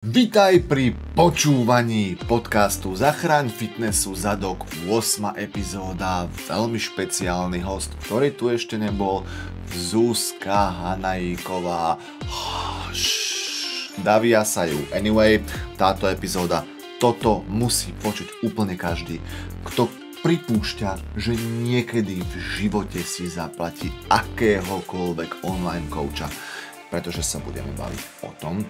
Vitaj pri počúvaní podcastu Zachraň fitnessu zadok, 8. epizóda, veľmi špeciálny host, ktorý tu ešte nebol, Zuzka Hanajíková. Davia sa ju. Anyway, táto epizóda, toto musí počuť úplne každý, kto pripúšťa, že niekedy v živote si zaplatí akéhokoľvek online coacha, pretože sa budeme baviť o tom,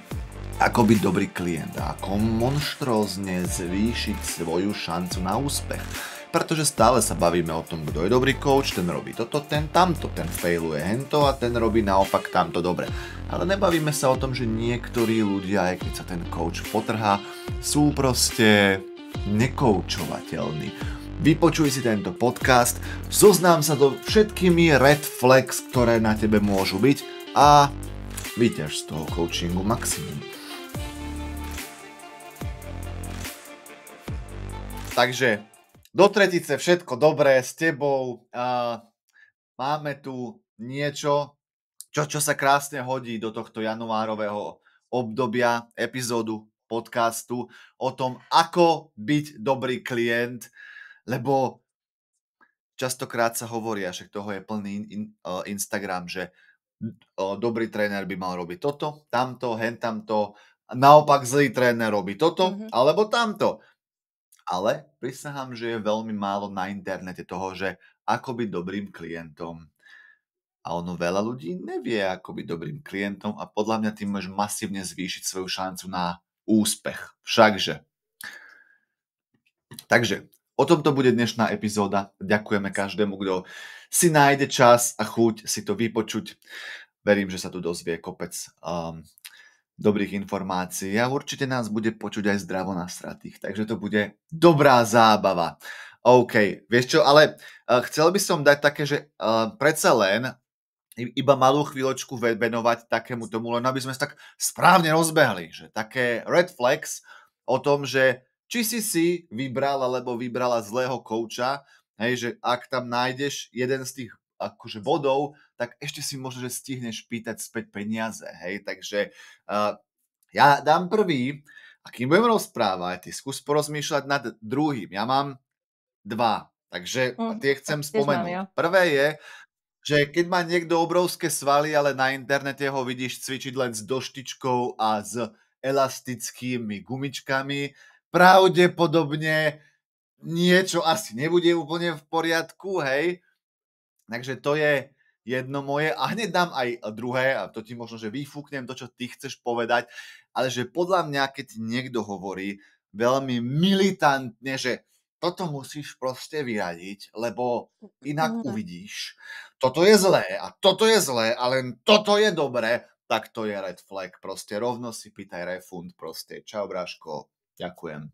ako byť dobrý klient a ako monštrózne zvýšiť svoju šancu na úspech. Pretože stále sa bavíme o tom, kto je dobrý coach, ten robí toto, ten tamto, ten failuje hento a ten robí naopak tamto dobre. Ale nebavíme sa o tom, že niektorí ľudia, aj keď sa ten coach potrhá, sú proste nekoučovateľní. Vypočuj si tento podcast, zoznám sa so všetkými red flags, ktoré na tebe môžu byť a vyťaž z toho coachingu maximum. Takže do tretice všetko dobré s tebou. Máme tu niečo, čo sa krásne hodí do tohto januárového obdobia, epizódu podcastu o tom, ako byť dobrý klient, lebo častokrát sa hovorí, a však toho je plný Instagram, že dobrý tréner by mal robiť toto, tamto, hentamto, naopak zlý tréner robí toto, alebo tamto. Ale prisahám, že je veľmi málo na internete toho, že ako byť dobrým klientom. A ono veľa ľudí nevie, ako byť dobrým klientom a podľa mňa tým môžeš masívne zvýšiť svoju šancu na úspech. Všakže. Takže, o tomto bude dnešná epizóda. Ďakujeme každému, kto si nájde čas a chuť si to vypočuť. Verím, že sa tu dozvie kopec dobrých informácií a určite nás bude počuť aj zdravo nasratých, takže to bude dobrá zábava. OK, vieš čo, ale chcel by som dať také, že predsa len iba malú chvíľočku venovať takému tomu, len aby sme sa tak správne rozbehli, že také red flags o tom, že či si vybral alebo vybrala zlého kouča, hej, že ak tam nájdeš jeden z tých akože bodov, tak ešte si možno, že stihneš pýtať späť peniaze, hej, takže ja dám prvý a kým budem rozprávať, ty skús porozmýšľať nad druhým, ja mám 2, takže tie chcem spomenúť. Prvé je, že keď má niekto obrovské svaly, ale na internete ho vidíš cvičiť len s doštičkou a s elastickými gumičkami, pravdepodobne niečo asi nebude úplne v poriadku, hej, takže to je jedno moje a hneď dám aj druhé a to ti možno, že vyfúknem to, čo ty chceš povedať, ale že podľa mňa, keď niekto hovorí veľmi militantne, že toto musíš proste vyradiť, lebo inak uvidíš, toto je zlé a toto je zlé a len toto je dobré, tak to je red flag, proste rovno si pýtaj refund, proste čau bráško, ďakujem.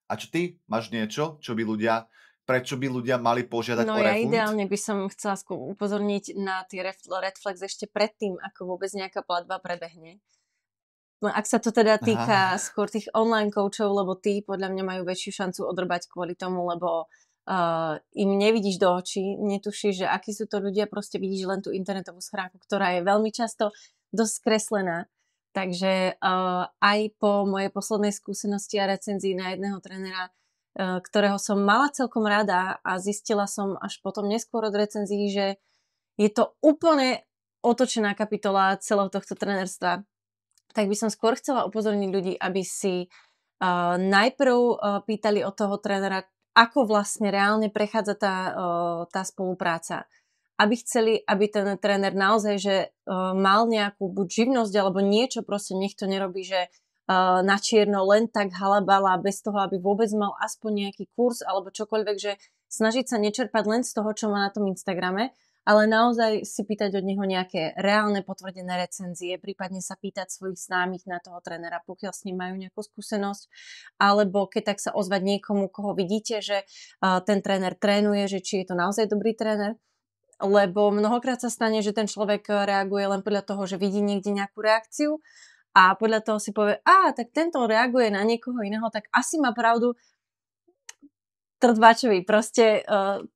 A čo ty? Máš niečo, čo by ľudia... Prečo by ľudia mali požiadať o refund? No ja ideálne by som chcela upozorniť na tie red flags ešte predtým, ako vôbec nejaká platba prebehne. Ak sa to teda týka skôr tých online coachov, lebo tí podľa mňa majú väčšiu šancu odrbať kvôli tomu, lebo im nevidíš do očí, netušíš, že akí sú to ľudia, proste vidíš len tú internetovú schránku, ktorá je veľmi často dosť skreslená. Takže aj po mojej poslednej skúsenosti a recenzii na jedného trénera, ktorého som mala celkom rada a zistila som až potom neskôr od recenzií, že je to úplne otočená kapitola celého tohto trénerstva. Tak by som skôr chcela upozorniť ľudí, aby si najprv pýtali od toho trénera, ako vlastne reálne prechádza tá spolupráca. Aby chceli, aby ten tréner naozaj že mal nejakú buď živnosť alebo niečo, proste nech to nerobí, že na čierno len tak halabala bez toho, aby vôbec mal aspoň nejaký kurz alebo čokoľvek, že snažiť sa nečerpať len z toho, čo má na tom Instagrame, ale naozaj si pýtať od neho nejaké reálne potvrdené recenzie, prípadne sa pýtať svojich známych na toho trénera, pokiaľ s ním majú nejakú skúsenosť, alebo keď tak sa ozvať niekomu, koho vidíte, že ten tréner trénuje, že či je to naozaj dobrý tréner, lebo mnohokrát sa stane, že ten človek reaguje len podľa toho, že vidí niekde nejakú reakciu a podľa toho si povie, tak tento reaguje na niekoho iného, tak asi má pravdu. Trdvačovi, proste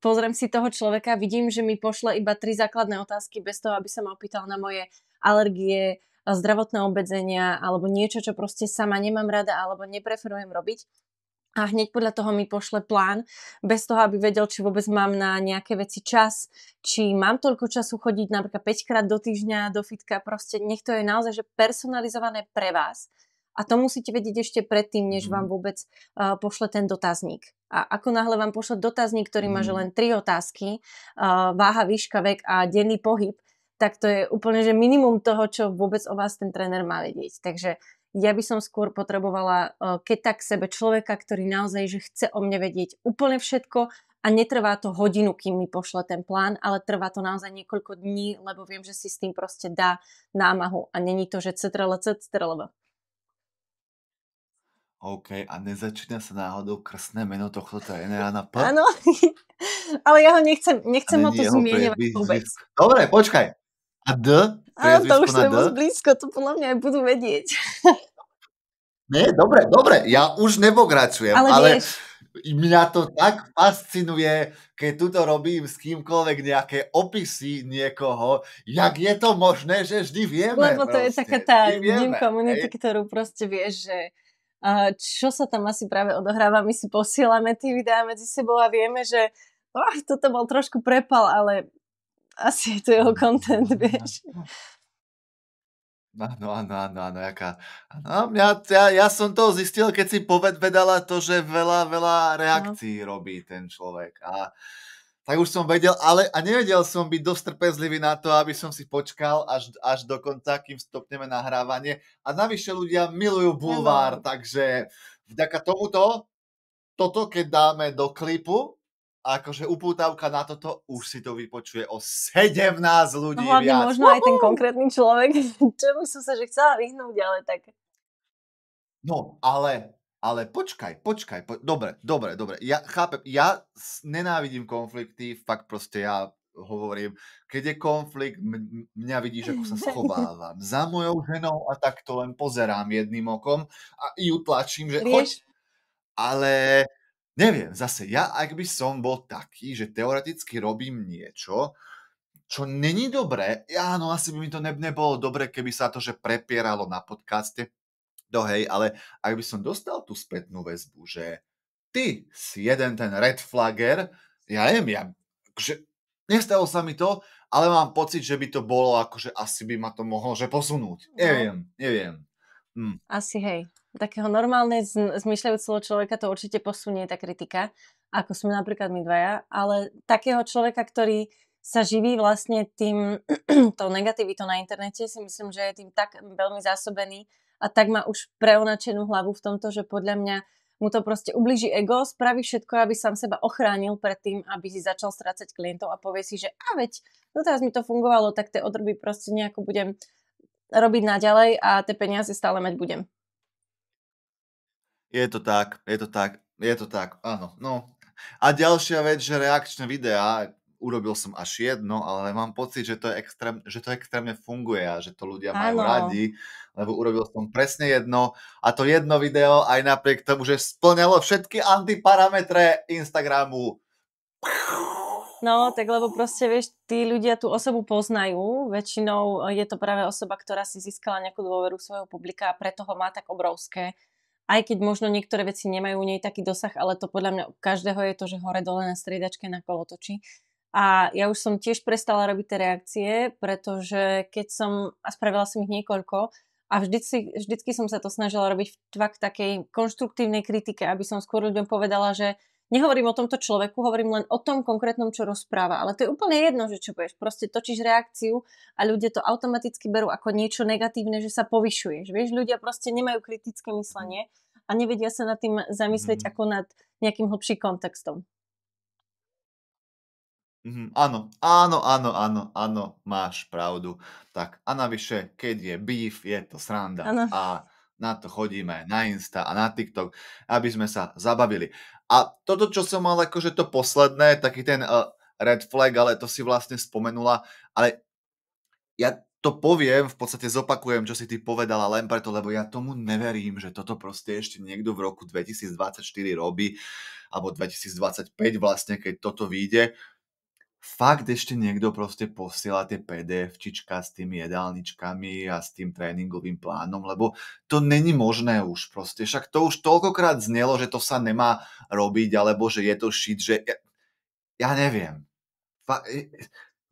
pozriem si toho človeka, vidím, že mi pošle iba 3 základné otázky bez toho, aby sa ma opýtal na moje alergie, zdravotné obmedzenia alebo niečo, čo proste sama nemám rada alebo nepreferujem robiť. A hneď podľa toho mi pošle plán, bez toho, aby vedel, či vôbec mám na nejaké veci čas, či mám toľko času chodiť napríklad 5 krát do týždňa do fitka, proste nech to je naozaj že personalizované pre vás. A to musíte vedieť ešte predtým, než vám vôbec pošle ten dotazník. A ako náhle vám pošle dotazník, ktorý má že len 3 otázky, váha, výška, vek a denný pohyb, tak to je úplne že minimum toho, čo vôbec o vás ten tréner má vedieť. Takže ja by som skôr potrebovala, keď tak sebe človeka, ktorý naozaj že chce o mne vedieť úplne všetko a netrvá to hodinu, kým mi pošle ten plán, ale trvá to naozaj niekoľko dní, lebo viem, že si s tým proste dá námahu a není to, že ctrl. OK, a nezačína sa náhodou krstné meno tohto trénera na P? Áno, ale ja ho nechcem ho není to jeho zmieňovať vôbec. Dobre, počkaj. A D? Áno, to už Priezvisko na je D? moc blízko, to podľa mňa aj budú vedieť. Nie, dobre, ja už nepokračujem, ale vieš, mňa to tak fascinuje, keď tuto robím s kýmkoľvek nejaké opisy niekoho, jak je to možné, že vždy vieme. lebo to je proste. taká tá Vždy vieme, gym community, hej. ktorú proste vieš, že čo sa tam asi práve odohráva, my si posielame tie videá medzi sebou a vieme, že toto bol trošku prepal, ale asi je to jeho content, vieš. Áno, jaká. No, ja som to zistil, keď si povedala to, že veľa reakcií robí ten človek. A tak už som vedel, ale nevedel som byť dosť trpezlivý na to, aby som si počkal až do konca, kým stopneme nahrávanie. A navyše ľudia milujú bulvár, takže vďaka toto keď dáme do klipu, akože upútavka na toto, už si to vypočuje o 17 ľudí hlavne viac. možno aj ten konkrétny človek, čomu som sa že chcela vyhnúť, ale tak. No, ale počkaj. Dobre. Ja chápem, nenávidím konflikty, fakt proste ja hovorím, keď je konflikt, mňa vidíš, ako sa schovávam za mojou ženou a takto len pozerám jedným okom a ju tlačím, že choď. Ale neviem, zase ja, ak by som bol taký, že teoreticky robím niečo, čo není dobré, áno, asi by mi to nebolo dobre, keby sa to, že prepieralo na podcaste, ale ak by som dostal tú spätnú väzbu, že ty si jeden ten red flagger, ja neviem, akože nestalo sa mi to, ale mám pocit, že by to bolo, akože asi by ma to mohlo že posunúť. Neviem. Asi hej. Takého normálne zmyšľajúceho človeka to určite posunie tá kritika, ako sme napríklad my dvaja, ale takého človeka, ktorý sa živí vlastne tým tou negativitou na internete, si myslím, že je tým tak veľmi zásobený a tak má už preonačenú hlavu v tomto, že podľa mňa mu to proste ublíži ego, spraví všetko, aby sám seba ochránil pred tým, aby si začal strácať klientov a povie si, že veď, teraz mi to fungovalo, tak tie odroby proste nejako budem robiť naďalej a tie peniaze stále mať budem. Je to tak, áno. No. A ďalšia vec, že reakčné videá, urobil som až jedno, ale mám pocit, že to extrémne funguje a že to ľudia majú radi, lebo urobil som presne jedno a to jedno video aj napriek tomu, že splňalo všetky antiparametre Instagramu. No, tak lebo proste, vieš, tí ľudia tú osobu poznajú, väčšinou je to práve osoba, ktorá si získala nejakú dôveru svojho publika a preto ho má tak obrovské. Aj keď možno niektoré veci nemajú u nej taký dosah, ale to podľa mňa u každého je to, že hore-dole na striedačke na kolotoči. A ja už som tiež prestala robiť tie reakcie, pretože keď som, a spravila som ich niekoľko, a vždycky som sa to snažila robiť v takej konštruktívnej kritike, aby som skôr ľuďom povedala, že nehovorím o tomto človeku, hovorím len o tom konkrétnom, čo rozpráva. Ale to je úplne jedno, že čo budeš. Proste točíš reakciu a ľudia to automaticky berú ako niečo negatívne, že sa povyšuješ. Vieš, ľudia proste nemajú kritické myslenie a nevedia sa nad tým zamyslieť ako nad nejakým hlbším kontextom. Áno, máš pravdu. Tak a navyše, keď je beef, je to sranda. Áno. A na to chodíme na Insta a na TikTok, aby sme sa zabavili. A toto, čo som mal akože to posledné, taký ten red flag, ale to si vlastne spomenula, ale ja to poviem, v podstate zopakujem, čo si ty povedala len preto, lebo ja tomu neverím, že toto proste ešte niekto v roku 2024 robí, alebo 2025 vlastne, keď toto vyjde. fakt ešte niekto proste posiela tie PDF-čička s tými jedálničkami a s tým tréningovým plánom, lebo to není možné už proste. Však to už toľkokrát znelo, že to sa nemá robiť, alebo že je to shit, že ja neviem.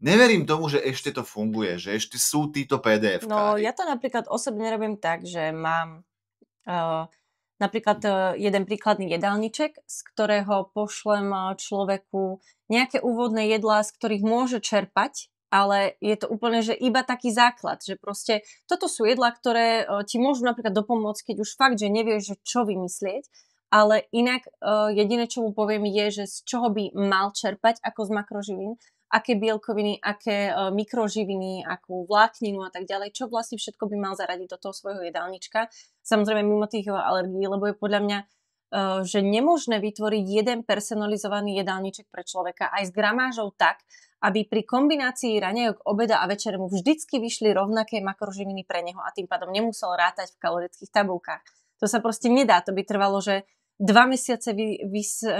Neverím tomu, že ešte to funguje, že ešte sú títo No, PDF-kári. ja to napríklad osobne robím tak, že mám napríklad jeden príkladný jedálniček, z ktorého pošlem človeku nejaké úvodné jedlá, z ktorých môže čerpať, ale je to úplne, že iba taký základ, že proste toto sú jedlá, ktoré ti môžu napríklad dopomôcť, keď už fakt, že nevieš, že čo vymyslieť, ale inak jediné, čo mu poviem je, že z čoho by mal čerpať ako z makroživín, aké bielkoviny, aké mikroživiny, akú vlákninu a tak ďalej, čo vlastne všetko by mal zaradiť do toho svojho jedálnička. Samozrejme mimo tých alergií, lebo je podľa mňa, že nemožné vytvoriť jeden personalizovaný jedálniček pre človeka aj s gramážou tak, aby pri kombinácii raňajok, obeda a večere mu vždycky vyšli rovnaké makroživiny pre neho a tým pádom nemusel rátať v kalorických tabuľkách. To sa proste nedá, to by trvalo, že 2 mesiace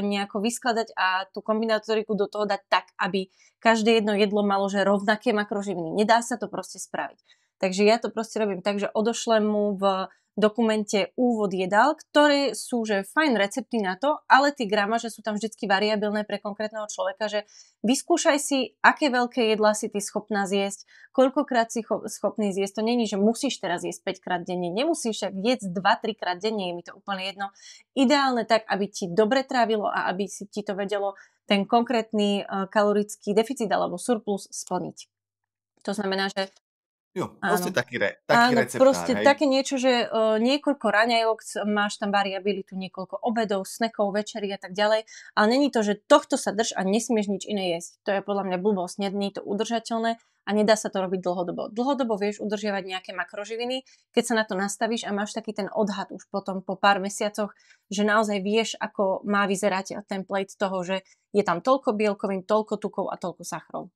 nejako vyskladať a tú kombinatoriku do toho dať tak, aby každé jedno jedlo malo že rovnaké makroživiny. Nedá sa to proste spraviť. Takže ja to proste robím tak, že odošlem mu v dokumente úvod jedál, ktoré sú že fajn recepty na to, ale tie gramáže sú tam vždycky variabilné pre konkrétneho človeka, že vyskúšaj si, aké veľké jedlá si ty schopná zjesť, koľkokrát si schopný zjesť. To není, že musíš teraz jesť 5 krát denne, nemusíš však jesť 2-3 krát denne, je mi to úplne jedno. Ideálne tak, aby ti dobre trávilo a aby si ti to vedelo ten konkrétny kalorický deficit alebo surplus splniť. To znamená, že Jo, áno. proste taký Áno, receptár, proste hej? také niečo, že niekoľko raňajok, máš tam variabilitu, niekoľko obedov, snackov, večerí a tak ďalej, ale není to, že tohto sa drž a nesmieš nič iné jesť. To je podľa mňa blbosť, nie je to udržateľné a nedá sa to robiť dlhodobo. Dlhodobo vieš udržiavať nejaké makroživiny, keď sa na to nastavíš a máš taký ten odhad už potom po pár mesiacoch, že naozaj vieš, ako má vyzerať template toho, že je tam toľko bielkovín, toľko tukov a toľko sachrov.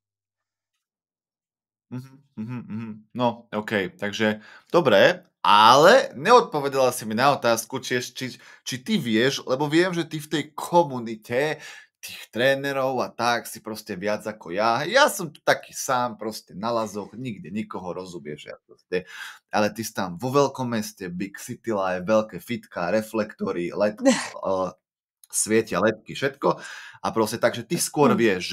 No, OK, takže dobre, ale neodpovedala si mi na otázku, či ty vieš, lebo viem, že ty v tej komunite tých trénerov a tak si proste viac ako ja. Ja som tu taký sám proste na lazoch, nikde nikoho rozumieš. Ja proste, ale ty si tam vo veľkom meste, Big City Life, veľké fitka, reflektory, svietia ledky, všetko. A proste takže ty skôr vieš,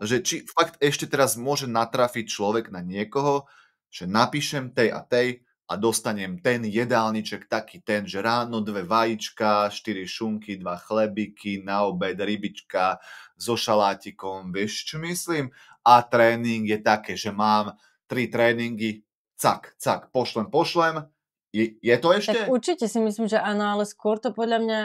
že či fakt ešte teraz môže natrafiť človek na niekoho, že napíšem tej a tej a dostanem ten jedálniček, taký ten, že ráno 2 vajíčka, 4 šunky, 2 chlebiky, na obed rybička so šalátikom, vieš čo myslím? A tréning je také, že mám 3 tréningy, cak, pošlem. Je to ešte? Tak určite si myslím, že áno, ale skôr to podľa mňa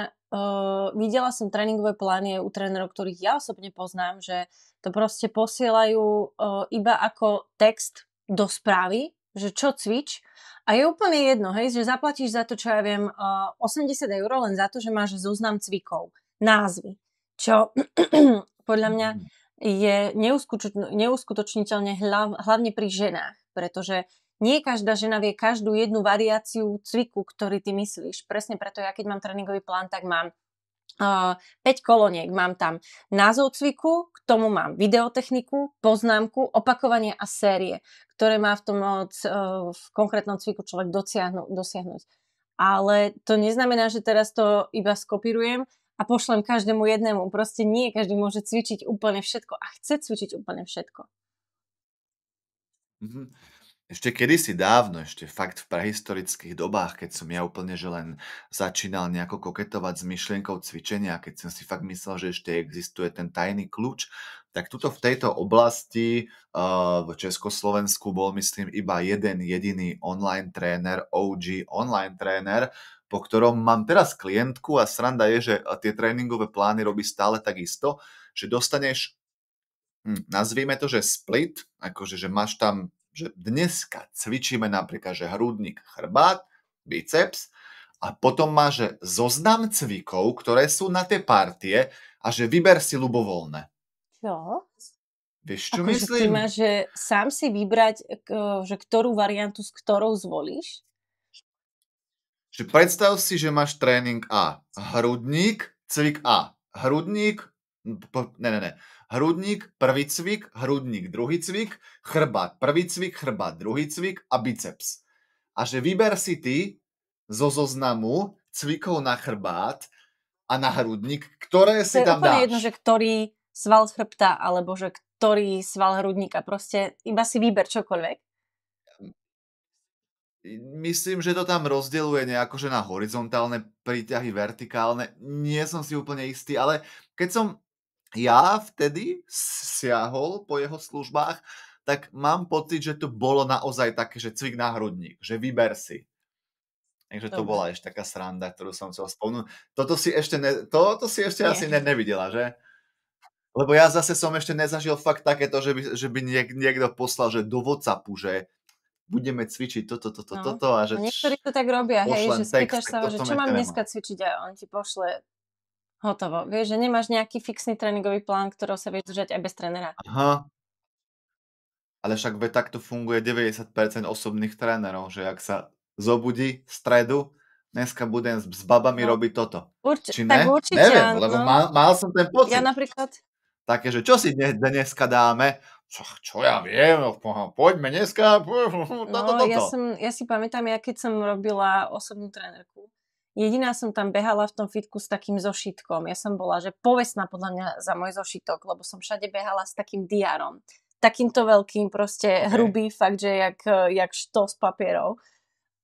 videla som tréningové plány aj u trénerov, ktorých ja osobne poznám, že to proste posielajú iba ako text do správy, že čo cvič a je úplne jedno, hej, že zaplatíš za to, čo ja viem, 80 € len za to, že máš zoznam cvikov, názvy, čo podľa mňa je neuskutočniteľne hlavne pri ženách, pretože nie každá žena vie každú jednu variáciu cviku, ktorý ty myslíš. Presne preto ja, keď mám tréningový plán, tak mám 5 kolóniek. Mám tam názov cviku, k tomu mám videotechniku, poznámku, opakovanie a série, ktoré má v konkrétnom cviku človek dosiahnuť. Ale to neznamená, že teraz to iba skopírujem a pošlem každému jednému. Proste nie každý môže cvičiť úplne všetko a chce cvičiť úplne všetko. Ešte kedysi dávno, ešte fakt v prehistorických dobách, keď som ja úplne že len začínal nejako koketovať s myšlienkou cvičenia, keď som si fakt myslel, že ešte existuje ten tajný kľúč, tak tuto v tejto oblasti v Československu bol myslím iba jeden jediný online tréner, OG online tréner, po ktorom mám teraz klientku a sranda je, že tie tréningové plány robí stále takisto, že dostaneš nazvime to, že split, akože že máš tam, že dneska cvičíme napríklad, že hrudník, chrbát, biceps a potom máš, že zoznam cvikov, ktoré sú na tie partie a že vyber si ľubovoľné. Čo? Vieš, čo akože myslím? Ty máš, že sám si vybrať, že ktorú variantu s ktorou zvolíš? Že predstav si, že máš tréning A. Hrudník, cvik A. Hrudník, Ne. Hrudník, prvý cvik, hrudník, druhý cvik, chrbát, prvý cvik, chrbát, druhý cvik a biceps. A že vyber si ty zo zoznamu cvikov na chrbát a na hrudník, ktoré To si je tam úplne jedno, dáš. že ktorý sval chrbta, alebo že ktorý sval hrudníka. Proste iba si vyber čokoľvek. Myslím, že to tam rozdeľuje nejako, že na horizontálne príťahy, vertikálne. Nie som si úplne istý, ale keď som ja vtedy siahol po jeho službách, tak mám pocit, že to bolo naozaj také, že cvik na hrudník, že vyber si. Takže to Dobre. bola ešte taká sranda, ktorú som chcel spomenúť. Toto si ešte Nie. asi nevidela, že? Lebo ja zase som ešte nezažil fakt takéto, že by niekto poslal, že do WhatsAppu, že budeme cvičiť toto a že Niektorí to tak robia, hej, že pošlem spýtaš text, sa ho, že čo mám dneska cvičiť a on ti pošle hotovo. Vieš, že nemáš nejaký fixný tréningový plán, ktorého sa vieš držať aj bez trénera. Aha. Ale však takto funguje 90% osobných trénerov, že ak sa zobudí v stredu, dneska budem s babami robiť toto. Či tak ne? určite, Neviem, lebo mal som ten pocit. Ja napríklad... Také, že čo si dneska dáme? Čo ja viem, poďme dneska. Ja si pamätám, keď som robila osobnú trénerku. Jediná som tam behala v tom fitku s takým zošitkom. Ja som bola, že povestná podľa mňa za môj zošitok, lebo som všade behala s takým diárom. Takýmto veľkým, proste hrubý, fakt, že jak štos papierov.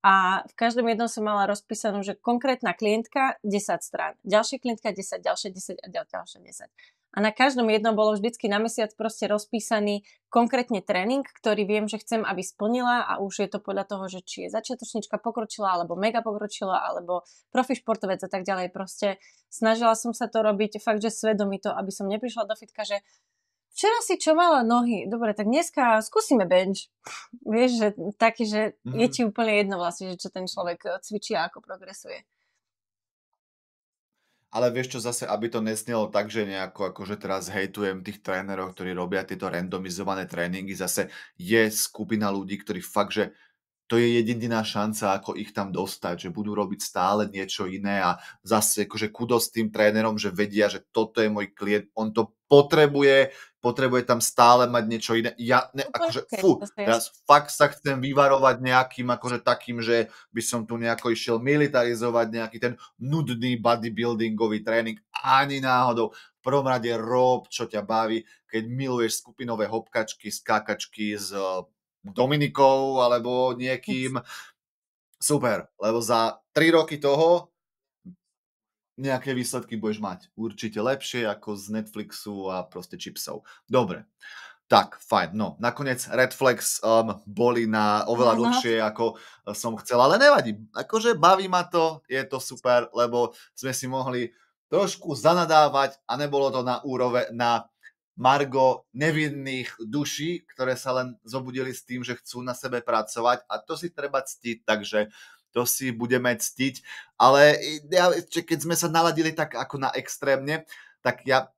A v každom jednom som mala rozpísanú, že konkrétna klientka 10 strán, ďalšia klientka 10, ďalšie 10 a ďalšie 10. A na každom jednom bolo vždycky na mesiac proste rozpísaný konkrétne tréning, ktorý viem, že chcem, aby splnila a už je to podľa toho, že či je začiatočnička pokročila, alebo mega pokročila, alebo profi športovec a tak ďalej. Proste snažila som sa to robiť fakt, že svedomito, aby som neprišla do fitka, že včera si čo mala nohy, dobre, tak dneska skúsime bench. Vieš, že taký, že je ti úplne jedno vlastne, že čo ten človek cvičí a ako progresuje. Ale vieš čo, zase, aby to nesnelo tak, že nejako akože teraz hejtujem tých trénerov, ktorí robia tieto randomizované tréningy, zase je skupina ľudí, ktorí fakt, že to je jediná šanca, ako ich tam dostať, že budú robiť stále niečo iné a zase akože kudos tým trénerom, že vedia, že toto je môj klient, on to potrebuje tam stále mať niečo iné. Teraz fakt sa chcem vyvarovať nejakým akože takým, že by som tu nejako išiel militarizovať nejaký ten nudný bodybuildingový tréning. Ani náhodou. V prvom rade rob, čo ťa baví, keď miluješ skupinové hopkačky, skákačky s Dominikou alebo niekým. Super, lebo za 3 roky toho nejaké výsledky budeš mať. Určite lepšie ako z Netflixu a proste chipsov. Dobre, tak, fajn. No, nakoniec Redflex boli na oveľa dlhšie, ako som chcel, ale nevadí. Akože baví ma to, je to super, lebo sme si mohli trošku zanadávať a nebolo to na margo nevinných duší, ktoré sa len zobudili s tým, že chcú na sebe pracovať a to si treba ctiť, takže to si budeme ctiť, ale keď sme sa naladili tak ako na extrémne, tak ja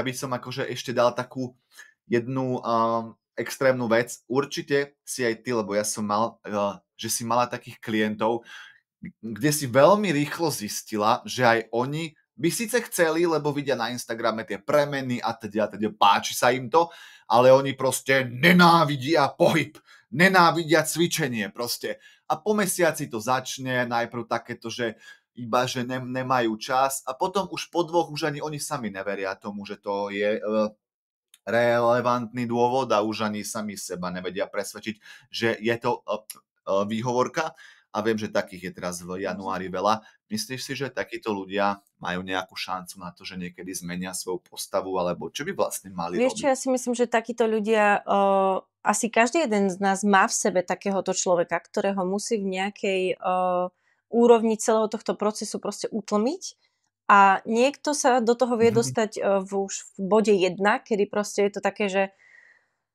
by som akože ešte dal takú jednu extrémnu vec. Určite si aj ty, lebo ja som mal, že si mala takých klientov, kde si veľmi rýchlo zistila, že aj oni by síce chceli, lebo vidia na Instagrame tie premeny a teda páči sa im to, ale oni proste nenávidia pohyb, nenávidia cvičenie proste. A po mesiaci to začne, najprv takéto, že iba, že nemajú čas a potom už po 2 už ani oni sami neveria tomu, že to je relevantný dôvod a už ani sami seba nevedia presvedčiť, že je to výhovorka. A viem, že takých je teraz v januári veľa. Myslíš si, že takíto ľudia majú nejakú šancu na to, že niekedy zmenia svoju postavu, alebo čo by vlastne mali robiť? Vieš čo, ja si myslím, že takíto ľudia, asi každý jeden z nás má v sebe takéhoto človeka, ktorého musí v nejakej úrovni celého tohto procesu proste utlmiť. A niekto sa do toho vie dostať už v bode 1, kedy proste je to také, že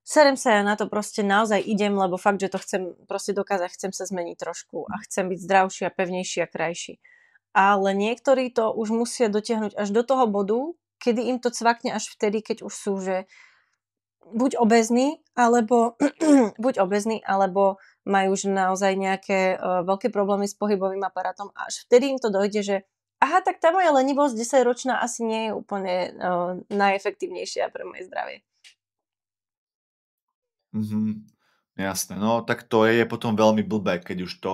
serem sa ja na to, proste naozaj idem, lebo fakt, že to chcem proste dokázať, chcem sa zmeniť trošku a chcem byť zdravší a pevnejší a krajší. Ale niektorí to už musia dotiahnuť až do toho bodu, kedy im to cvakne až vtedy, keď už sú, že buď obezní, alebo majú už naozaj nejaké veľké problémy s pohybovým aparátom a až vtedy im to dojde, že Aha, tak tá moja lenivosť 10-ročná asi nie je úplne najefektívnejšia pre moje zdravie. Jasné, no tak to je potom veľmi blbé, keď už to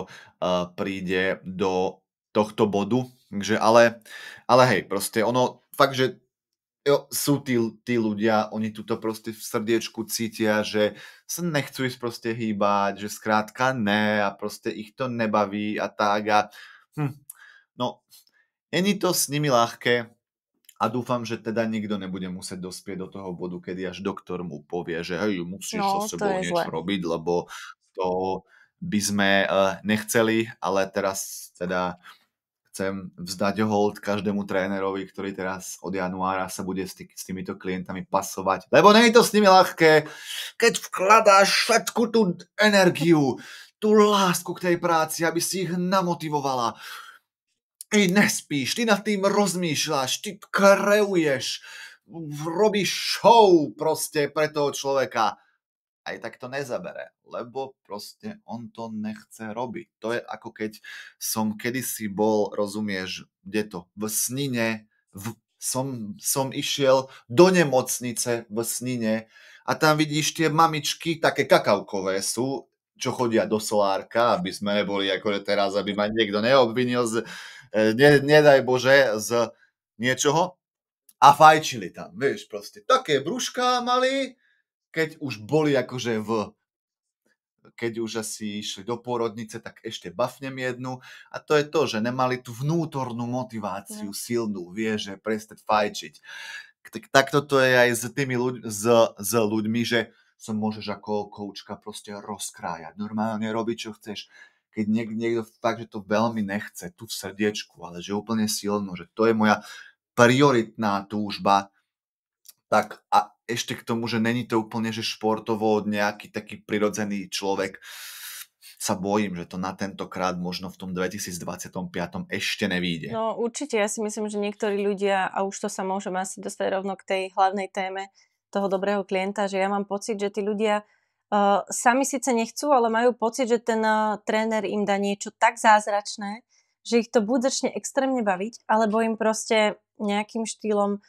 príde do tohto bodu. Takže, ale hej, proste ono, fakt, že sú tí ľudia, oni tuto proste v srdiečku cítia, že sa nechcú ísť proste hýbať, že skrátka ne a proste ich to nebaví a tak a no, není to s nimi ľahké a dúfam, že teda nikto nebude musieť dospieť do toho bodu, kedy až doktor mu povie, že hej, musíš so No, to sebou je niečo zle. robiť, lebo to by sme nechceli, ale teraz teda chcem vzdať hold každému trénerovi, ktorý teraz od januára sa bude s týmito klientami pasovať. Lebo nie je to s nimi ľahké, keď vkladáš všetku tú energiu, tú lásku k tej práci, aby si ich namotivovala. Ty nespíš, ty nad tým rozmýšľaš, ty kreuješ, robíš show proste pre toho človeka. Aj tak to nezabere, lebo proste on to nechce robiť. To je ako keď som kedysi bol, rozumieš, kde to, v Snine, som išiel do nemocnice v Snine a tam vidíš tie mamičky, také kakavkové sú, čo chodia do solárka, aby sme neboli ako teraz, aby ma niekto neobvinil nedaj Bože, z niečoho a fajčili tam, vieš, proste také brúška mali, keď už boli akože keď už asi išli do pôrodnice, tak ešte bafnem jednu a to je to, že nemali tú vnútornú motiváciu silnú, vieš, že prestať fajčiť. Takto to je aj s tými s ľuďmi, že sa môžeš ako koučka proste rozkrájať, normálne robiť, čo chceš. Keď niekto fakt, že to veľmi nechce, tu v srdiečku, ale že úplne silno, že to je moja prioritná túžba, tak a ešte k tomu, že není to úplne, že športovo nejaký taký prirodzený človek, sa bojím, že to na tentokrát možno v tom 2025 ešte nevíde. No určite, ja si myslím, že niektorí ľudia, a už to sa môžem asi dostať rovno k tej hlavnej téme toho dobrého klienta, že ja mám pocit, že tí ľudia sami síce nechcú, ale majú pocit, že ten tréner im dá niečo tak zázračné, že ich to buď začne extrémne baviť, alebo im proste nejakým štýlom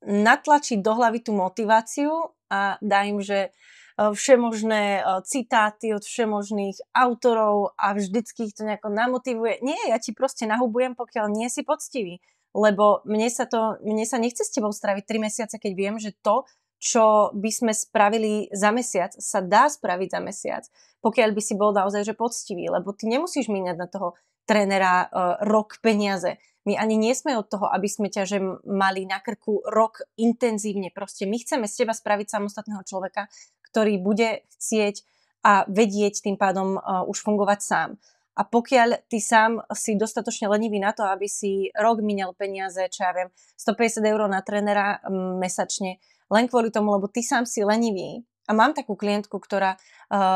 natlačiť do hlavy tú motiváciu a dá im, že všemožné citáty od všemožných autorov a vždycky ich to nejako namotivuje. Nie, ja ti proste nahubujem, pokiaľ nie si poctivý. Lebo mne sa nechce s tebou straviť 3 mesiace, keď viem, že to, čo by sme spravili za mesiac, sa dá spraviť za mesiac, pokiaľ by si bol naozaj že poctivý, lebo ty nemusíš míňať na toho trénera rok peniaze. My ani nie sme od toho, aby sme ťa že mali na krku rok intenzívne. Proste my chceme z teba spraviť samostatného človeka, ktorý bude chcieť a vedieť tým pádom už fungovať sám. A pokiaľ ty sám si dostatočne lenivý na to, aby si rok míňal peniaze, čo ja viem, 150 € na trénera mesačne, len kvôli tomu, lebo ty sám si lenivý. A mám takú klientku, ktorá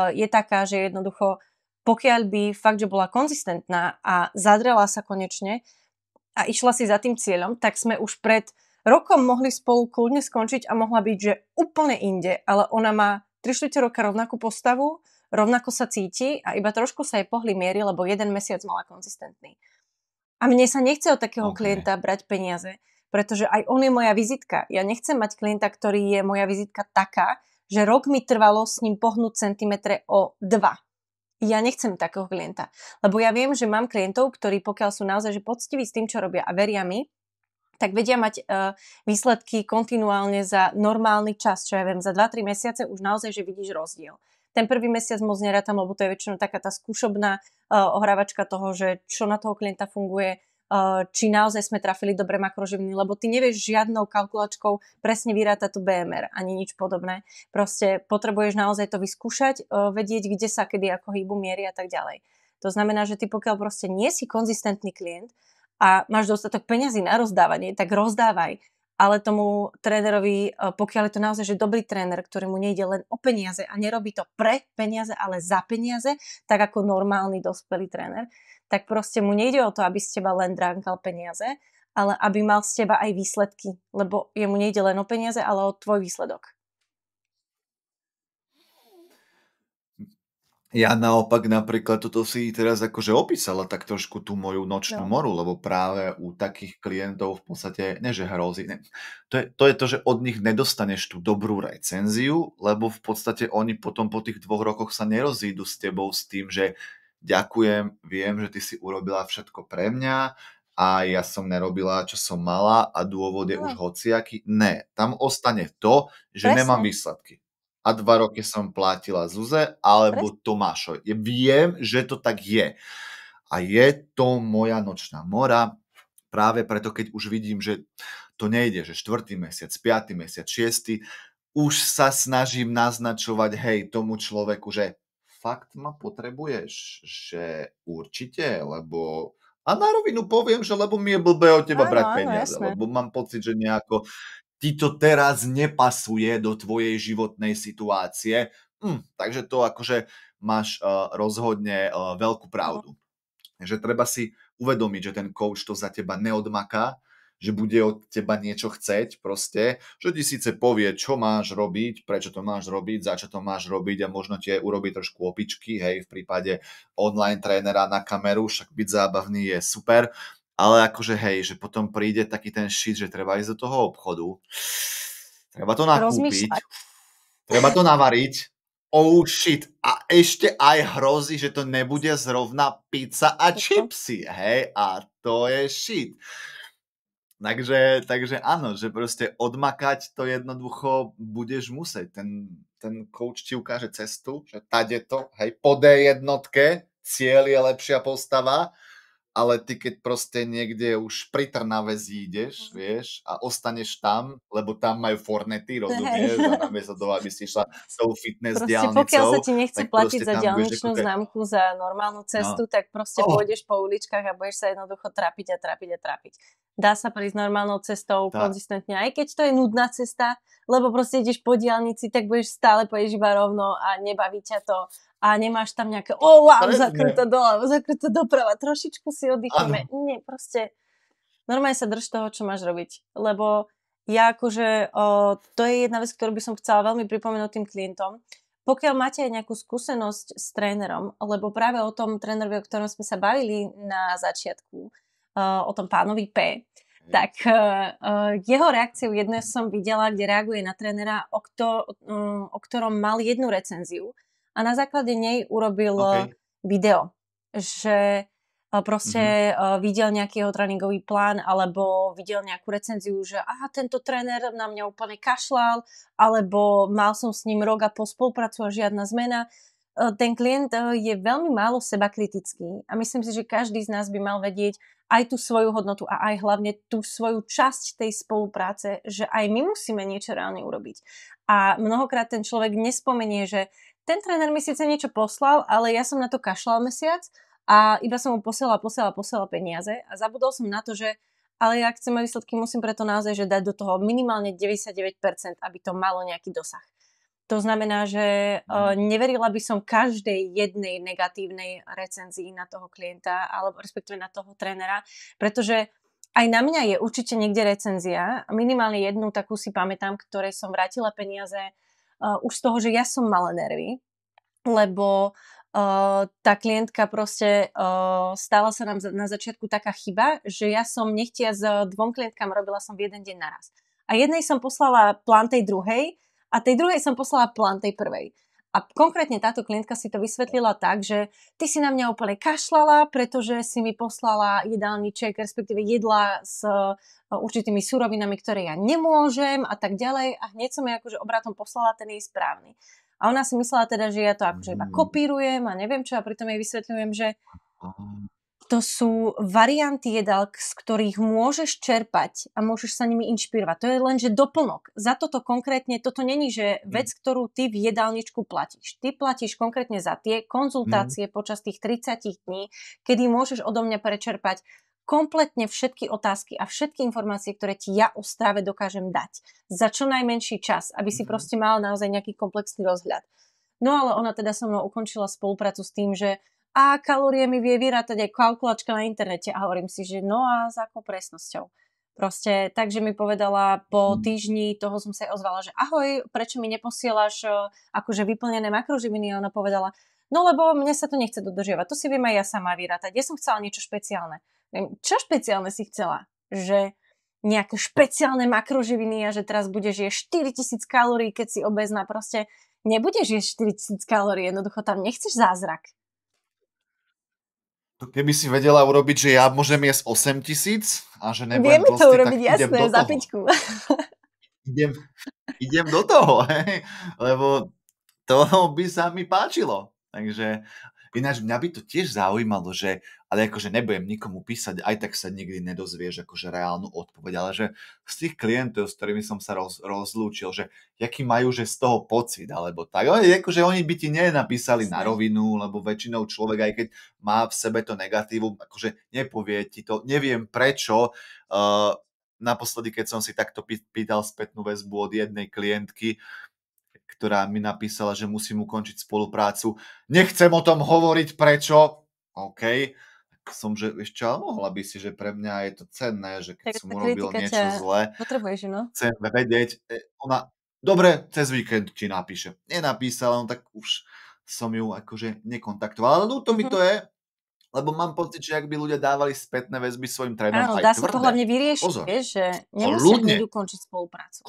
je taká, že jednoducho, pokiaľ by fakt, že bola konzistentná a zadrela sa konečne a išla si za tým cieľom, tak sme už pred rokom mohli spolu kľudne skončiť a mohla byť, že úplne inde, ale ona má 3/4 roka rovnakú postavu, rovnako sa cíti a iba trošku sa jej pohli miery, lebo 1 mesiac mala konzistentný. A mne sa nechce od takého klienta brať peniaze, pretože aj on je moja vizitka. Ja nechcem mať klienta, ktorý je moja vizitka taká, že rok mi trvalo s ním pohnúť centimetre o 2. Ja nechcem takého klienta, lebo ja viem, že mám klientov, ktorí pokiaľ sú naozaj že poctiví s tým, čo robia a veria mi, tak vedia mať výsledky kontinuálne za normálny čas, čo ja viem, za 2-3 mesiace už naozaj, že vidíš rozdiel. Ten prvý mesiac moc nerátam, lebo to je väčšinou taká tá skúšobná ohrávačka toho, že čo na toho klienta funguje, či naozaj sme trafili dobre makroživiny, lebo ty nevieš žiadnou kalkulačkou presne vyrátať tú BMR, ani nič podobné. Proste potrebuješ naozaj to vyskúšať, vedieť, kde sa kedy ako hýbu miery a tak ďalej. To znamená, že ty pokiaľ proste nie si konzistentný klient, a máš dostatok peňazí na rozdávanie, tak rozdávaj. Ale tomu trénerovi, pokiaľ je to naozaj že dobrý tréner, ktorému nejde len o peniaze a nerobí to pre peniaze, ale za peniaze, tak ako normálny dospelý tréner, tak proste mu nejde o to, aby z teba len dránkal peniaze, ale aby mal z teba aj výsledky. Lebo jemu nejde len o peniaze, ale o tvoj výsledok. Ja naopak napríklad toto si teraz akože opísala tak trošku tú moju nočnú No. moru, lebo práve u takých klientov v podstate, ne že hrozí, ne. To je to, že od nich nedostaneš tú dobrú recenziu, lebo v podstate oni potom po tých 2 rokoch sa nerozídu s tebou s tým, že ďakujem, viem, že ty si urobila všetko pre mňa a ja som nerobila, čo som mala a dôvod je už Áno, hociaký. Ne, tam ostane to, že nemám presne, výsledky. A 2 roky som platila Zuze alebo presne. Tomášovi. Viem, že to tak je. A je to moja nočná mora, práve preto, keď už vidím, že to nejde, že 4. mesiac, 5. mesiac, 6. už sa snažím naznačovať, hej, tomu človeku, že fakt ma potrebuješ, že určite, lebo a na rovinu poviem, že lebo mi je blbé od teba Áno, brať áno, peniaze, jasné. lebo mám pocit, že nejako ti to teraz nepasuje do tvojej životnej situácie. Takže to akože máš rozhodne veľkú No. pravdu. Že treba si uvedomiť, že ten coach to za teba neodmaká, že bude od teba niečo chceť proste, že ti síce povie, čo máš robiť, prečo to máš robiť, za čo to máš robiť a možno ti urobí trošku opičky, hej, v prípade online trénera na kameru, však byť zábavný je super, ale akože hej, že potom príde taký ten shit, že treba ísť do toho obchodu, treba to nakúpiť, Rozmýšľať. treba to navariť, oh shit, a ešte aj hrozí, že to nebude zrovna pizza a Toto. čipsy, hej, a to je shit. Takže áno, že proste odmakať to jednoducho budeš musieť. Ten coach ti ukáže cestu, že tade to, hej, po D1, cieľ je lepšia postava, ale ty keď proste niekde už pri Trnave zídeš, vieš, a ostaneš tam, lebo tam majú Fornety, Hej. rozumieš, a namiesto toho, aby si išla tou fitness Proste pokiaľ sa diaľnicou, ti nechce tak platiť proste za tam budeš diaľničnú ako známku za normálnu no, cestu, tak proste oh, pôjdeš po uličkách a budeš sa jednoducho trapiť a trapiť a trapiť. Dá sa prísť normálnou cestou tá, konzistentne, aj keď to je nudná cesta, lebo proste ideš po diaľnici, tak budeš stále pôjdeš iba rovno a nebaví ťa to a nemáš tam nejaké wow, zakruto presne, doľava, zakruto doprava, trošičku si oddychneme. áno, Nie, proste normálne sa drž toho, čo máš robiť. Lebo ja akože, to je jedna vec, ktorú by som chcela veľmi pripomenúť tým klientom. Pokiaľ máte aj nejakú skúsenosť s trénerom, lebo práve o tom trénerovi, o ktorom sme sa bavili na začiatku, o tom pánovi P, tak jeho reakciu jedné som videla, kde reaguje na trénera, o ktorom mal jednu recenziu a na základe nej urobil OK, video, že proste videl nejaký jeho tréningový plán alebo videl nejakú recenziu, že tento tréner na mňa úplne kašľal, alebo mal som s ním rok a pol spoluprácu a žiadna zmena. Ten klient je veľmi málo sebakritický a myslím si, že každý z nás by mal vedieť aj tú svoju hodnotu a aj hlavne tú svoju časť tej spolupráce, že aj my musíme niečo reálne urobiť. A mnohokrát ten človek nespomenie, že ten tréner mi síce niečo poslal, ale ja som na to kašľal mesiac a iba som mu posielala peniaze a zabudol som na to, že ale ja chcem mať výsledky, musím preto naozaj že dať do toho minimálne 99%, aby to malo nejaký dosah. To znamená, že neverila by som každej jednej negatívnej recenzii na toho klienta alebo respektíve na toho trénera, pretože aj na mňa je určite niekde recenzia, minimálne jednu takú si pamätám, ktorej som vrátila peniaze už z toho, že ja som mala nervy, lebo tá klientka proste stala sa nám na začiatku taká chyba, že ja som nechtia s 2 klientkám robila som v jeden deň naraz. A jednej som poslala plán tej druhej a tej druhej som poslala plán tej prvej. A konkrétne táto klientka si to vysvetlila tak, že ty si na mňa úplne kašľala, pretože si mi poslala jedálniček, respektíve jedla s určitými surovinami, ktoré ja nemôžem a tak ďalej. A hneď som jej akože obratom poslala ten jej správny. A ona si myslela teda, že ja to akože iba kopírujem a neviem čo, a pritom jej vysvetľujem, že to sú varianty jedál, z ktorých môžeš čerpať a môžeš sa nimi inšpirovať. To je len, že doplnok. Za toto konkrétne, toto není, že vec, ktorú ty v jedálničku platíš. Ty platíš konkrétne za tie konzultácie počas tých 30 dní, kedy môžeš odo mňa prečerpať kompletne všetky otázky a všetky informácie, ktoré ti ja o strave dokážem dať. Za čo najmenší čas, aby si proste mal naozaj nejaký komplexný rozhľad. No ale ona teda so mnou ukončila spoluprácu s tým, že kalórie mi vie vyrátať aj kalkulačka na internete a hovorím si, že no a za akou presnosťou. Proste, takže mi povedala po týždni, toho som sa ozvala, že ahoj, prečo mi neposielaš akože vyplnené makroživiny? A ona povedala, No lebo mne sa to nechce dodržiavať, to si viem aj ja sama vyrátať. Ja som chcela niečo špeciálne. Čo špeciálne si chcela? Že nejaké špeciálne makroživiny a že teraz budeš jesť 4000 kalórií, keď si obezná, proste nebudeš jesť 4000 kalórií, jednoducho tam nechceš zázrak. To keby si vedela urobiť, že ja môžem jesť 8000 a že nebudem Vieme to tlstý, urobiť, tak idem jasné, do za toho. pičku. Idem do toho, hej? Lebo to by sa mi páčilo. Takže ináč mňa by to tiež zaujímalo, že ale akože nebudem nikomu písať, aj tak sa nikdy nedozvieš akože reálnu odpoveď, ale že z tých klientov, s ktorými som sa rozlúčil, že aký majú že z toho pocit, alebo tak. Akože oni by ti nenapísali na rovinu, lebo väčšinou človek, aj keď má v sebe to negatívum, akože nepovie ti to, neviem prečo. Naposledy, keď som si takto pýtal spätnú väzbu od jednej klientky, ktorá mi napísala, že musím ukončiť spoluprácu. Nechcem o tom hovoriť, prečo? OK. Som, že ešte, ale mohla by si, že pre mňa je to cenné, že keď som urobil niečo zlé, potrebuješ, no? chcem vedieť. Ona, dobre, cez víkend ti napíše. Nenapísala, no tak už som ju akože nekontaktoval. Ale ľúto mi to je, lebo mám pocit, že ak by ľudia dávali spätné väzby svojim trénerom, áno, aj dá tvrdé. Sa to hlavne vyriešiť, vieš, že nemusia hneď ukončiť spoluprácu.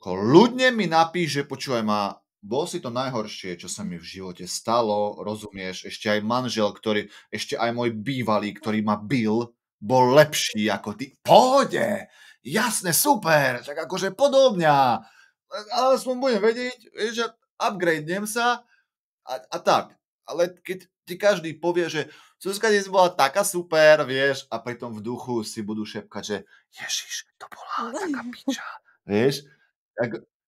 Kľudne mi napíš, že počúvaj ma, bol si to najhoršie, čo sa mi v živote stalo, rozumieš, ešte aj manžel, ešte aj môj bývalý, ktorý ma bil, bol lepší ako ty. Pôjde, jasne, super, tak akože podobňa, ale aspoň budem vedieť, že upgradenem sa a tak. Ale keď ti každý povie, že Zuzka dnes bola taká super, vieš, a pritom v duchu si budú šepkať, že Ježiš, to bola taká piča, vieš,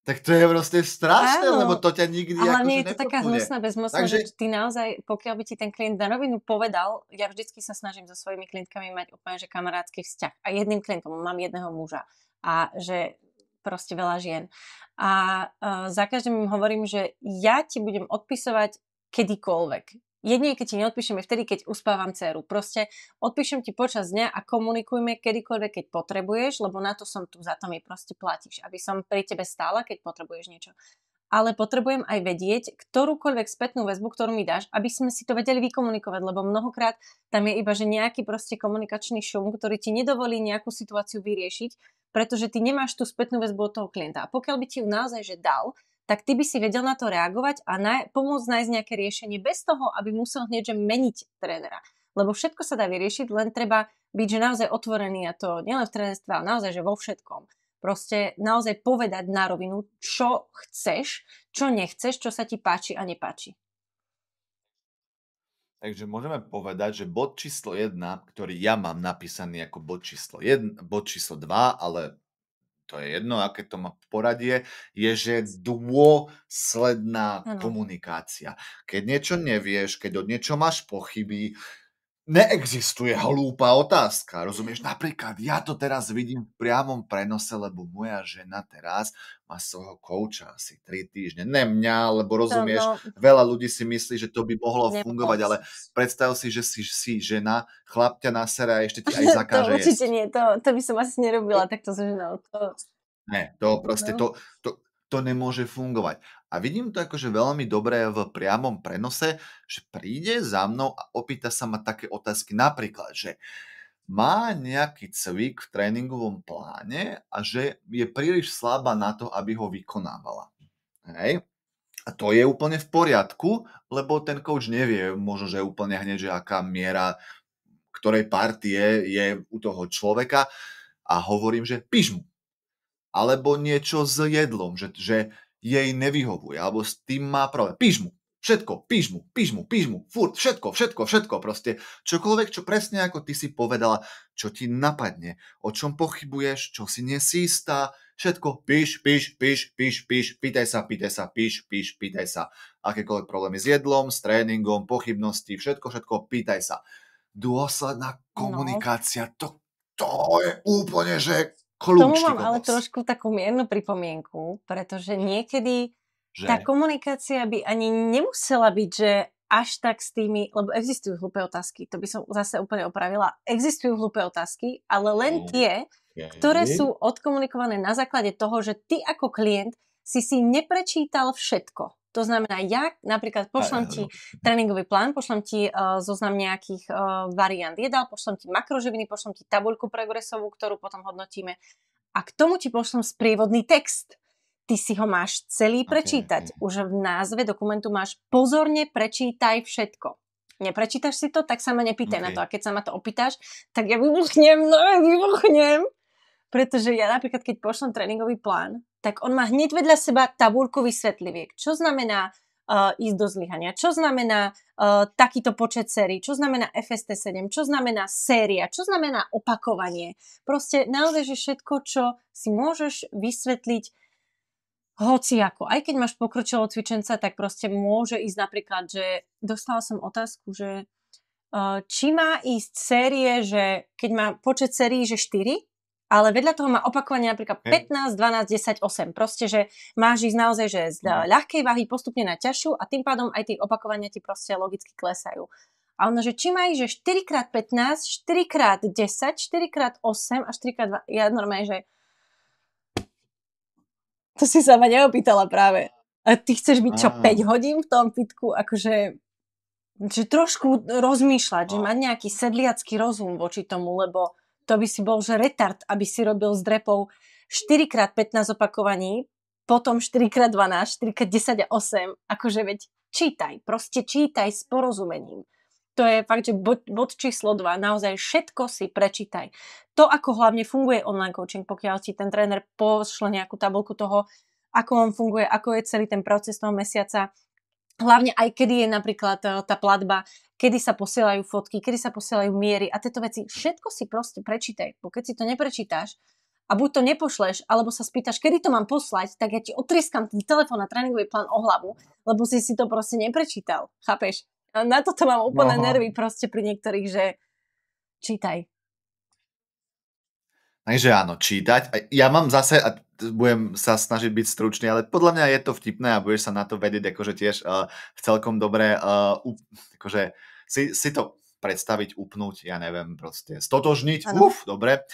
tak to je proste strašné, áno, lebo to ťa nikdy ale akože je to taká hnusná bezmocnosť, že ty naozaj, pokiaľ by ti ten klient na rovinu povedal, ja vždycky sa snažím so svojimi klientkami mať úplne že kamarátsky vzťah. A jedným klientom, mám jedného muža a že proste veľa žien. A za každým im hovorím, že ja ti budem odpisovať kedykoľvek. Jedine, keď ti neodpíšem, je vtedy, keď uspávam dceru. Proste odpíšem ti počas dňa a komunikujme kedykoľvek, keď potrebuješ, lebo na to som tu, za to mi proste platíš, aby som pri tebe stála, keď potrebuješ niečo. Ale potrebujem aj vedieť, ktorúkoľvek spätnú väzbu, ktorú mi dáš, aby sme si to vedeli vykomunikovať, lebo mnohokrát tam je iba, že nejaký proste komunikačný šum, ktorý ti nedovolí nejakú situáciu vyriešiť, pretože ty nemáš tú spätnú väzbu od toho klienta. A pokiaľ by ti ju naozaj že dal, tak ty by si vedel na to reagovať a pomôcť nájsť nejaké riešenie bez toho, aby musel hneď že meniť trénera. Lebo všetko sa dá vyriešiť, len treba byť že naozaj otvorený, a to nielen v trénerstve, ale naozaj že vo všetkom. Proste naozaj povedať na rovinu, čo chceš, čo nechceš, čo sa ti páči a nepáči. Takže môžeme povedať, že bod číslo 1, ktorý ja mám napísaný ako bod číslo 1, bod číslo 2, ale to je jedno, aké to má poradie, je, že dôsledná komunikácia. Keď niečo nevieš, keď od niečo máš pochyby, neexistuje hlúpa otázka, rozumieš? Napríklad, ja to teraz vidím v priamom prenose, lebo moja žena teraz má svojho kouča asi 3 týždne. Ne mňa, lebo rozumieš, veľa ľudí si myslí, že to by mohlo fungovať, ale predstav si, že si žena, chlap ťa nasere a ešte ti aj zakáže jesť. To určite nie, to by som asi nerobila takto so ženou. Ne, to proste, to nemôže fungovať. A vidím to akože veľmi dobre v priamom prenose, že príde za mnou a opýta sa ma také otázky, napríklad, že má nejaký cvik v tréningovom pláne a že je príliš slabá na to, aby ho vykonávala. Hej? A to je úplne v poriadku, lebo ten coach nevie možno, že úplne hneď, že aká miera ktorej partie je u toho človeka a hovorím, že píš mu. Alebo niečo s jedlom, že jej nevyhovuje, alebo s tým má problém. Píš mu. Všetko, píš mu, furt, všetko, proste čokoľvek, čo presne ako ty si povedala, čo ti napadne, o čom pochybuješ, čo si nesi istá, všetko, píš, pýtaj sa, pýtaj sa. Akékoľvek problémy s jedlom, s tréningom, pochybnosti, všetko, pýtaj sa. Dôsledná komunikácia, to je úplne, že tomu mám ale trošku takú miernu pripomienku, pretože niekedy tá komunikácia by ani nemusela byť, že až tak s tými, lebo existujú hlúpe otázky, to by som zase úplne opravila, existujú hlúpe otázky, ale len tie, ktoré sú odkomunikované na základe toho, že ty ako klient si neprečítal všetko. To znamená, ja napríklad pošlem ti tréningový plán, pošlem ti zoznam nejakých variant jedál, pošlem ti makroživiny, pošlem ti tabuľku progresovú, ktorú potom hodnotíme a k tomu ti pošlem sprievodný text. Ty si ho máš celý prečítať. Už v názve dokumentu máš pozorne prečítaj všetko. Neprečítaš si to, tak sa ma nepýtaj na to. A keď sa ma to opýtaš, tak ja vybuchnem. Pretože ja napríklad, keď pošlem tréningový plán, tak on má hneď vedľa seba tabuľku vysvetliviek. Čo znamená ísť do zlyhania? Čo znamená takýto počet sérií? Čo znamená FST7? Čo znamená séria? Čo znamená opakovanie? Proste naozaj, že všetko, čo si môžeš vysvetliť hociako. Aj keď máš pokročilého cvičenca, tak proste môže ísť napríklad, že dostala som otázku, že či má ísť série, že keď má počet sérií, že 4, ale vedľa toho má opakovanie napríklad 15, 12, 10, 8. Proste, že máš ísť naozaj, že z ľahkej váhy postupne na ťažšiu a tým pádom aj tie opakovania ti proste logicky klesajú. A ono, že či má ísť, že 4x15, 4x10, 4x8 a 4x2. Ja normálne, že to si sa ma neopýtala práve. A ty chceš byť čo, 5 hodín v tom fitku? Akože že trošku rozmýšľať, že mať nejaký sedliacký rozum voči tomu, lebo to by si bol, že retard, aby si robil s drepou 4x15 opakovaní, potom 4x12, 4x10 a 8. Akože veď čítaj, proste čítaj s porozumením. To je fakt, že bod číslo 2. Naozaj všetko si prečítaj. To, ako hlavne funguje online coaching, pokiaľ ti ten tréner pošle nejakú tabuľku toho, ako on funguje, ako je celý ten proces toho mesiaca, hlavne aj kedy je napríklad tá platba, kedy sa posielajú fotky, kedy sa posielajú miery a tieto veci. Všetko si proste prečítaj, bo keď si to neprečítaš a buď to nepošleš, alebo sa spýtaš, kedy to mám poslať, tak ja ti otrieskam ten telefón a tréningový plán o hlavu, lebo si to proste neprečítal. Chápeš? A na toto mám úplne nervy proste pri niektorých, že čítaj. Takže áno, čítať. Ja mám zase, a budem sa snažiť byť stručný, ale podľa mňa je to vtipné a budeš sa na to vedieť akože tiež celkom dobre akože si to predstaviť, upnúť, ja neviem, proste stotožniť, dobre.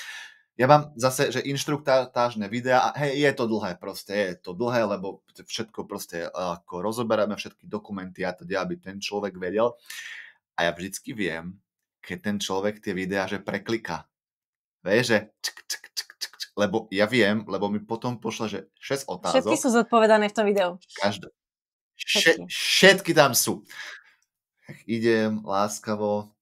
Ja mám zase, že inštruktážne videá a hej, je to dlhé, lebo všetko proste ako rozoberáme, všetky dokumenty a teda, aby ten človek vedel. A ja vždycky viem, keď ten človek tie videá, že prekliká. Vieš, že lebo ja viem, lebo mi potom pošle, že 6 otázok. Všetky sú zodpovedané v tom videu. Všetky tam sú. Idem láskavo.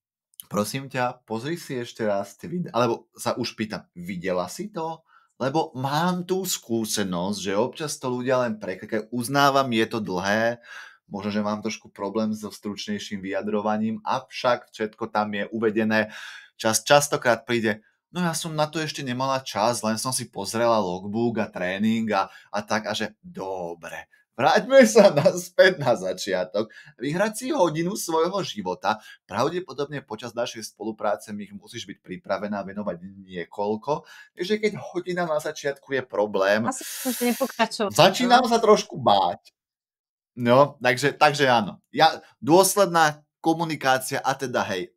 Prosím ťa, pozri si ešte raz tie videá. Alebo sa už pýtam, videla si to? Lebo mám tú skúsenosť, že občas to ľudia len preklikajú. Uznávam, je to dlhé, možno, že mám trošku problém so stručnejším vyjadrovaním, avšak všetko tam je uvedené. Častokrát príde, no ja som na to ešte nemala čas, len som si pozrela logbook a tréning a tak, a že dobre. Vráťme sa naspäť na začiatok. Vyhrať si hodinu svojho života. Pravdepodobne počas našej spolupráce mi ich musíš byť pripravená venovať niekoľko. Takže keď hodina na začiatku je problém, asi nepokračujem. Začínam sa trošku báť. No, takže áno. Dôsledná komunikácia a teda hej,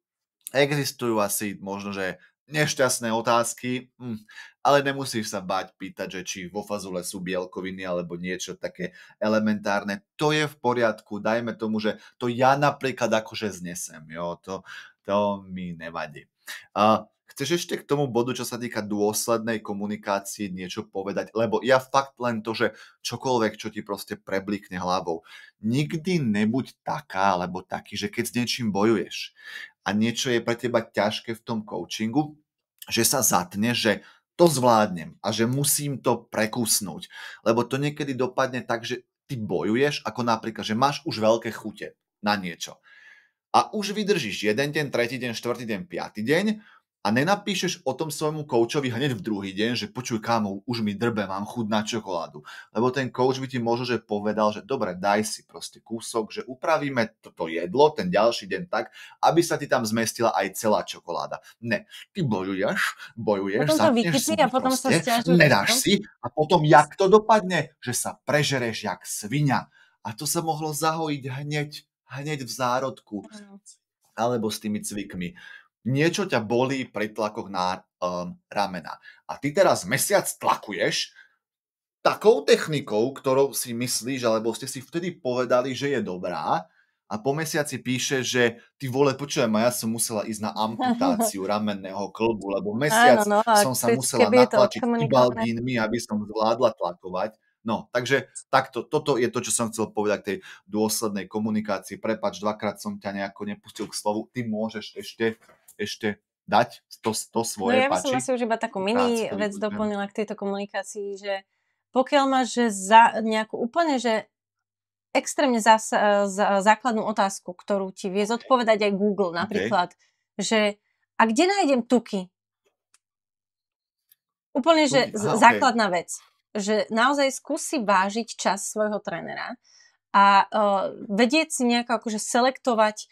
existujú asi možno, že nešťastné otázky, ale nemusíš sa báť pýtať, že či vo fazule sú bielkoviny alebo niečo také elementárne. To je v poriadku, dajme tomu, že to ja napríklad akože znesem, jo, to mi nevadí. Chceš ešte k tomu bodu, čo sa týka dôslednej komunikácii, niečo povedať? Lebo ja fakt len to, že čokoľvek, čo ti proste preblikne hlavou. Nikdy nebuď taká, alebo taký, že keď s niečím bojuješ a niečo je pre teba ťažké v tom coachingu, že sa zatne, že to zvládnem a že musím to prekusnúť. Lebo to niekedy dopadne tak, že ty bojuješ, ako napríklad, že máš už veľké chute na niečo. A už vydržíš jeden deň, tretí deň, štvrtý deň, piatý deň a nenapíšeš o tom svojmu koučovi hneď v druhý deň, že počuj kámo, už mi drbe, mám chuť na čokoládu. Lebo ten kouč by ti možno že povedal, že dobre, daj si proste kúsok, že upravíme toto jedlo ten ďalší deň tak, aby sa ti tam zmestila aj celá čokoláda. Ne, ty bojuješ, zatneš si a potom proste, sa sťažuješ, nedáš si a potom jak to dopadne, že sa prežereš jak sviňa. A to sa mohlo zahojiť hneď v zárodku alebo s tými cvikmi. Niečo ťa bolí pri tlakoch na ramena. A ty teraz mesiac tlakuješ takou technikou, ktorou si myslíš, alebo ste si vtedy povedali, že je dobrá, a po mesiaci píše, že ty vole, počujem, ja som musela ísť na amputáciu ramenného klbu, lebo mesiac Áno, no a som sa musela keby je to natlačiť odkomunikované. ibaldínmi, aby som zvládla tlakovať. No, takže takto, toto je to, čo som chcel povedať k tej dôslednej komunikácii. Prepáč, dvakrát som ťa nejako nepustil k slovu. Ty môžeš ešte dať to No svoje, ja by som páči. asi už iba takú Krátce mini to vec vypočujem. doplnila k tejto komunikácii, že pokiaľ máš že nejakú úplne, že extrémne základnú otázku, ktorú ti vie zodpovedať aj Google, napríklad, že a kde nájdem tuky? Úplne, že základná vec, že naozaj skúsi vážiť čas svojho trénera a vedieť si nejako akože selektovať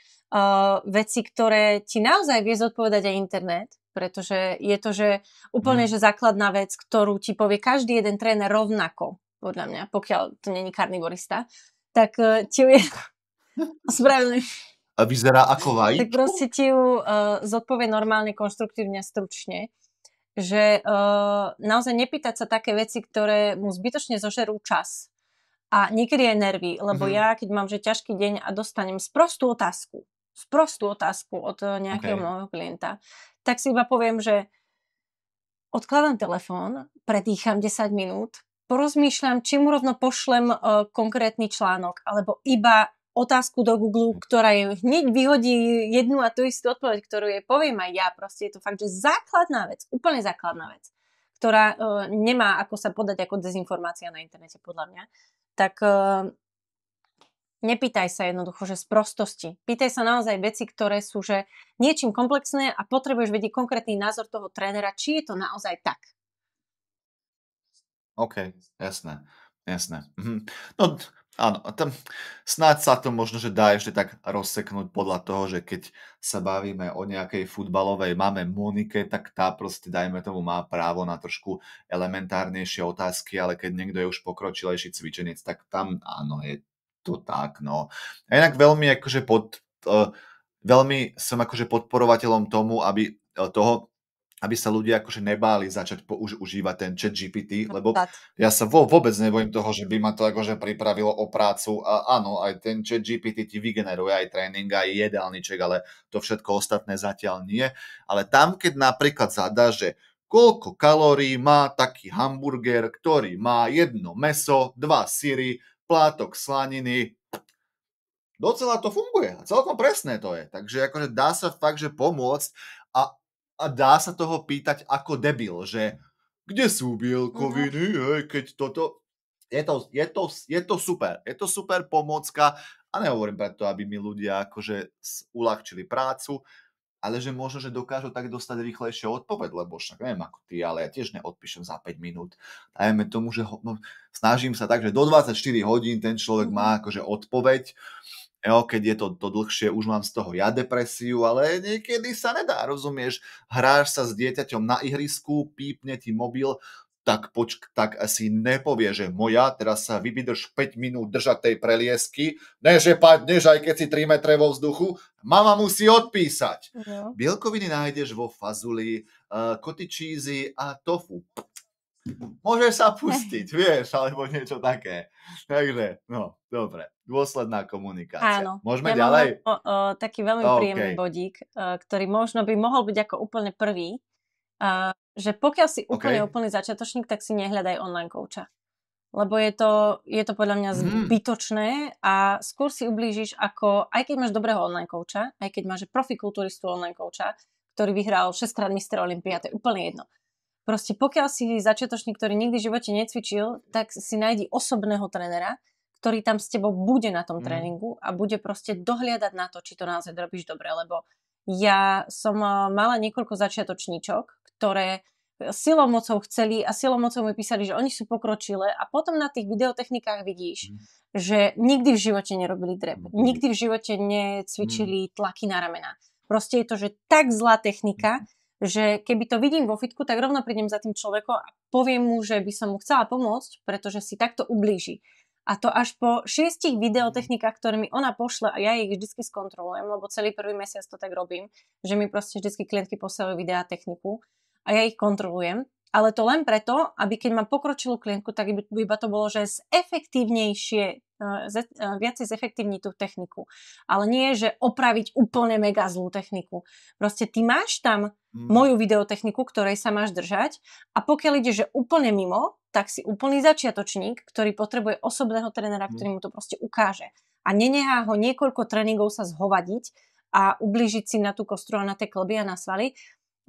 veci, ktoré ti naozaj vie zodpovedať aj internet, pretože je to, že úplne, že základná vec, ktorú ti povie každý jeden tréner rovnako, podľa mňa, pokiaľ to není karnivorista, tak ti ju ospravedlňujem. A vyzerá ako vajíčko? Tak proste ti ju zodpovie normálne, konštruktívne, stručne, že naozaj nepýtať sa také veci, ktoré mu zbytočne zožerú čas a niekedy aj nervy, lebo ja, keď mám že ťažký deň a dostanem sprostú otázku od nejakého môjho klienta, tak si iba poviem, že odkladám telefón, predýcham 10 minút, porozmýšľam, či mu rovno pošlem konkrétny článok, alebo iba otázku do Google, ktorá je hneď vyhodí jednu a tú istú odpoveď, ktorú jej poviem aj ja. Proste je to fakt, že základná vec, úplne základná vec, ktorá nemá ako sa podať ako dezinformácia na internete, podľa mňa. Tak nepýtaj sa jednoducho, že z prostosti. Pýtaj sa naozaj veci, ktoré sú že niečím komplexné a potrebuješ vedieť konkrétny názor toho trénera, či je to naozaj tak. OK, jasné. No, áno, snáď sa to možno, že dá ešte tak rozseknúť podľa toho, že keď sa bavíme o nejakej futbalovej máme Monike, tak tá proste, dajme tomu, má právo na trošku elementárnejšie otázky, ale keď niekto je už pokročilejší cvičenec, tak tam áno, je to tak, no. A inak veľmi akože veľmi som akože podporovateľom tomu, aby sa ľudia akože nebáli začať užívať ten ChatGPT, lebo ja sa vôbec nebojím toho, že by ma to akože pripravilo o prácu. A áno, aj ten ChatGPT ti vygeneruje aj tréning, aj jedálniček, ale to všetko ostatné zatiaľ nie. Ale tam, keď napríklad zadá, že koľko kalórií má taký hamburger, ktorý má 1 mäso, 2 syry, plátok slaniny, docela to funguje. A celkom presné to je. Takže akože dá sa fakt, že pomôcť a dá sa toho pýtať ako debil, že kde sú bielkoviny, keď toto... Je to super. Je to super pomôcka a nehovorím preto, aby mi ľudia akože uľahčili prácu, ale že možno, že dokážu tak dostať rýchlejšie odpoveď, lebo však neviem ako ty, ale ja tiež neodpíšem za 5 minút. Dajme tomu, že snažím sa tak, že do 24 hodín ten človek má akože odpoveď. Jo, keď je to dlhšie, už mám z toho ja depresiu, ale niekedy sa nedá, rozumieš? Hráš sa s dieťaťom na ihrisku, pípne ti mobil, tak asi nepovie, že moja, teraz sa vydrž 5 minút držať tej preliesky, ne, že padneš, aj keď si 3 metre vo vzduchu, mama musí odpísať. No. Bielkoviny nájdeš vo fazuli, cottage cheesy a tofu. Môžeš sa pustiť, vieš, alebo niečo také. Takže, no, dobre. Dôsledná komunikácia. Áno. Môžeme ďalej? Taký veľmi príjemný bodík, ktorý možno by mohol byť ako úplne prvý, že pokiaľ si úplný začiatočník, tak si nehľadaj online coacha. Lebo je to podľa mňa zbytočné a skôr si ublížiš ako, aj keď máš dobrého online coacha, aj keď máš profikulturistu online coacha, ktorý vyhral 6-krát Mr. Olympia, to je úplne jedno. Proste pokiaľ si začiatočník, ktorý nikdy v živote necvičil, tak si nájdi osobného trénera, ktorý tam s tebou bude na tom tréningu a bude proste dohliadať na to, či to naozaj robíš dobre, lebo ja som mala niekoľko začiatočníčok, ktoré silou mocou chceli a silou mocou mi písali, že oni sú pokročilé a potom na tých videotechnikách vidíš, že nikdy v živote nerobili drep, nikdy v živote necvičili tlaky na ramena. Proste je to, že tak zlá technika, že keby to vidím vo fitku, tak rovno prídem za tým človekom a poviem mu, že by som mu chcela pomôcť, pretože si takto ublíži. A to až po 6 videotechnikách, ktoré mi ona pošle a ja ich vždycky skontrolujem, lebo celý prvý mesiac to tak robím, že mi proste vždycky klientky posielajú videotechniku a ja ich kontrolujem. Ale to len preto, aby keď mám pokročilú klientku, tak by iba to bolo, že viacej zefektívniť tú techniku. Ale nie, že opraviť úplne mega zlú techniku. Proste ty máš tam moju videotechniku, ktorej sa máš držať a pokiaľ ide, že úplne mimo, tak si úplný začiatočník, ktorý potrebuje osobného trénera, ktorý mu to proste ukáže. A nenehá ho niekoľko tréningov sa zhovadiť a ublížiť si na tú kostru a na tie klby a na svaly,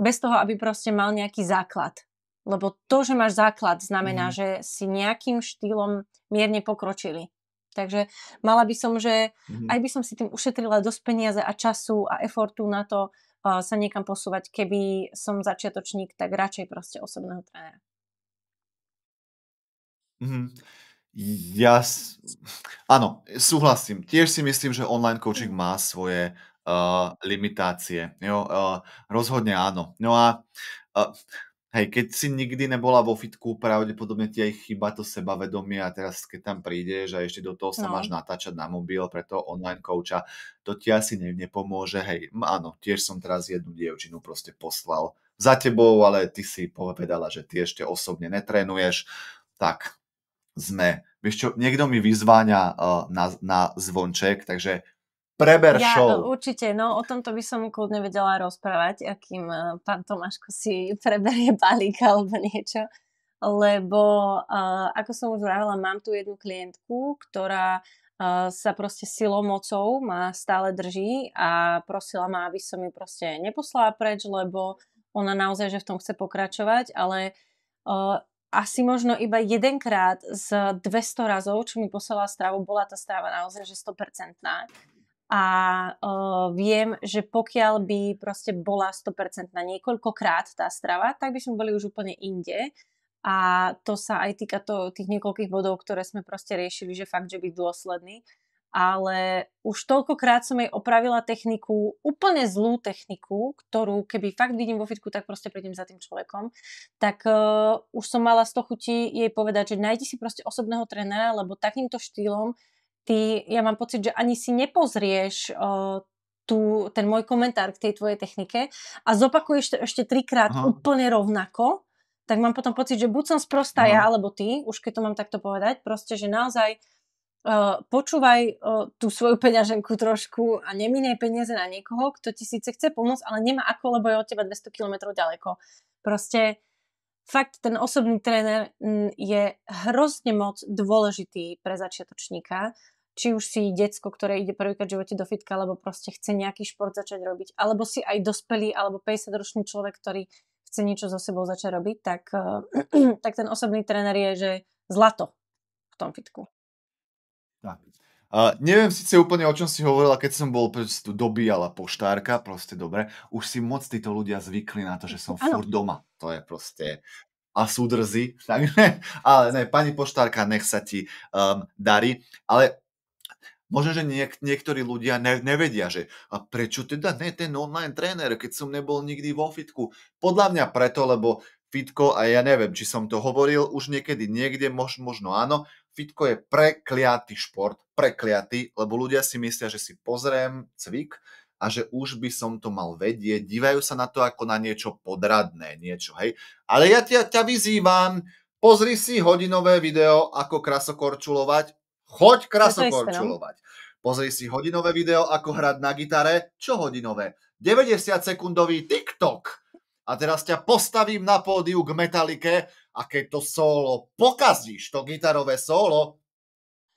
bez toho, aby proste mal nejaký základ. Lebo to, že máš základ, znamená, že si nejakým štýlom mierne pokročili. Takže mala by som, že aj by som si tým ušetrila dosť peniaze a času a efortu na to sa niekam posúvať. Keby som začiatočník, tak radšej proste osobného trénera. Áno, súhlasím. Tiež si myslím, že online coaching má svoje limitácie. Jo, rozhodne áno. No a hej, keď si nikdy nebola vo fitku, pravdepodobne ti aj chýba to sebavedomie a teraz keď tam prídeš a ešte do toho sa máš natáčať na mobil pre toho online coacha, to ti asi nepomôže. Hej, áno, tiež som teraz jednu dievčinu proste poslal za tebou, ale ty si povedala, že ty ešte osobne netrénuješ, tak vieš čo, niekto mi vyzváňa na zvonček, takže preber show. Určite, no o tomto by som kľudne vedela rozprávať, akým pán Tomáško si preberie balík alebo niečo, lebo ako som už vravela, mám tu jednu klientku, ktorá sa proste silou, mocou ma stále drží a prosila ma, aby som ju proste neposlala preč, lebo ona naozaj, že v tom chce pokračovať, ale asi možno iba jedenkrát z 200 razov, čo mi poslala stravu, bola tá strava naozaj, že 100%. A viem, že pokiaľ by proste bola 100% na niekoľkokrát tá strava, tak by sme boli už úplne inde. A to sa aj týka tých niekoľkých bodov, ktoré sme proste riešili, že fakt, že byť dôsledný. Ale už toľkokrát som jej opravila techniku, úplne zlú techniku, ktorú keby fakt vidím vo fitku, tak proste prídem za tým človekom. Tak už som mala 100 chutí jej povedať, že nájdi si proste osobného trénera, lebo takýmto štýlom ja mám pocit, že ani si nepozrieš ten môj komentár k tej tvojej technike a zopakuješ to ešte 3-krát úplne rovnako, tak mám potom pocit, že buď som sprostá ja, alebo ty, už keď to mám takto povedať, proste, že naozaj počúvaj tú svoju peňaženku trošku a nemínej peniaze na niekoho, kto ti síce chce pomôcť, ale nemá ako, lebo je od teba 200 km ďaleko. Proste fakt, ten osobný tréner je hrozne moc dôležitý pre začiatočníka. Či už si decko, ktoré ide prvýkrát v živote do fitka, alebo proste chce nejaký šport začať robiť, alebo si aj dospelý, alebo 50-ročný človek, ktorý chce niečo so sebou začať robiť, tak ten osobný tréner je, že zlato v tom fitku. Tak. Neviem síce úplne, o čom si hovorila, keď som bol tu dobíjala poštárka, proste dobre. Už si moc títo ľudia zvykli na to, že som furt doma. To je proste a súdrzi. Ale ne, pani poštárka, nech sa ti darí. Ale možno, že niektorí ľudia nevedia, že a prečo teda ne ten online tréner, keď som nebol nikdy vo fitku. Podľa mňa preto, lebo fitko, a ja neviem, či som to hovoril už niekedy niekde, možno áno, fitko je prekliatý šport, lebo ľudia si myslia, že si pozriem cvik a že už by som to mal vedieť, dívajú sa na to ako na niečo podradné, niečo, hej. Ale ja ťa vyzývam, pozri si hodinové video, ako krasokorčulovať, choď krasokorčulovať. Pozri si hodinové video, ako hrať na gitare, čo hodinové? 90-sekundový TikTok. A teraz ťa postavím na pódiu k Metalike a keď to solo pokazíš, to gitarové solo,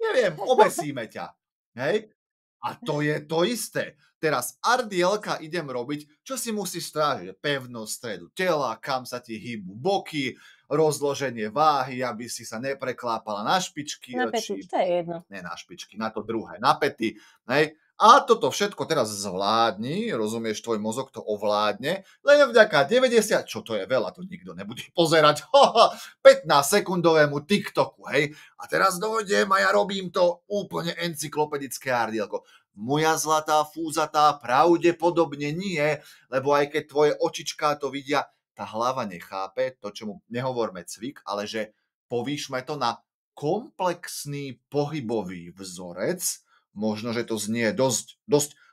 neviem, obesíme ťa. Hej? A to je to isté. Teraz RDL-ka idem robiť, čo si musíš strážiť? Pevnosť stredu tela, kam sa ti hýbu boky, rozloženie váhy, aby si sa nepreklápala na špičky. Na pety, to je jedno. Nie na špičky, na to druhé, na pety. Hej? A toto všetko teraz zvládni, rozumieš, tvoj mozog to ovládne, len vďaka 90, čo to je veľa, to nikto nebude pozerať, 15-sekundovému TikToku, hej. A teraz dojdem a ja robím to úplne encyklopedické RDL-ko. Moja zlatá fúzatá, pravdepodobne nie, lebo aj keď tvoje očičká to vidia, tá hlava nechápe, to čomu nehovorme cvik, ale že povýšme to na komplexný pohybový vzorec. Možno, že to znie dosť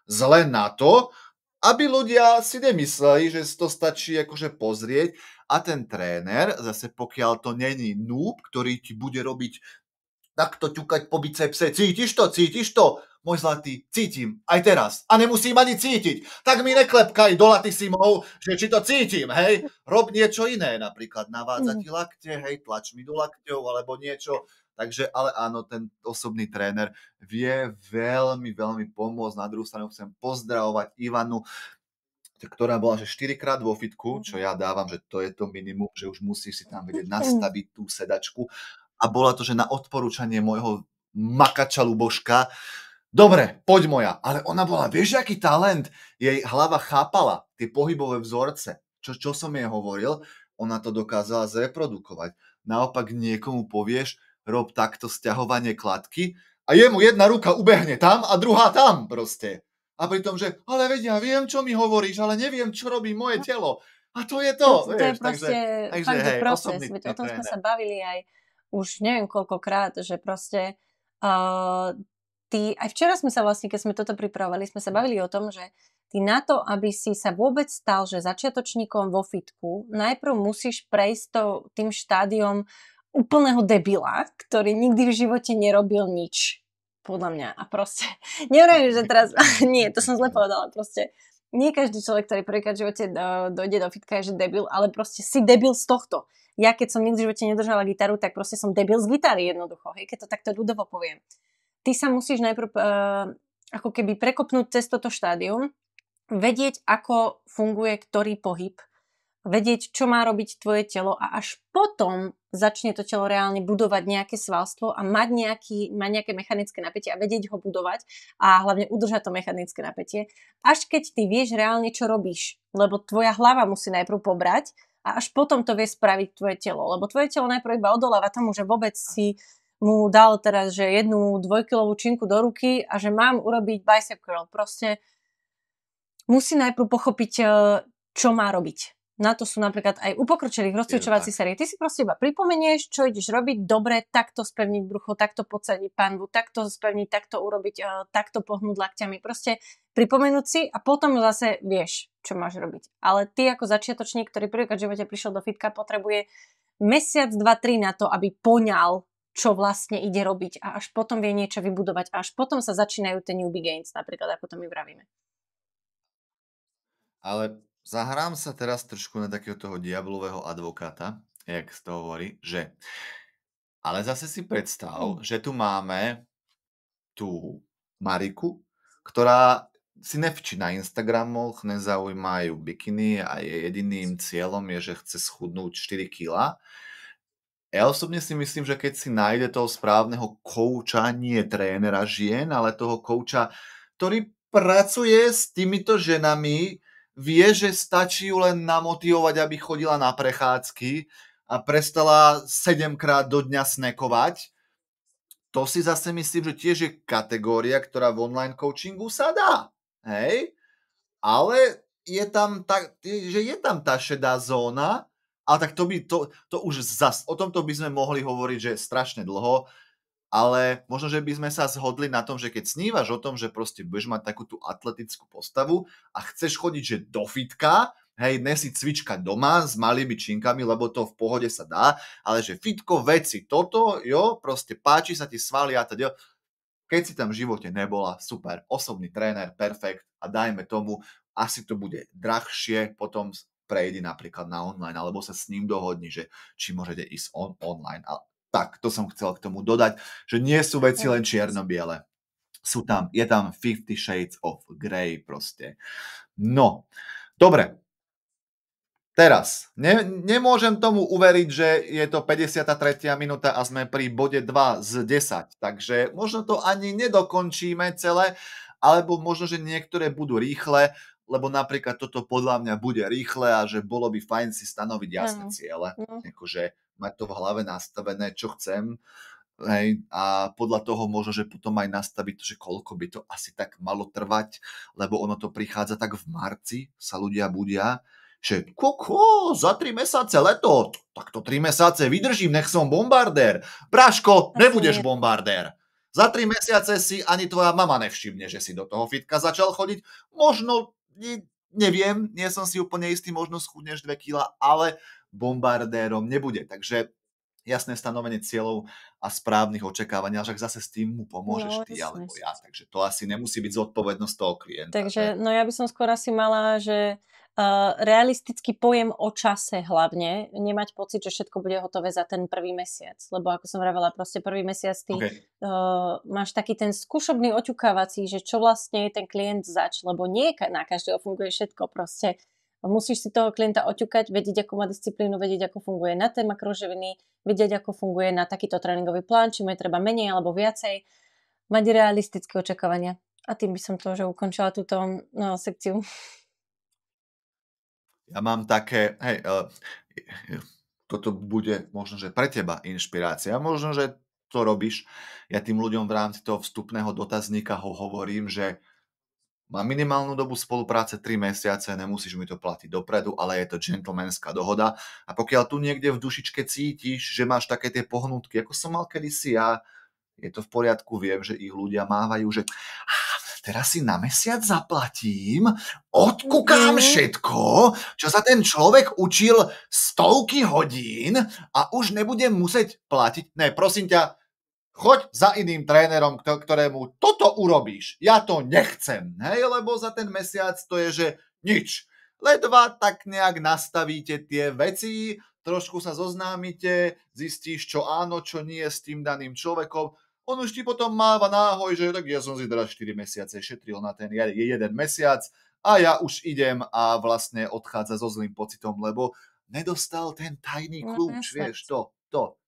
zle na to, aby ľudia si nemysleli, že to stačí akože pozrieť a ten tréner, zase pokiaľ to není noob, ktorý ti bude robiť takto ťukať po bicepse, cítiš to? Môj zlatý, cítim, aj teraz. A nemusím ani cítiť. Tak mi neklepkaj do latisimov, že či to cítim, hej. Rob niečo iné, napríklad navádzať ti lakte, hej, tlač mi do lakťov, alebo niečo. Takže, ale áno, ten osobný tréner vie veľmi, veľmi pomôcť. Na druhú stranu chcem pozdravovať Ivanu, ktorá bola že 4-krát vo fitku, čo ja dávam, že to je to minimum, že už musíš si tam vedieť nastaviť tú sedačku. A bola to, že na odporúčanie môjho makača Luboška, dobre, poď moja, ale ona bola, vieš, aký talent? Jej hlava chápala tie pohybové vzorce. Čo som jej hovoril, ona to dokázala zreprodukovať. Naopak niekomu povieš, rob takto sťahovanie kladky a jemu jedna ruka ubehne tam a druhá tam proste. A pritom, že, ale veď ja viem, čo mi hovoríš, ale neviem, čo robí moje telo. A to je to, vieš. To je proste fakt proces, veď o tom sme sa bavili aj už neviem koľkokrát, že proste ty, aj včera sme sa vlastne, keď sme toto pripravovali, sme sa bavili o tom, že ty na to, aby si sa vôbec stal, že začiatočníkom vo fitku, najprv musíš prejsť tým štádiom úplného debila, ktorý nikdy v živote nerobil nič, podľa mňa. A proste, neviem, že teraz, nie, to som zle povedala, proste nie každý človek, ktorý prvýkrát v živote dojde do fitka, je že debil, ale proste si debil z tohto. Ja keď som nikdy v živote nedržala gitaru, tak proste som debil z gitary jednoducho, hej, keď to takto ľudovo poviem. Ty sa musíš najprv ako keby prekopnúť cez toto štádium, vedieť, ako funguje ktorý pohyb, vedieť, čo má robiť tvoje telo a až potom začne to telo reálne budovať nejaké svalstvo a mať nejaké mechanické napätie a vedieť ho budovať a hlavne udržať to mechanické napätie. Až keď ty vieš reálne, čo robíš, lebo tvoja hlava musí najprv pobrať a až potom to vie spraviť tvoje telo, lebo tvoje telo najprv iba odoláva tomu, že vôbec si mu dal teraz, že 1 2-kilovú činku do ruky a že mám urobiť bicep curl. Proste musí najprv pochopiť, čo má robiť. Na to sú napríklad aj u pokročilých rozcvičovacích sérií. Ty si proste iba pripomenieš, čo ideš robiť, dobre, takto spevniť brucho, takto podsadiť panvu, takto spevniť, takto urobiť, takto pohnúť lakťami. Proste pripomenúť si a potom zase vieš, čo máš robiť. Ale ty ako začiatočník, ktorý prvýkrát v živote prišiel do fitka, potrebuje mesiac, 2, 3 na to, aby poňal, čo vlastne ide robiť a až potom vie niečo vybudovať a až potom sa začínajú tie newbie gains, napríklad, ako to my vravíme. Ale zahrám sa teraz trošku na takého toho diablového advokáta, jak z toho hovorí, že ale zase si predstav, že tu máme tú Mariku, ktorá si nevčí na Instagramoch, nezaujímajú bikiny a jej jediným cieľom je, že chce schudnúť 4 kg. Ja osobne si myslím, že keď si nájde toho správneho kouča, nie trénera žien, ale toho kouča, ktorý pracuje s týmito ženami, vie, že stačí ju len namotivovať, aby chodila na prechádzky a prestala 7-krát do dňa snekovať. To si zase myslím, že tiež je kategória, ktorá v online coachingu sa dá. Hej? Ale je tam tá šedá zóna, ale tak to už zas, o tomto by sme mohli hovoriť, že strašne dlho, ale možno, že by sme sa zhodli na tom, že keď snívaš o tom, že proste budeš mať takú tú atletickú postavu a chceš chodiť, že do fitka, hej, nesi cvičkať doma s malými činkami, lebo to v pohode sa dá, ale že fitko, veci, toto, jo, proste páči sa ti svaly a teda, keď si tam v živote nebola, super, osobný tréner, perfekt a dajme tomu, asi to bude drahšie, potom prejdi napríklad na online, alebo sa s ním dohodni, že či môžete ísť online. Tak, to som chcel k tomu dodať, že nie sú veci len čierno-biele. Je tam 50 Shades of Grey proste. No, dobre. Teraz, nemôžem tomu uveriť, že je to 53. minúta a sme pri bode 2 z 10, takže možno to ani nedokončíme celé, alebo možno, že niektoré budú rýchle, lebo napríklad toto podľa mňa bude rýchle a že bolo by fajn si stanoviť jasné ciele. Akože mať to v hlave nastavené, čo chcem, hej, a podľa toho možno, že potom aj nastaviť, že koľko by to asi tak malo trvať, lebo ono to prichádza tak v marci, sa ľudia budia, že za 3 mesiace leto, tak to 3 mesiace vydržím, nech som bombardér. Práško, nebudeš bombardér. Za 3 mesiace si ani tvoja mama nevšimne, že si do toho fitka začal chodiť. Možno neviem, nie som si úplne istý, možno schudneš 2 kg, ale bombardérom nebude. Takže jasné stanovenie cieľov a správnych očakávaní, ale však zase s tým mu pomôžeš No, ty jasné. alebo ja. Takže to asi nemusí byť zodpovednosť toho klienta. Takže no ja by som skôr asi mala, že realistický pojem o čase hlavne, nemať pocit, že všetko bude hotové za ten prvý mesiac, lebo ako som vravela, proste prvý mesiac ty máš taký ten skúšobný oťukávací, že čo vlastne je ten klient zač, lebo nie na každého funguje všetko, proste musíš si toho klienta oťukať, vedieť, ako má disciplínu, vedieť, ako funguje na té makroživiny, vedieť, ako funguje na takýto tréningový plán, či mu je treba menej alebo viacej, mať realistické očakávania. A tým by som to, že ukončila túto sekciu. Ja mám také, toto bude možno, že pre teba inšpirácia. Možno, že to robíš. Ja tým ľuďom v rámci toho vstupného dotazníka hovorím, že má minimálnu dobu spolupráce 3 mesiace, nemusíš mi to platiť dopredu, ale je to gentlemanská dohoda. A pokiaľ tu niekde v dušičke cítiš, že máš také tie pohnutky, ako som mal kedysi ja, je to v poriadku, viem, že ich ľudia mávajú, že teraz si na mesiac zaplatím, odkúkam všetko, čo sa ten človek učil stovky hodín a už nebudem musieť platiť. Ne, prosím ťa, choď za iným trénerom, ktorému toto urobíš. Ja to nechcem, hej, lebo za ten mesiac to je, že nič. Ledva tak nejak nastavíte tie veci, trošku sa zoznámite, zistíš, čo áno, čo nie s tým daným človekom. On už ti potom máva náhoj, že tak ja som si teraz 4 mesiace šetril na ten jeden mesiac a ja už idem a vlastne odchádza so zlým pocitom, lebo nedostal ten tajný kľúč, vieš, to,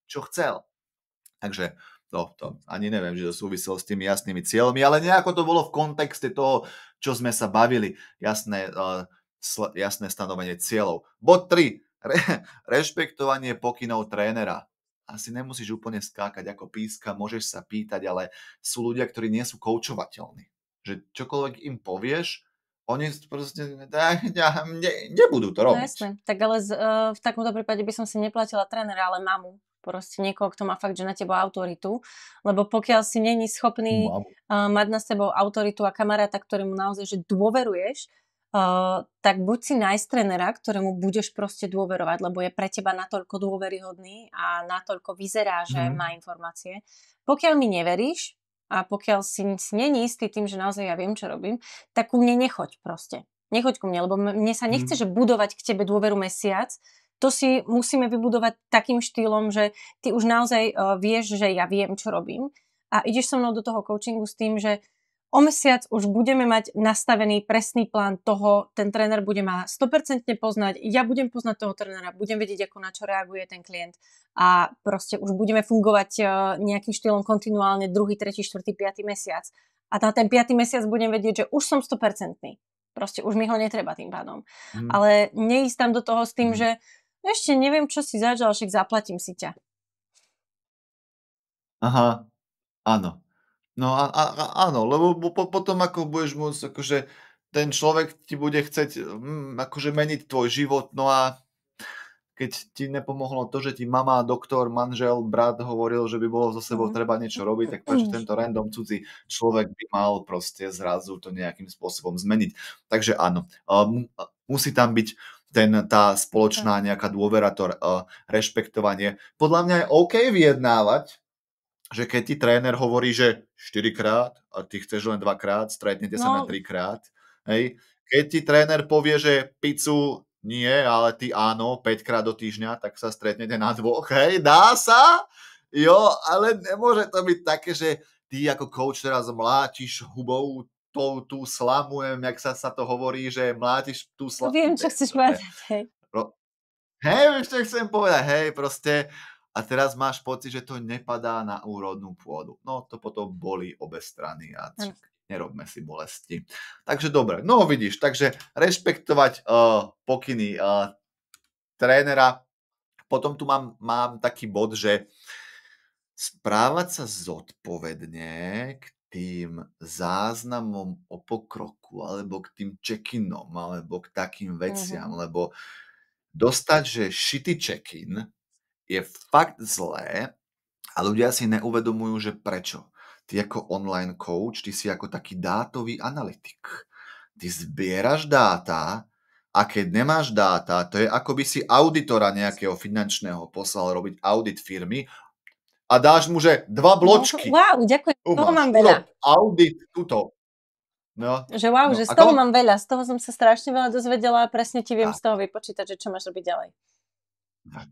čo chcel. Takže to ani neviem, že to súviselo s tými jasnými cieľmi, ale nejako to bolo v kontexte toho, čo sme sa bavili. Jasné stanovenie cieľov. Bod 3. Rešpektovanie pokynov trénera. Asi nemusíš úplne skákať ako píska, môžeš sa pýtať, ale sú ľudia, ktorí nie sú koučovateľní. Že čokoľvek im povieš, oni proste nebudú to robiť. No jasné, tak ale v takomto prípade by som si neplatila trénera, ale mamu. Proste niekoho, kto má fakt, že na teba autoritu. Lebo pokiaľ si není schopný mať na sebou autoritu a kamaráta, ktorému naozaj že dôveruješ, tak buď si nájsť trénera, ktorému budeš proste dôverovať, lebo je pre teba natoľko dôveryhodný a natoľko vyzerá, že má informácie. Pokiaľ mi neveríš a pokiaľ si není istý tým, že naozaj ja viem, čo robím, tak ku mne nechoď proste. Nechoď ku mne, lebo mne sa nechce, že budovať k tebe dôveru mesiac. To si musíme vybudovať takým štýlom, že ty už naozaj vieš, že ja viem, čo robím a ideš so mnou do toho coachingu s tým, že o mesiac už budeme mať nastavený presný plán toho, ten tréner bude ma 100% poznať, ja budem poznať toho trénera, budem vedieť, ako na čo reaguje ten klient a proste už budeme fungovať nejakým štýlom kontinuálne 2., 3., 4., 5. mesiac. A na ten 5. mesiac budem vedieť, že už som 100%. Proste už mi ho netreba tým pádom. Ale neísť tam do toho s tým, že ešte neviem, čo si zač, ale však zaplatím si ťa. Aha, áno. No áno, lebo potom ako budeš môcť, akože ten človek ti bude chcieť akože meniť tvoj život, no a keď ti nepomohlo to, že ti mama, doktor, manžel, brat hovoril, že by bolo so sebou treba niečo robiť, tak prečo tento random cudzí človek by mal proste zrazu to nejakým spôsobom zmeniť. Takže áno, musí tam byť tá spoločná nejaká dôvera, to rešpektovanie. Podľa mňa je OK vyjednávať, že keď ti tréner hovorí, že 4-krát a ty chceš len 2-krát, stretnete sa na 3-krát. Hej. Keď ti tréner povie, že pizzu nie, ale ty áno, 5-krát do týždňa, tak sa stretnete na 2. Hej, dá sa? Jo, ale nemôže to byť také, že ty ako coach teraz mlátiš hubou tú slamu, neviem, jak sa to hovorí, že mlátiš tú slamu. Viem, čo chceš povedať, hej. Hej, ešte chcem povedať, hej, proste. A teraz máš pocit, že to nepadá na úrodnú pôdu. No, to potom bolí obe strany a nerobme si bolesti. Takže dobre, no vidíš, takže rešpektovať pokyny trénera. Potom tu mám taký bod, že správať sa zodpovedne k tým záznamom o pokroku, alebo k tým check-inom, alebo k takým veciam, lebo dostať, že shitty check-in je fakt zlé a ľudia si neuvedomujú, že prečo. Ty ako online coach, ty si ako taký dátový analytik. Ty zbieraš dáta a keď nemáš dáta, to je ako by si auditora nejakého finančného poslal robiť audit firmy a dáš mu, že 2 bločky. Wow, ďakujem, z toho mám veľa. Urob audit tuto. No, Že wow, že z toho mám veľa, z toho som sa strašne veľa dozvedela a presne ti viem z toho vypočítať, že čo máš robiť ďalej. Tak.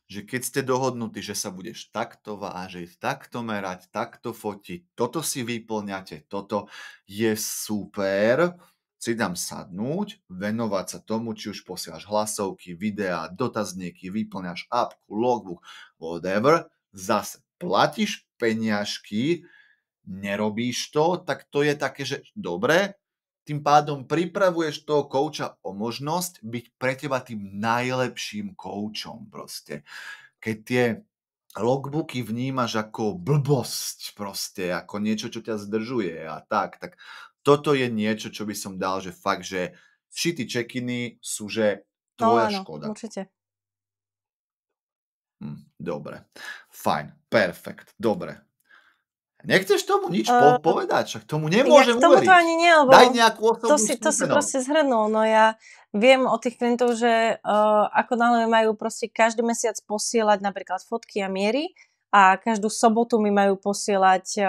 Že keď ste dohodnutí, že sa budeš takto vážiť, takto merať, takto fotiť, toto si vyplňate, toto je super, si tam sadnúť, venovať sa tomu, či už posielaš hlasovky, videá, dotazníky, vyplňaš appku, logbook, whatever, zase platíš peniažky, nerobíš to, tak to je také, že dobre, tým pádom pripravuješ toho kouča o možnosť byť pre teba tým najlepším koučom proste. Keď tie logbooky vnímaš ako blbosť proste, ako niečo, čo ťa zdržuje a tak toto je niečo, čo by som dal, že fakt, že shitty check-iny sú, že tvoja škoda. Určite. Dobre, fajn, perfekt, dobre. Nechceš tomu nič povedať, však tomu nemôžem uveriť. Ja k tomu to ani nie, lebo daj nejakú osobnú to si proste zhrnul. No ja viem od tých klientov, že ako náhle majú proste každý mesiac posielať napríklad fotky a miery a každú sobotu mi majú posielať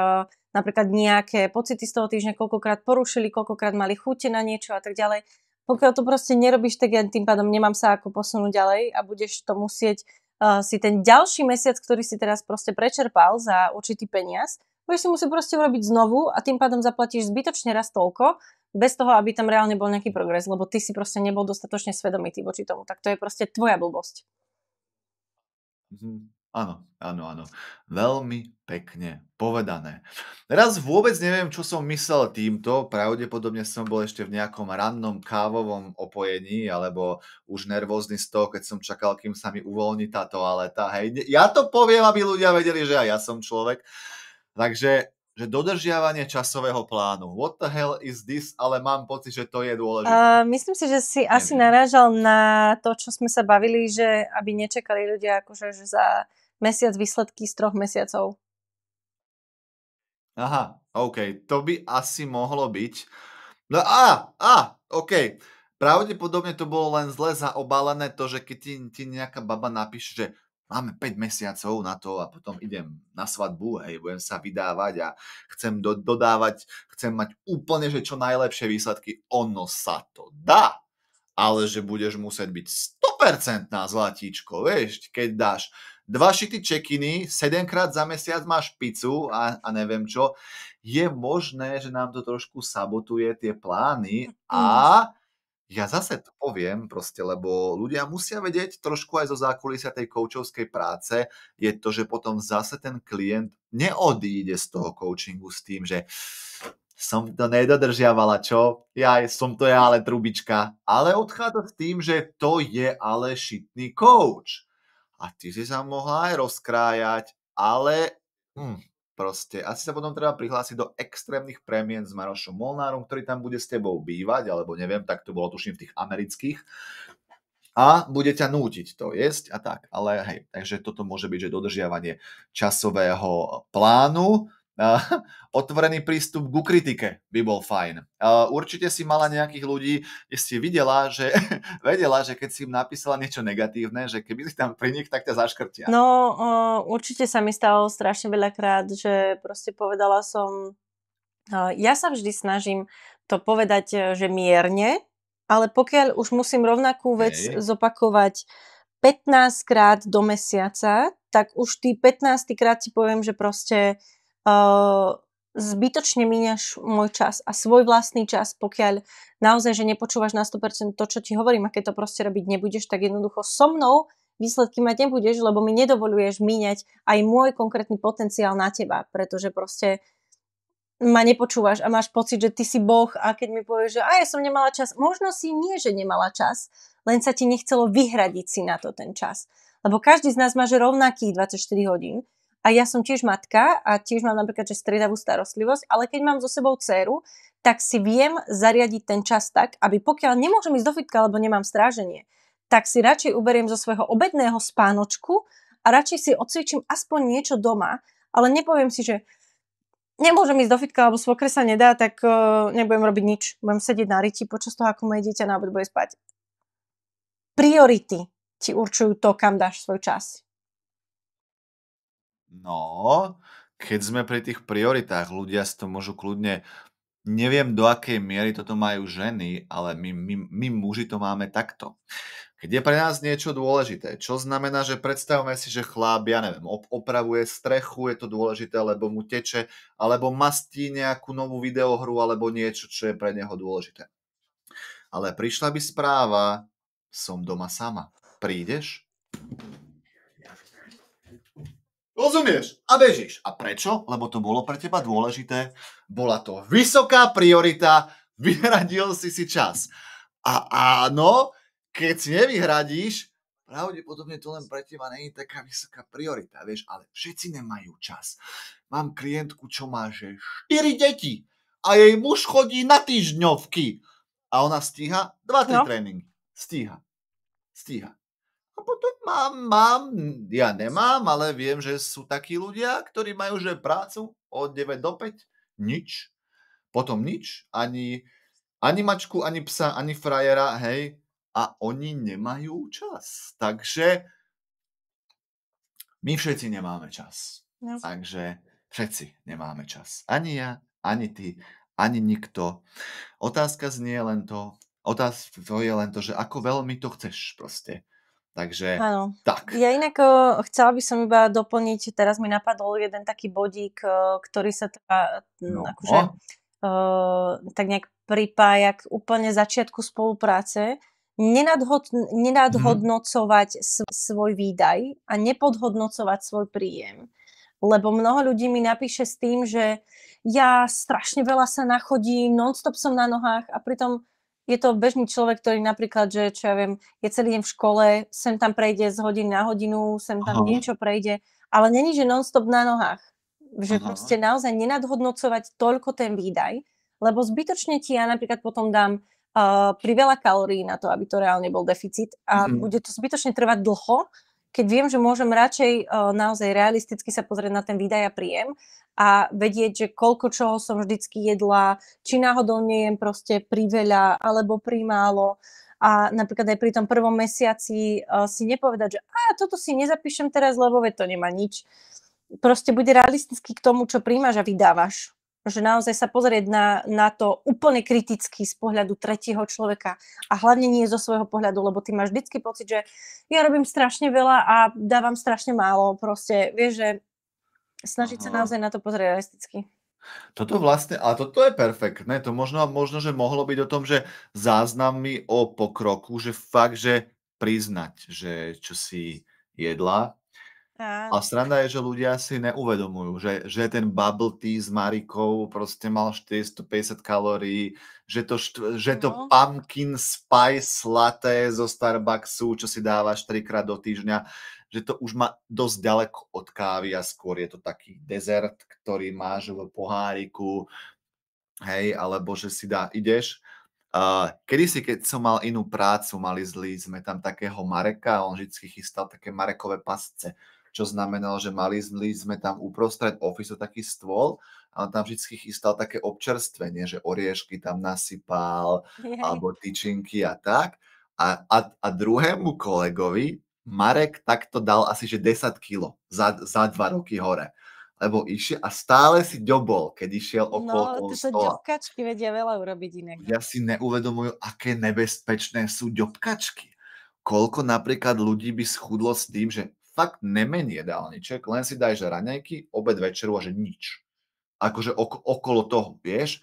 napríklad nejaké pocity z toho týždňa, koľkokrát porušili, koľkokrát mali chute na niečo a tak ďalej. Pokiaľ to proste nerobíš, tak ja tým pádom nemám sa ako posunúť ďalej a budeš to musieť si ten ďalší mesiac, ktorý si teraz proste prečerpal za určitý peniaz, budeš si musieť proste urobiť znovu a tým pádom zaplatíš zbytočne raz toľko, bez toho, aby tam reálne bol nejaký progres, lebo ty si proste nebol dostatočne svedomitý voči tomu. Tak to je proste tvoja blbosť. Áno. Veľmi pekne povedané. Teraz vôbec neviem, čo som myslel týmto. Pravdepodobne som bol ešte v nejakom rannom kávovom opojení, alebo už nervózny z toho, keď som čakal, kým sa mi uvoľní tá toaleta. Hej, ja to poviem, aby ľudia vedeli, že aj ja som človek. Takže, že dodržiavanie časového plánu. What the hell is this? Ale mám pocit, že to je dôležité. Myslím si, že si asi narážal na to, čo sme sa bavili, že aby nečakali ľudia akože že za mesiac výsledky z 3 mesiacov. Aha, OK. To by asi mohlo byť. No OK. Pravdepodobne to bolo len zle zaobalené to, že keď ti nejaká baba napíše, že máme 5 mesiacov na to a potom idem na svadbu, hej, budem sa vydávať a chcem dodávať, chcem mať úplne, že čo najlepšie výsledky. Ono sa to dá, ale že budeš musieť byť 100% zlatíčko, vieš, keď dáš 2 shitty check-iny, 7-krát za mesiac máš pizzu a neviem čo, je možné, že nám to trošku sabotuje tie plány a ja zase to poviem proste, lebo ľudia musia vedieť trošku aj zo zákulisia tej koučovskej práce, je to, že potom zase ten klient neodíde z toho coachingu s tým, že som to nedodržiavala, čo? Som to ale trubička. Ale odchádza s tým, že to je ale šitný coach. A ty si sa mohla aj rozkrájať, ale proste asi sa potom treba prihlásiť do extrémnych prémien s Marošom Molnárom, ktorý tam bude s tebou bývať, alebo neviem, tak to bolo tuším v tých amerických. A bude ťa nútiť to jesť a tak. Ale hej, takže toto môže byť, že dodržiavanie časového plánu. Otvorený prístup ku kritike by bol fajn. Určite si mala nejakých ľudí, kde si vedela, že keď si im napísala niečo negatívne, že keby si tam pri nich, tak ťa zaškrtia. No, určite sa mi stalo strašne veľakrát, že proste povedala som, ja sa vždy snažím to povedať, že mierne, ale pokiaľ už musím rovnakú vec zopakovať 15 krát do mesiaca, tak už tý 15 krát si poviem, že proste zbytočne míňaš môj čas a svoj vlastný čas, pokiaľ naozaj, že nepočúvaš na 100% to, čo ti hovorím, a keď to proste robiť nebudeš, tak jednoducho so mnou výsledky mať nebudeš, lebo mi nedovoľuješ míňať aj môj konkrétny potenciál na teba, pretože proste ma nepočúvaš a máš pocit, že ty si boh a keď mi povieš, že ja som nemala čas, možno si nie, že nemala čas, len sa ti nechcelo vyhradiť si na to ten čas. Lebo každý z nás má že rovnakých 24 hodín. A ja som tiež matka a tiež mám napríklad že striedavú starostlivosť, ale keď mám so sebou dcéru, tak si viem zariadiť ten čas tak, aby pokiaľ nemôžem ísť do fitka, lebo nemám stráženie, tak si radšej uberiem zo svojho obedného spánočku a radšej si odcvičím aspoň niečo doma, ale nepoviem si, že nemôžem ísť do fitka, alebo svokre sa nedá, tak nebudem robiť nič. Budem sedieť na riti počas toho, ako moje dieťa na obed bude spať. Priority ti určujú to, kam dáš svoj čas. No, keď sme pri tých prioritách, ľudia si to môžu kľudne, neviem do akej miery toto majú ženy, ale my muži to máme takto. Keď je pre nás niečo dôležité, čo znamená, že predstavme si, že chlap, ja neviem, opravuje strechu, je to dôležité, lebo mu teče, alebo mastí nejakú novú videohru, alebo niečo, čo je pre neho dôležité. Ale prišla by správa, som doma sama. Prídeš? Rozumieš? A bežíš. A prečo? Lebo to bolo pre teba dôležité. Bola to vysoká priorita, vyhradil si čas. A áno, keď si nevyhradíš, pravdepodobne to len pre teba nie je taká vysoká priorita, vieš, ale všetci nemajú čas. Mám klientku, čo má, že 4 deti a jej muž chodí na týždňovky. A ona stíha 2-3 tréningy. Stíha. A potom ja nemám, ale viem, že sú takí ľudia, ktorí majú, že prácu od 9 do 5, nič. Potom nič, ani mačku, ani psa, ani frajera, hej, a oni nemajú čas. Takže my všetci nemáme čas. No. Takže všetci nemáme čas. Ani ja, ani ty, ani nikto. Otázka znie len to, je len to, že ako veľmi to chceš proste. Takže áno. Tak. Ja inak chcela by som iba doplniť, teraz mi napadol jeden taký bodík, ktorý sa akože tak nejak pripája k úplne začiatku spolupráce. Nenadhodnocovať svoj výdaj a nepodhodnocovať svoj príjem. Lebo mnoho ľudí mi napíše s tým, že ja strašne veľa sa nachodím, non-stop som na nohách a pritom je to bežný človek, ktorý napríklad, že čo ja viem, je celý deň v škole, sem tam prejde z hodiny na hodinu, sem tam niečo prejde, ale není, že non-stop na nohách. Že proste naozaj nenadhodnocovať toľko ten výdaj, lebo zbytočne ti ja napríklad potom dám priveľa kalórií na to, aby to reálne bol deficit a bude to zbytočne trvať dlho, keď viem, že môžem radšej naozaj realisticky sa pozrieť na ten výdaj a príjem a vedieť, že koľko čoho som vždycky jedla, či náhodou nejem proste priveľa alebo primálo a napríklad aj pri tom prvom mesiaci si nepovedať, že toto si nezapíšem teraz, lebo to nemá nič. Proste bude realisticky k tomu, čo príjmaš a vydávaš. Že naozaj sa pozrieť na to úplne kriticky z pohľadu tretieho človeka a hlavne nie zo svojho pohľadu, lebo ty máš vždycky pocit, že ja robím strašne veľa a dávam strašne málo. Proste, vieš, že snažiť sa naozaj na to pozrieť realisticky. Toto je perfektné. To možno, že mohlo byť o tom, že záznamy o pokroku, že fakt, že priznať, že čo si jedla. A sranda je, že ľudia si neuvedomujú, že ten bubble tea s Marikou proste mal 450 kalórií, že to pumpkin spice latte zo Starbucksu, čo si dávaš 3-krát do týždňa, že to už má dosť ďaleko od kávy a skôr je to taký dezert, ktorý máš v poháriku, hej, alebo že si ideš. Kedysi, keď som mal inú prácu, mali sme tam takého Mareka, on vždy chystal také Marekové pasce, čo znamenalo, že mali sme tam uprostred ofisu taký stôl a on tam vždy chystal také občerstvenie, že oriešky tam nasypal, alebo tyčinky a tak. A druhému kolegovi Marek takto dal asi že 10 kg za 2 roky hore. Lebo išiel a stále si ďobol, keď išiel okolo toho stola. No, ďobkačky vedia veľa urobiť inak. Ja si neuvedomujú, aké nebezpečné sú ďobkačky. Koľko napríklad ľudí by schudlo s tým, že fakt nemen jedálniček, len si dajš raňajky, obed, večeru a že nič. Akože okolo toho, vieš?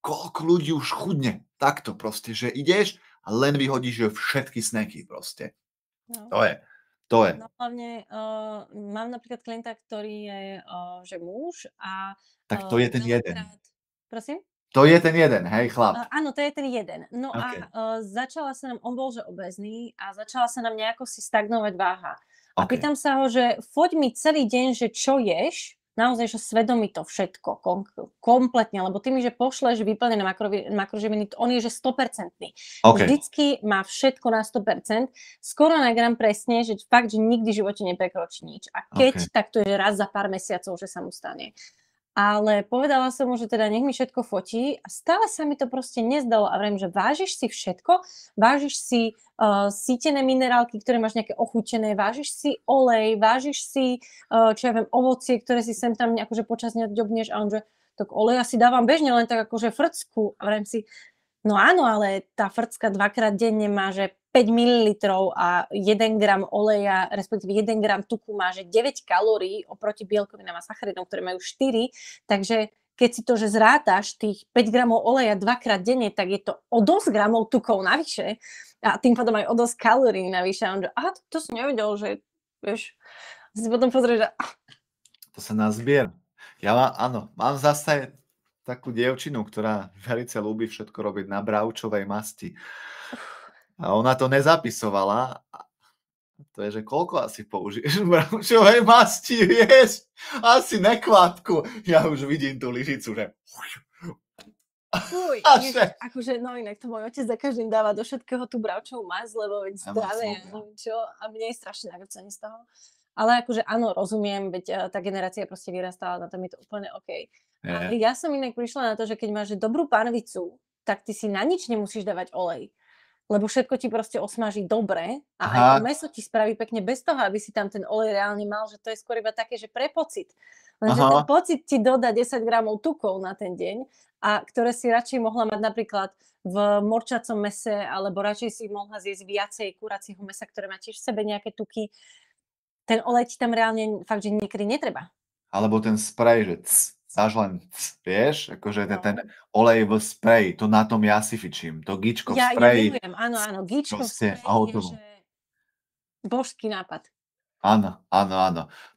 Koľko ľudí už chudne takto proste, že ideš a len vyhodíš všetky snacky proste. No. To je. No hlavne mám napríklad klienta, ktorý je že muž a... Tak to je ten jeden. Prosím? To je ten jeden, hej, chlap. Áno, to je ten jeden. No okay. A začala sa nám, on bol že obézny a začala sa nám nejako si stagnovať váha. A pýtam sa ho, že foď mi celý deň, že čo ješ, naozaj, že svedomí to všetko, kompletne, lebo ty mi, že pošleš vyplnené makroživiny, on je, že 100%. Vždycky má všetko na 100%, skoro na gram presne, že fakt, že nikdy v živote neprekročí nič. A keď, tak to je, že raz za pár mesiacov, že sa mu stane. Ale povedala som mu, že teda nech mi všetko fotí a stále sa mi to proste nezdalo. A vravím, že vážiš si všetko, vážiš si sítené minerálky, ktoré máš nejaké ochutené, vážiš si olej, vážiš si, čo ja viem, ovocie, ktoré si sem tam akože počas dňa ďobneš a on, že tak oleja si dávam bežne, len tak akože frcku. A vravím si, no áno, ale tá frcka 2-krát denne má, že 5 ml a 1 gram oleja, respektíve 1 gram tuku má, že 9 kalórií oproti bielkovinám a sacharidom, ktoré majú 4. Takže keď si to, že zrátaš tých 5 gramov oleja 2-krát denne, tak je to o dosť gramov tukov navyše a tým pádom aj o dosť kalórií navyše. A on že, aha, to som nevedel, že vieš, si potom pozrieš, že To sa nazbier. Áno, mám zase takú dievčinu, ktorá velice ľúbi všetko robiť na bravčovej masti. A ona to nezapisovala. To je, že koľko asi použiješ bravčovej masti, vieš? Asi nekvátku. Ja už vidím tú lyžicu, že... Fuj, akože, no inak to môj otec za každým dáva do všetkého tú bravčovú masť, lebo veď zdravé, neviem čo, a mne je strašne nagrcaný z toho. Ale akože áno, rozumiem, veď tá generácia proste vyrastala, na tom je to úplne OK. Ale ja som inak prišla na to, že keď máš dobrú panvicu, tak ty si na nič nemusíš dávať olej. Lebo všetko ti proste osmaží dobre a aj to mäso ti spraví pekne bez toho, aby si tam ten olej reálne mal, že to je skôr iba také, že pre pocit. Lenže ten pocit ti dodá 10 gramov tukov na ten deň, a ktoré si radšej mohla mať napríklad v morčacom mese, alebo radšej si mohla zjesť viacej kuracieho mesa, ktoré má tiež v sebe nejaké tuky. Ten olej ti tam reálne fakt, že niekedy netreba. Alebo ten sprej, že dáš len, vieš, akože ten olej v spreji, to na tom ja si fičím, to gíčko v spreji. Ja milujem, áno, gíčko v spreji je, že božský nápad. Áno.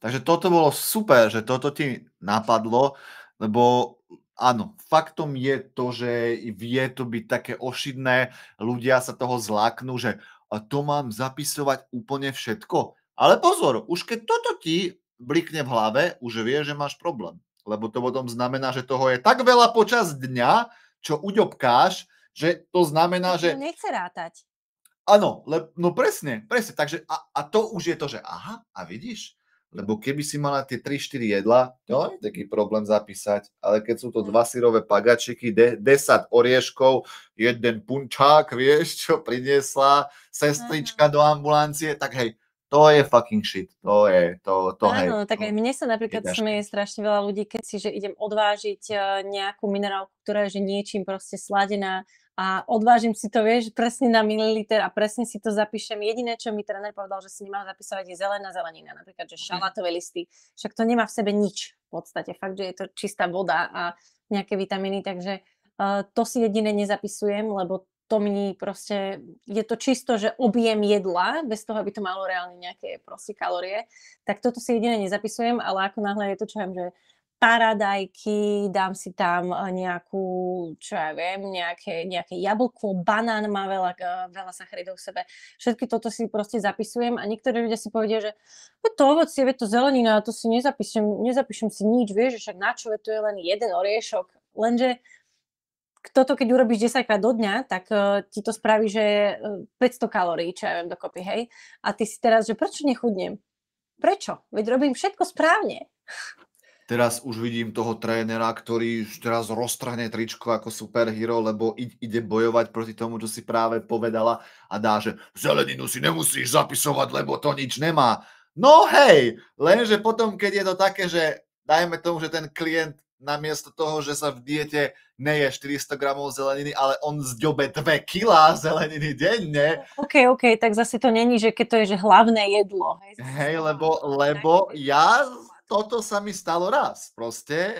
Takže toto bolo super, že toto ti napadlo, lebo áno, faktom je to, že vie to byť také ošidné, ľudia sa toho zláknú, že to mám zapisovať úplne všetko. Ale pozor, už keď toto ti blikne v hlave, už vie, že máš problém. Lebo to potom znamená, že toho je tak veľa počas dňa, čo uďobkáš, že to znamená, že... To nechce rátať. Áno, no presne. Takže a to už je to, že aha, a vidíš? Lebo keby si mala tie 3-4 jedla, to je taký problém zapísať, ale keď sú to 2 syrové pagačiky, 10 orieškov, 1 punčák, vieš, čo priniesla sestrička do ambulancie, tak hej, to je fucking shit. To hej. Áno, tak aj mne sa napríklad smeje strašne veľa ľudí, keď si, že idem odvážiť nejakú minerálku, ktorá je že niečím proste sladená a odvážim si to, vieš, presne na mililiter a presne si to zapíšem. Jediné, čo mi tréner povedal, že si nemám zapisovať, je zelená zelenina, napríklad, že šalátové listy. Však to nemá v sebe nič v podstate. Fakt, že je to čistá voda a nejaké vitamíny, takže to si jediné nezapisujem, lebo to mi proste, je to čisto, že objem jedla, bez toho, aby to malo reálne nejaké proste kalórie, tak toto si jediné nezapisujem, ale ako náhle je to, čo viem, že paradajky, dám si tam nejakú, čo ja viem, nejaké jablko, banán má veľa sacharidov v sebe. Všetky toto si proste zapisujem a niektorí ľudia si povedia, že to ovocie, to zelenina, to si nezapíšem si nič, vieš, že však na čo, to je len jeden oriešok. Lenže toto, keď urobíš 10 krát do dňa, tak ti to spraví, že 500 kalórií, čo ja viem, dokopy, hej. A ty si teraz, že prečo nechudnem? Prečo? Veď robím všetko správne. Teraz už vidím toho trénera, ktorý teraz roztrhne tričko ako superhero, lebo ide bojovať proti tomu, čo si práve povedala a dá, že zeleninu si nemusíš zapisovať, lebo to nič nemá. No hej, lenže potom, keď je to také, že dajme tomu, že ten klient namiesto toho, že sa v diete neje 400 gramov zeleniny, ale on zďobe 2 kilá zeleniny denne. OK, tak zase to není, že keď to je že hlavné jedlo. Hej, lebo ja... Toto sa mi stalo raz. Proste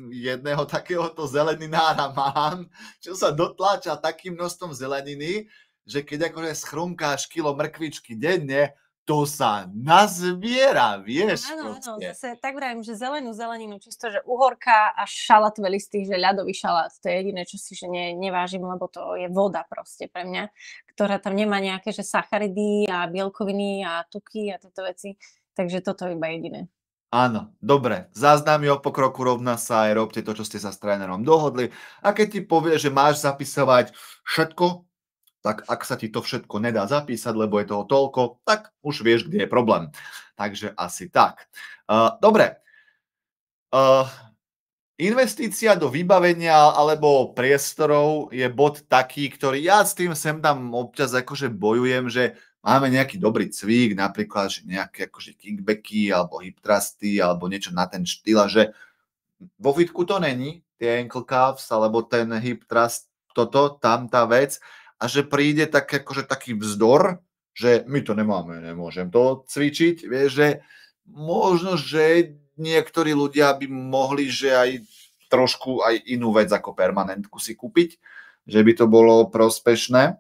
jedného takéhoto zeleninára mám, čo sa dotláča takým množstvom zeleniny, že keď akože schrumkáš kilo mrkvičky denne, to sa nazbiera, vieš. Áno, zase tak vravím, že zeleninu, čisto, že uhorka a šalátové listy, že ľadový šalát, to je jediné, čo si že nevážim, lebo to je voda proste pre mňa, ktorá tam nemá nejaké že sacharidy a bielkoviny a tuky a tieto veci, takže toto je iba jediné. Áno, dobre, záznamy o pokroku rovná sa aj robte to, čo ste sa s trénerom dohodli a keď ti povie, že máš zapisovať všetko, tak ak sa ti to všetko nedá zapísať, lebo je toho toľko, tak už vieš, kde je problém. Takže asi tak. Dobre, investícia do vybavenia alebo priestorov je bod taký, ktorý ja s tým sem tam občas akože bojujem, že máme nejaký dobrý cvik, napríklad že nejaké akože kickbacky alebo hip thrusty alebo niečo na ten štýl, a že vo fitku to není, tie ankle cuffs alebo ten hip thrust, tam tá vec, a že príde tak akože taký vzdor, že my to nemáme, nemôžem to cvičiť, vieš, že možno, že niektorí ľudia by mohli, že aj trošku aj inú vec ako permanentku si kúpiť, že by to bolo prospešné,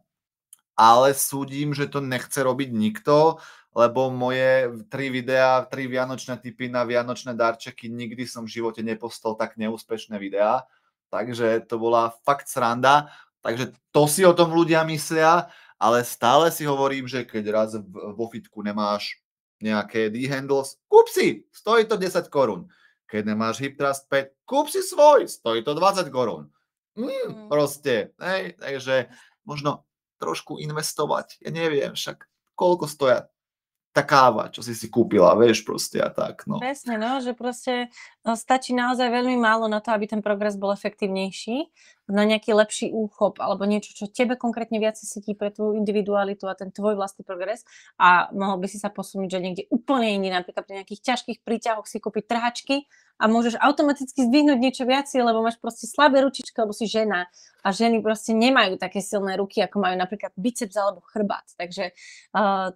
ale súdim, že to nechce robiť nikto, lebo moje 3 videá, 3 vianočné tipy na vianočné darčeky, nikdy som v živote nepostol tak neúspešné videá, takže to bola fakt sranda, takže to si o tom ľudia myslia, ale stále si hovorím, že keď raz vo fitku nemáš nejaké D-handles, kúp si, stojí to 10 korún. Keď nemáš hip thrust pad, kúp si svoj, stojí to 20 korún. Proste, hej, takže možno trošku investovať, ja neviem, však koľko stoja tá káva, čo si kúpila, vieš, proste a tak, no. Presne, no, že proste stačí naozaj veľmi málo na to, aby ten progres bol efektívnejší, na nejaký lepší úchop alebo niečo, čo tebe konkrétne viac sedí pre tvoju individualitu a ten tvoj vlastný progres, a mohol by si sa posunúť, že niekde úplne inde, napríklad pri nejakých ťažkých príťahoch si kúpiť trhačky a môžeš automaticky zdvihnúť niečo viacej, lebo máš proste slabé ručičky, lebo si žena a ženy proste nemajú také silné ruky, ako majú napríklad biceps alebo chrbát. Takže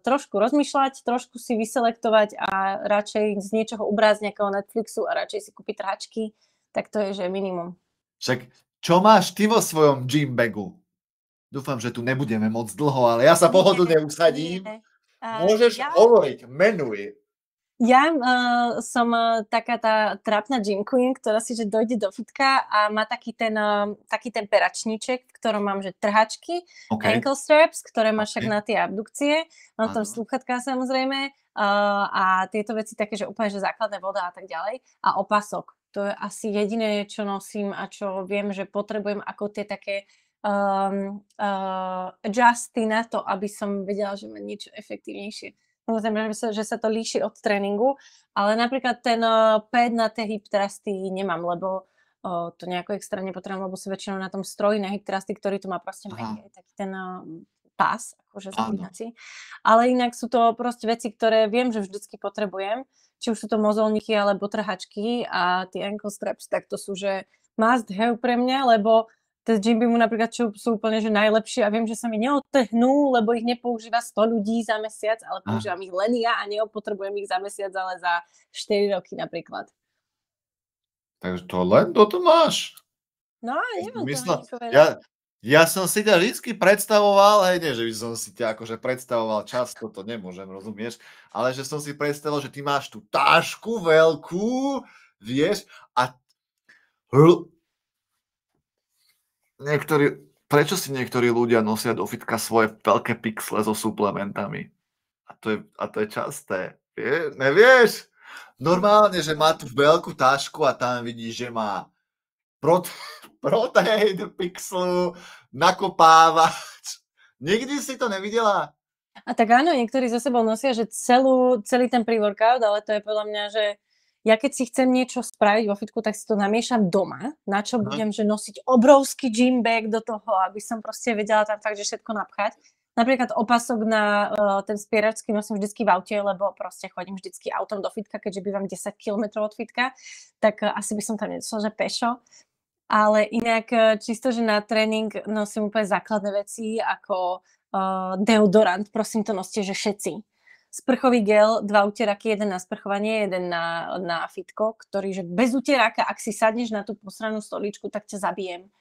trošku rozmýšľať, trošku si vyselektovať a radšej z niečoho ubrať z nejakého Netflixu a radšej si kúpiť trhačky, tak to je, že minimum. Však čo máš ty vo svojom gym bagu? Dúfam, že tu nebudeme moc dlho, ale ja sa pohodlne usadím. Môžeš hovoriť, menuj. Ja som taká tá trápna gym queen, ktorá si že dojde do fitka a má taký ten peračníček, v ktorom mám že trhačky, ankle straps, ktoré má však na tie abdukcie, mám tam slúchatka samozrejme a tieto veci také, že úplne že základné voda a tak ďalej, a opasok. To je asi jediné, čo nosím a čo viem, že potrebujem ako tie také adjusty na to, aby som vedela, že mám niečo efektívnejšie. Samozrejme, že sa to líši od tréningu, ale napríklad ten pad na tie hip thrusty nemám, lebo to nejako extra nepotrebujem, lebo sú väčšinou na tom stroji na hip thrusty, ktorý tu má proste menej, taký ten pás, akože zaklinací. Ale inak sú to proste veci, ktoré viem, že vždycky potrebujem, či už sú to mozolníky alebo trhačky, a tie ankle straps, tak to sú, že must have pre mňa, lebo tie gymby mu napríklad sú úplne že najlepšie a viem, že sa mi neodtrhnú, lebo ich nepoužíva 100 ľudí za mesiac, ale používam ich len ja a neopotrebujem ich za mesiac, ale za 4 roky napríklad. Takže to len toto máš? No a nemám to ja som si ťa vždycky predstavoval, hej, nie, že by som si ťa akože predstavoval často, to nemôžem, rozumieš, ale že som si predstavoval, že ty máš tú tášku veľkú, vieš, a prečo si niektorí ľudia nosia do fitka svoje veľké pixle so suplementami? A to je časté. Nevieš? Normálne, že má tú veľkú tášku a tam vidíš, že má protein, pixelu, nakopávač. Nikdy si to nevidela? A tak áno, niektorí za sebou nosia, že celý ten pre-workout, ale to je podľa mňa, že ja keď si chcem niečo spraviť vo fitku, tak si to namiešam doma, na čo budem že nosiť obrovský gym bag do toho, aby som proste vedela tam fakt, že všetko napchať. Napríklad opasok na ten spieračský nosím vždycky v aute, lebo proste chodím vždycky autom do fitka, keďže bývam 10 km od fitka, tak asi by som tam nedosla, že pešo. Ale inak čisto, že na tréning nosím úplne základné veci, ako deodorant, prosím to noste, že všetci. Sprchový gel, 2 uteráky, jeden na sprchovanie, jeden na fitko, ktorý, že bez uteráka, ak si sadneš na tú posranú stoličku, tak ťa zabijem.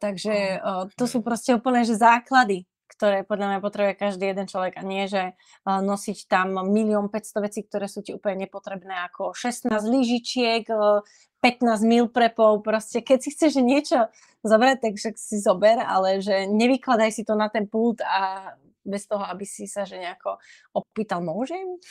Takže to sú proste úplne že základy, ktoré podľa mňa potrebuje každý jeden človek, a nie, že nosiť tam 1 500 000 vecí, ktoré sú ti úplne nepotrebné, ako 16 lyžičiek, 15 meal prepov, proste keď si chceš niečo zobrať, tak však si zober, ale že nevykladaj si to na ten pult a bez toho, aby si sa že nejako opýtal, môžem?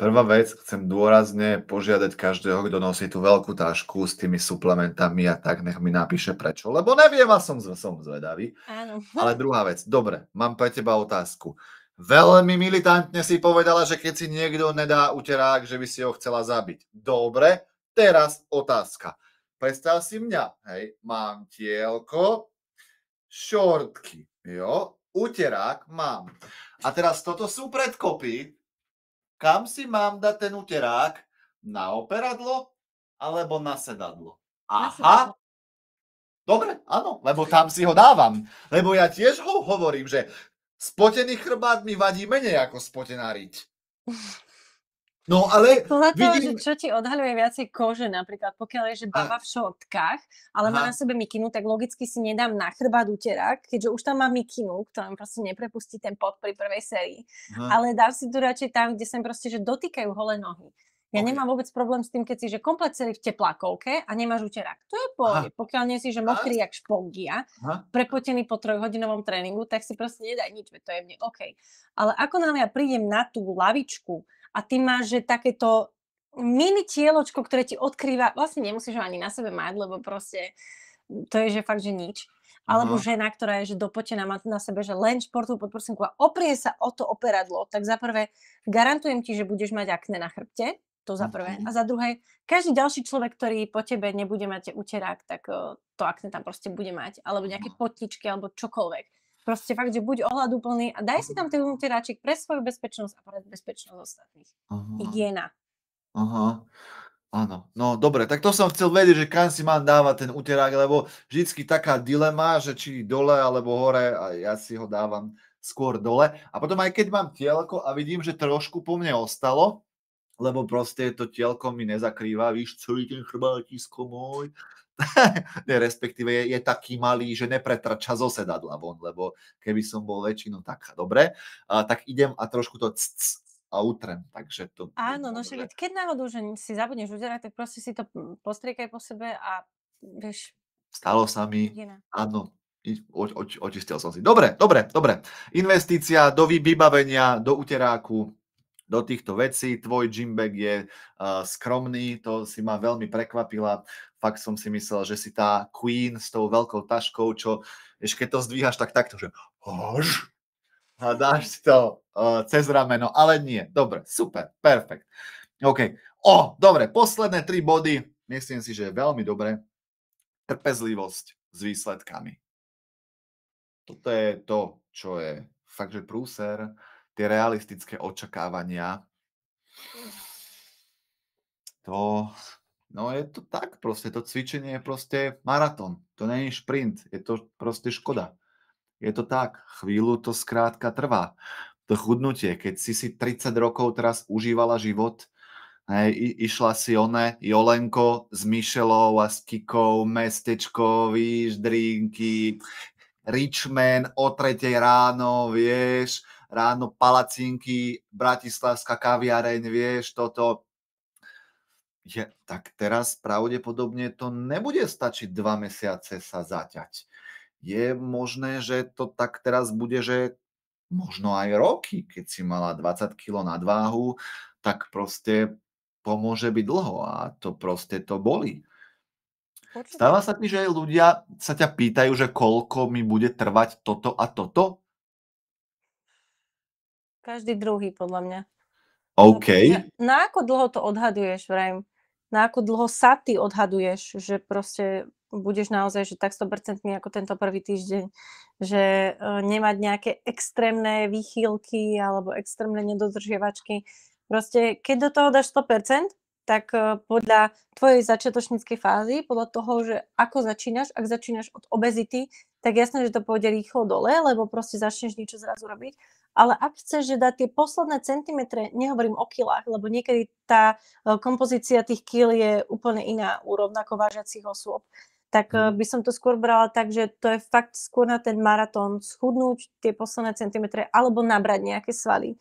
Prvá vec, chcem dôrazne požiadať každého, kto nosí tú veľkú tašku s tými suplementami a tak, nech mi napíše prečo, lebo neviem a som zvedavý. Áno. Ale druhá vec, dobre, mám pre teba otázku. Veľmi militantne si povedala, že keď si niekto nedá uterák, že by si ho chcela zabiť. Dobre, teraz otázka. predstav si mňa, hej, mám tielko, šortky, jo, uterák mám. A teraz toto sú predkopy. Kam si mám dať ten uterák? Na operadlo alebo na sedadlo? Na Aha, sedadlo. dobre, áno, lebo tam si ho dávam. Lebo ja tiež hovorím, že spotený chrbát mi vadí menej ako spotená riť. No ale Podľa toho, že vidím... čo ti odhaľuje viacej kože, napríklad pokiaľ je, že baba v šortkách, ale má na Aha. sebe mikinu, tak logicky si nedám na chrbát uterák, keďže už tam má mikinu, ktorá mi proste neprepustí ten pot pri prvej sérii. Ale dám si tu radšej tam, kde sa mi proste, že dotýkajú holé nohy. Ja nemám vôbec problém s tým, keď si, že komplet celý v teplákovke a nemáš uterák. To je v pohode. Pokiaľ nie si, že mokrý jak špongia, prepotený po 3-hodinovom tréningu, tak si proste nedaj nič, to je mne OK. Ale ako nám ja prídem na tú lavičku a ty máš, že takéto mini tieločko, ktoré ti odkrýva, vlastne nemusíš ho ani na sebe mať, lebo proste to je, že fakt, že nič. Alebo žena, ktorá je, že dopotená, má na sebe, že len športovú podprsenku a oprie sa o to operadlo, tak za prvé garantujem ti, že budeš mať akné na chrbte, to za prvé. A za druhé, každý ďalší človek, ktorý po tebe nebude mať uterák, tak to akné tam proste bude mať. Alebo nejaké potničky, alebo čokoľvek. Proste fakt, že buď ohľaduplný a daj si tam ten uteráčik pre svoju bezpečnosť a pre bezpečnosť ostatných. Hygiena. Áno, no dobre, tak to som chcel vedieť, že kam si mám dávať ten uterák, lebo vždycky taká dilema, že či dole alebo hore a ja si ho dávam skôr dole. A potom aj keď mám tielko a vidím, že trošku po mne ostalo, lebo proste to tielko mi nezakrýva, víš, celý ten chrbátisko môj, respektíve je taký malý, že nepretrča zo sedadla von, lebo keby som bol väčšinu tak dobre, tak idem a trošku to a utrem, takže to... Áno, no však keď náhodou, že si zabudneš uterať, tak proste si to postriekaj po sebe a vieš... Stalo sa mi, áno, očistil som si. Dobre. Investícia do vybavenia, do uteráku, do týchto vecí. Tvoj gymbag je skromný, to si ma veľmi prekvapila. Fakt som si myslel, že si tá queen s tou veľkou taškou, čo vieš, keď to zdvíhaš, tak takto, že a dáš si to cez rameno, ale nie. Dobre, super, perfekt. OK. Dobre, posledné 3 body, myslím si, že je veľmi dobre. Trpezlivosť s výsledkami. Toto je to, čo je fakt, že prúser, tie realistické očakávania. No je to tak proste, to cvičenie je proste maratón, to nie je šprint, je to proste škoda. Je to tak, chvíľu to skrátka trvá. To chudnutie, keď si 30 rokov teraz užívala život, išla si Jolenko s Michelou a s Kikou, mestečko, víš, drinky, Richman o 3 ráno, vieš, ráno palacinky, bratislavská kaviareň, vieš, toto. Tak teraz pravdepodobne to nebude stačiť 2 mesiace sa zaťať. Je možné, že to tak teraz bude, že možno aj roky, keď si mala 20 kg nadváhu, tak proste to môže byť dlho a to proste to bolí. Stáva sa ti, že ľudia sa ťa pýtajú, že koľko mi bude trvať toto a toto? Každý druhý, podľa mňa. OK. Na ako dlho to odhaduješ, vrajím? Na ako dlho sa ty odhaduješ, že proste budeš naozaj, že tak 100% ako tento prvý týždeň, že nemať nejaké extrémne výchýlky alebo extrémne nedodržiavačky. Proste, keď do toho dáš 100%, tak podľa tvojej začiatočníckej fázy, podľa toho, že ako začínaš, ak začínaš od obezity, tak jasné, že to pôjde rýchlo dole, lebo proste začneš niečo zrazu robiť. Ale ak chceš, že dať tie posledné centimetre, nehovorím o kilách, lebo niekedy tá kompozícia tých kil je úplne iná u rovnako vážiacich osôb, tak by som to skôr brala tak, že to je fakt skôr na ten maratón schudnúť tie posledné centimetre alebo nabrať nejaké svaly.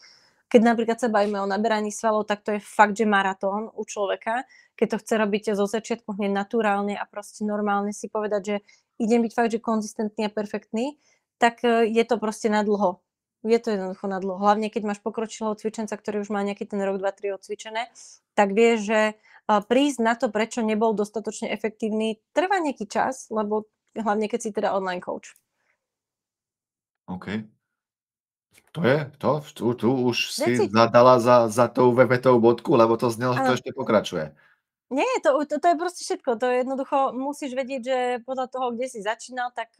Keď napríklad sa bavíme o naberaní svalov, tak to je fakt, že maratón u človeka. Keď to chce robiť zo začiatku hneď naturálne a proste normálne si povedať, že idem byť fakt, že konzistentný a perfektný, tak je to proste na dlho. Je to jednoducho na dlho. Hlavne, keď máš pokročilého cvičenca, ktorý už má nejaký ten rok, 2, 3 odcvičené, tak vieš, že prísť na to, prečo nebol dostatočne efektívny, trvá nejaký čas, lebo hlavne, keď si teda online coach. OK. To je to? Tu už si zadala za tou vetou bodku, lebo to znelo, že to ešte pokračuje. Nie, to je proste všetko. To je jednoducho, musíš vedieť, že podľa toho, kde si začínal, tak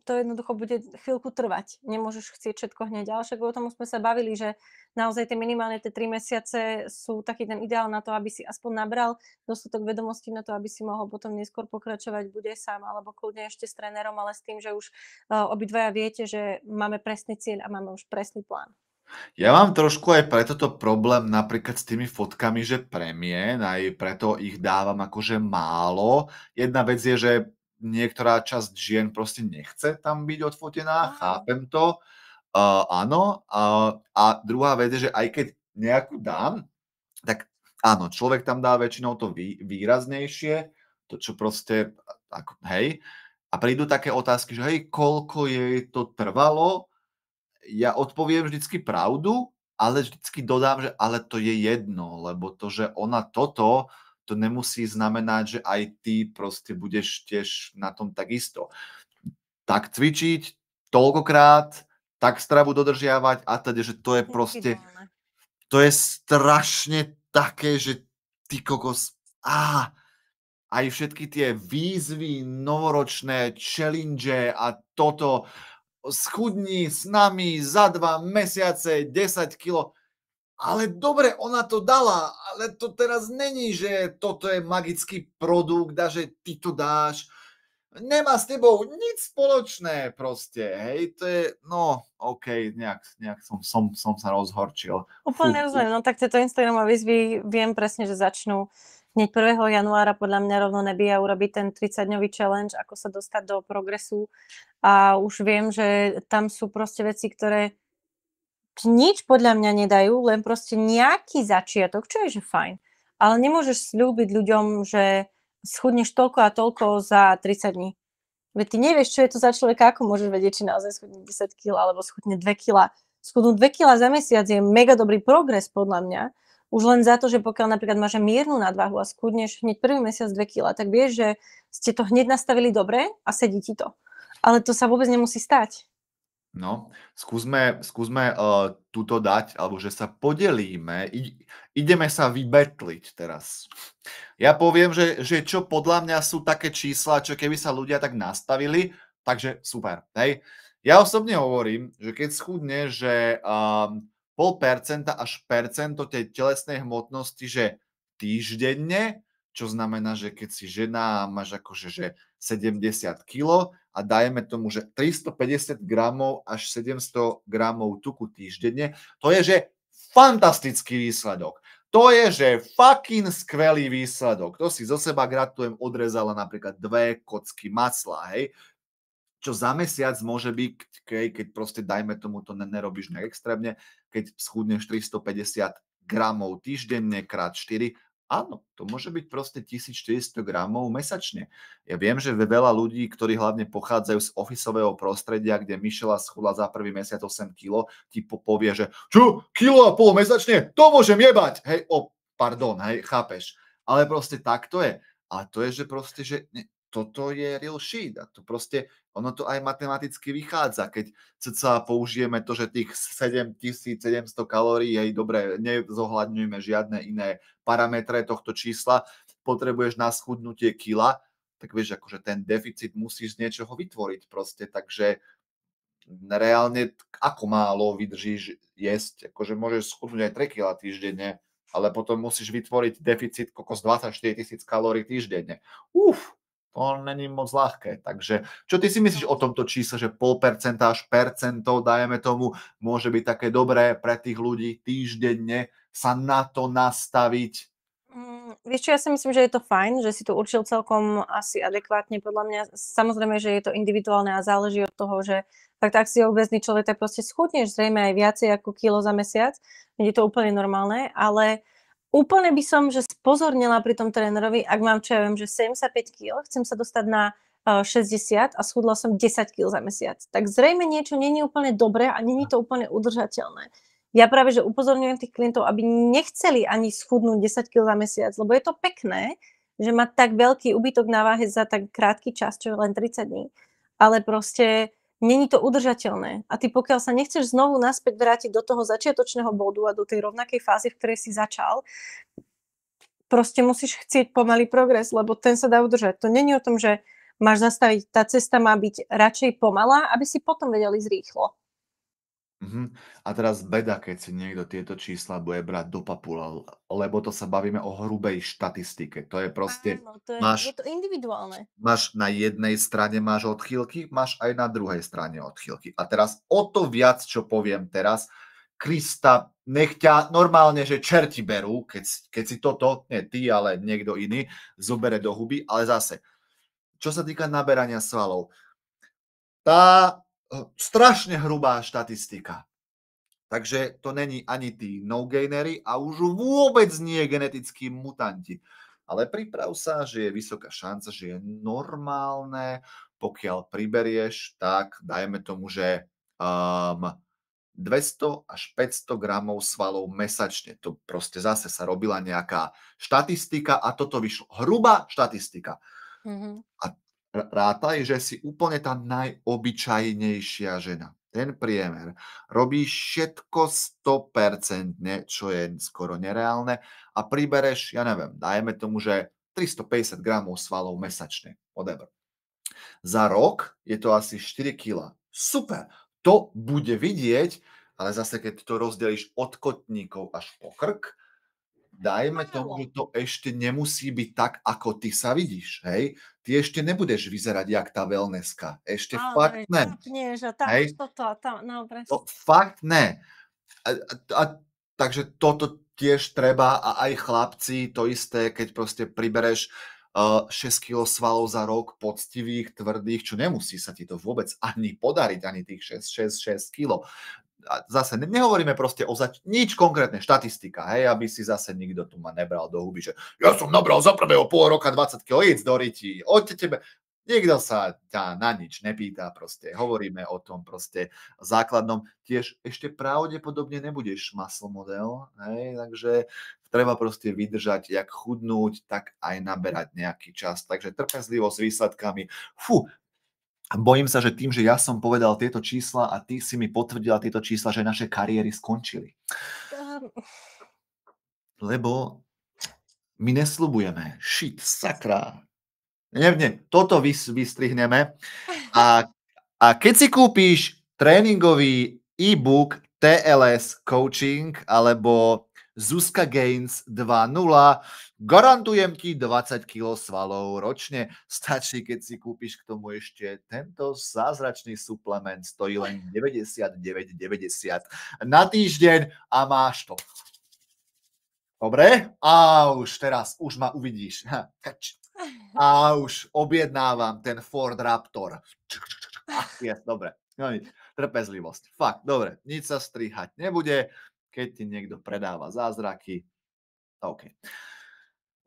to jednoducho bude chvíľku trvať. Nemôžeš chcieť všetko hneď. Ale však o tom sme sa bavili, že naozaj tie minimálne tie 3 mesiace sú taký ten ideál na to, aby si aspoň nabral dostatok vedomostí na to, aby si mohol potom neskôr pokračovať bude sám alebo kľudne ešte s trénerom, ale s tým, že už obidvaja viete, že máme presný cieľ a máme už presný plán. Ja mám trošku aj preto to problém napríklad s tými fotkami, že premien, aj preto ich dávam akože málo. Jedna vec je, že niektorá časť žien proste nechce tam byť odfotená, chápem to. Áno. A druhá vec je, že aj keď nejakú dám, tak áno, človek tam dá väčšinou to výraznejšie, to čo proste, ako, hej. A prídu také otázky, že hej, koľko jej to trvalo, ja odpoviem vždycky pravdu, ale vždycky dodám, že ale to je jedno, lebo to, že ona toto, to nemusí znamenať, že aj ty proste budeš tiež na tom takisto. Tak cvičiť toľkokrát, tak stravu dodržiavať a teda, že to je proste, to je strašne také, že ty kokos, aj všetky tie výzvy novoročné, challenge a toto, schudni s nami za 2 mesiace 10 kg. Ale dobre, ona to dala, ale to teraz není, že toto je magický produkt a že ty to dáš. Nemá s tebou nič spoločné proste, hej, to je, no, okej, nejak som sa rozhorčil. Úplne rozumiem, no tak tieto Instagramové výzvy viem presne, že začnú hneď 1. januára podľa mňa rovno nebíja urobiť ten 30-dňový challenge, ako sa dostať do progresu a už viem, že tam sú proste veci, ktoré nič podľa mňa nedajú, len proste nejaký začiatok, čo je že fajn. Ale nemôžeš sľúbiť ľuďom, že schudneš toľko a toľko za 30 dní. Veď ty nevieš, čo je to za človeka, ako môžeš vedieť, či naozaj schudne 10 kg alebo schudne 2 kg. Schudnúť 2 kg za mesiac je mega dobrý progres podľa mňa. Už len za to, že pokiaľ napríklad máš miernu nadvahu a schudneš hneď prvý mesiac 2 kg, tak vieš, že ste to hneď nastavili dobre a sedí ti to. Ale to sa vôbec nemusí stať. No, skúsme túto dať, alebo že sa podelíme, ideme sa vybetliť teraz. Ja poviem, že čo podľa mňa sú také čísla, čo keby sa ľudia tak nastavili, takže super, hej. Ja osobne hovorím, že keď schudne, že 0,5% až percento tej telesnej hmotnosti, že týždenne, čo znamená, že keď si žena a máš akože že 70 kg a dajme tomu, že 350 gramov až 700 gramov tuku týždenne, to je, že fantastický výsledok. To je, že fucking skvelý výsledok. To si zo seba gratulujem, odrezala napríklad 2 kocky masla, hej. Čo za mesiac môže byť, keď proste dajme tomu to nerobíš nejak extrémne, keď schudneš 350 gramov týždenne krát 4, áno, to môže byť proste 1400 gramov mesačne. Ja viem, že veľa ľudí, ktorí hlavne pochádzajú z ofisového prostredia, kde Michela schudla za prvý mesiac 8 kg, ti povie, že čo, 1,5 kg mesačne, to môžem jebať. Hej, pardon, hej, chápeš. Ale proste tak to je. A to je, že proste, že toto je real shit. A to proste, ono to aj matematicky vychádza, keď sa použijeme to, že tých 7700 kalórií, hej, dobre, nezohľadňujeme žiadne iné parametre tohto čísla, potrebuješ na schudnutie kila, tak vieš, akože ten deficit musíš z niečoho vytvoriť proste, takže reálne ako málo vydržíš jesť, akože môžeš schudnúť aj 3 kg týždenne, ale potom musíš vytvoriť deficit kokos 24 000 kalórií týždenne. To není moc ľahké. Takže čo ty si myslíš o tomto čísle, že 0,5% až percento, dajeme tomu, môže byť také dobré pre tých ľudí týždenne sa na to nastaviť? Vieš čo, ja si myslím, že je to fajn, že si to určil celkom asi adekvátne podľa mňa. Samozrejme, že je to individuálne a záleží od toho, že fakt ak si obézny človek, tak proste schudneš zrejme aj viacej ako kilo za mesiac. Je to úplne normálne, ale úplne by som, že spozornila pri tom trénerovi, ak mám, čo ja viem, že 75 kg, chcem sa dostať na 60 a schudla som 10 kg za mesiac. Tak zrejme niečo nie je úplne dobré a nie je to úplne udržateľné. Ja práve, že upozorňujem tých klientov, aby nechceli ani schudnúť 10 kg za mesiac, lebo je to pekné, že má tak veľký úbytok na váhe za tak krátky čas, čo je len 30 dní. Ale proste není to udržateľné. A ty pokiaľ sa nechceš znovu naspäť vrátiť do toho začiatočného bodu a do tej rovnakej fázy, v ktorej si začal, proste musíš chcieť pomalý progres, lebo ten sa dá udržať. To není o tom, že máš zastaviť, tá cesta má byť radšej pomalá, aby si potom vedel ísť rýchlo. A teraz beda, keď si niekto tieto čísla bude brať do papula, lebo to sa bavíme o hrubej štatistike. To je proste, Áno, je máš, to individuálne. máš na jednej strane máš odchýlky, máš aj na druhej strane odchýlky. A teraz o to viac, čo poviem teraz, Krista, nech ťa normálne, že čerti berú, keď si toto, nie ty, ale niekto iný, zobere do huby, ale zase, čo sa týka naberania svalov, tá strašne hrubá štatistika. Takže to není ani tí no-gainery a už vôbec nie genetickí mutanti. Ale priprav sa, že je vysoká šanca, že je normálne, pokiaľ priberieš, tak dajme tomu, že 200 až 500 gramov svalov mesačne. To proste zase sa robila nejaká štatistika a toto vyšlo. Hrubá štatistika. A rátaj, že si úplne tá najobyčajnejšia žena. Ten priemer robí všetko 100%, čo je skoro nereálne a pribereš, ja neviem, dajme tomu, že 350 gramov svalov mesačne. Whatever. Za rok je to asi 4 kg. Super, to bude vidieť, ale zase keď to rozdelíš od kotníkov až po krk, dajme tomu, že to ešte nemusí byť tak, ako ty sa vidíš, hej? Ty ešte nebudeš vyzerať jak tá wellnesska. Ešte fakt ne. Tápneš a tam Hej? toto a tam, no presne. To fakt ne. Takže toto tiež treba a aj chlapci, to isté, keď proste pribereš 6 kg svalov za rok, poctivých, tvrdých, čo nemusí sa ti to vôbec ani podariť, ani tých 6 kg. A zase nehovoríme proste o nič konkrétne, štatistika, hej, aby si zase nikto tu ma nebral do huby, že ja som nabral za prvého pol roka 20 kg, ísť do ryti, oďte tebe. Nikto sa ťa na nič nepýta, proste hovoríme o tom proste základnom. Tiež ešte pravdepodobne nebudeš muscle model, hej, takže treba proste vydržať, jak chudnúť, tak aj naberať nejaký čas. Takže trpezlivosť s výsledkami. Bojím sa, že tým, že ja som povedal tieto čísla a ty si mi potvrdila tieto čísla, že naše kariéry skončili. Lebo my nesľubujeme. Shit, sakra. Nie, toto vystrihneme. A keď si kúpíš tréningový e-book TLS Coaching alebo Zuzka Gains 2.0, garantujem ti 20 kg svalov ročne. Stačí, keď si kúpiš k tomu ešte tento zázračný suplement, stojí len 99,90 na týždeň a máš to. Dobre? A už teraz, už ma uvidíš. A už objednávam ten Ford Raptor. Dobre. No nič. Trpezlivosť. Fakt, dobre. Nič sa strihať nebude. Keď ti niekto predáva zázraky, OK.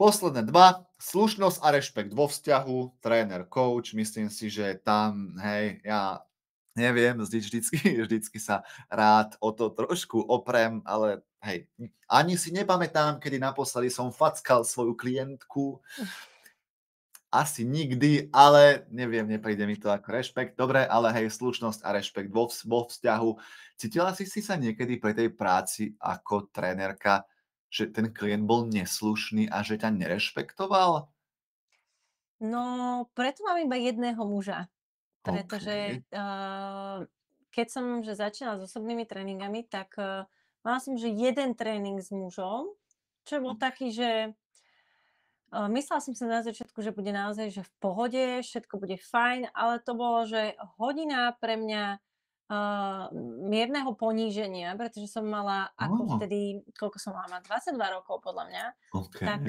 Posledné dva. Slušnosť a rešpekt vo vzťahu. Tréner, coach. Myslím si, že tam, hej, ja neviem, vždycky sa rád o to trošku oprem, ale hej, ani si nepamätám, kedy naposledy som fackal svoju klientku. Asi nikdy, ale neviem, nepríde mi to ako rešpekt. Dobre, ale hej, slušnosť a rešpekt vo vzťahu. Cítila si sa niekedy pri tej práci ako trénerka, že ten klient bol neslušný a že ťa nerešpektoval? No, preto mám iba jedného muža. Pretože keď som začínala s osobnými tréningami, tak mala som, že jeden tréning s mužom, čo bol taký, že myslela som si na začiatku, že bude naozaj že v pohode, všetko bude fajn, ale to bolo, že hodina pre mňa mierneho poníženia, pretože som mala ako vtedy, koľko som mala, 22 rokov podľa mňa, tak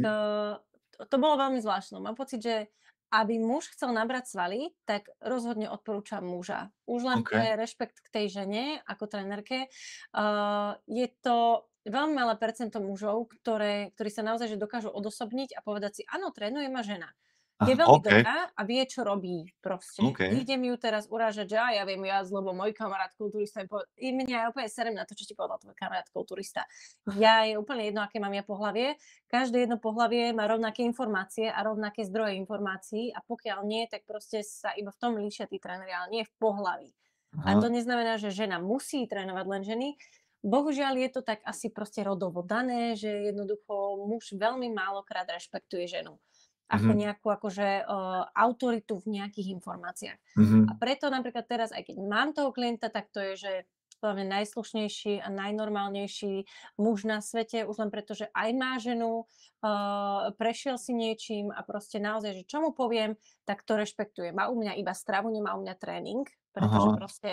to bolo veľmi zvláštne. Mám pocit, že aby muž chcel nabrať svaly, tak rozhodne odporúčam muža. Už len pre rešpekt k tej žene ako trénerke. Je to veľmi malé percento mužov, ktorí sa naozaj že dokážu odosobniť a povedať si, áno, trénuje ma žena. Je veľmi dobrá a vie, čo robí proste. Nejdem ju teraz urážať, že ja viem viac, lebo môj kamarát kulturista mi mňa je úplne serem na to, čo ti povedal tvoj kamarát kulturista. Ja je úplne jedno, aké mám ja pohlavie. Každé jedno pohlavie má rovnaké informácie a rovnaké zdroje informácií a pokiaľ nie, tak proste sa iba v tom líšia tí tréneri, ale nie v pohlaví. A to neznamená, že žena musí trénovať len ženy. bohužiaľ je to tak asi proste rodovo dané, že jednoducho muž veľmi málokrát rešpektuje ženu ako Mhm. nejakú akože autoritu v nejakých informáciách. A Mhm. preto napríklad teraz, aj keď mám toho klienta, tak to je, že podľa mňa najslušnejší a najnormálnejší muž na svete, už len preto, že aj má ženu, prešiel si niečím a proste naozaj, že čo mu poviem, tak to rešpektuje. Má u mňa iba stravu, nemá u mňa tréning, pretože Aha. proste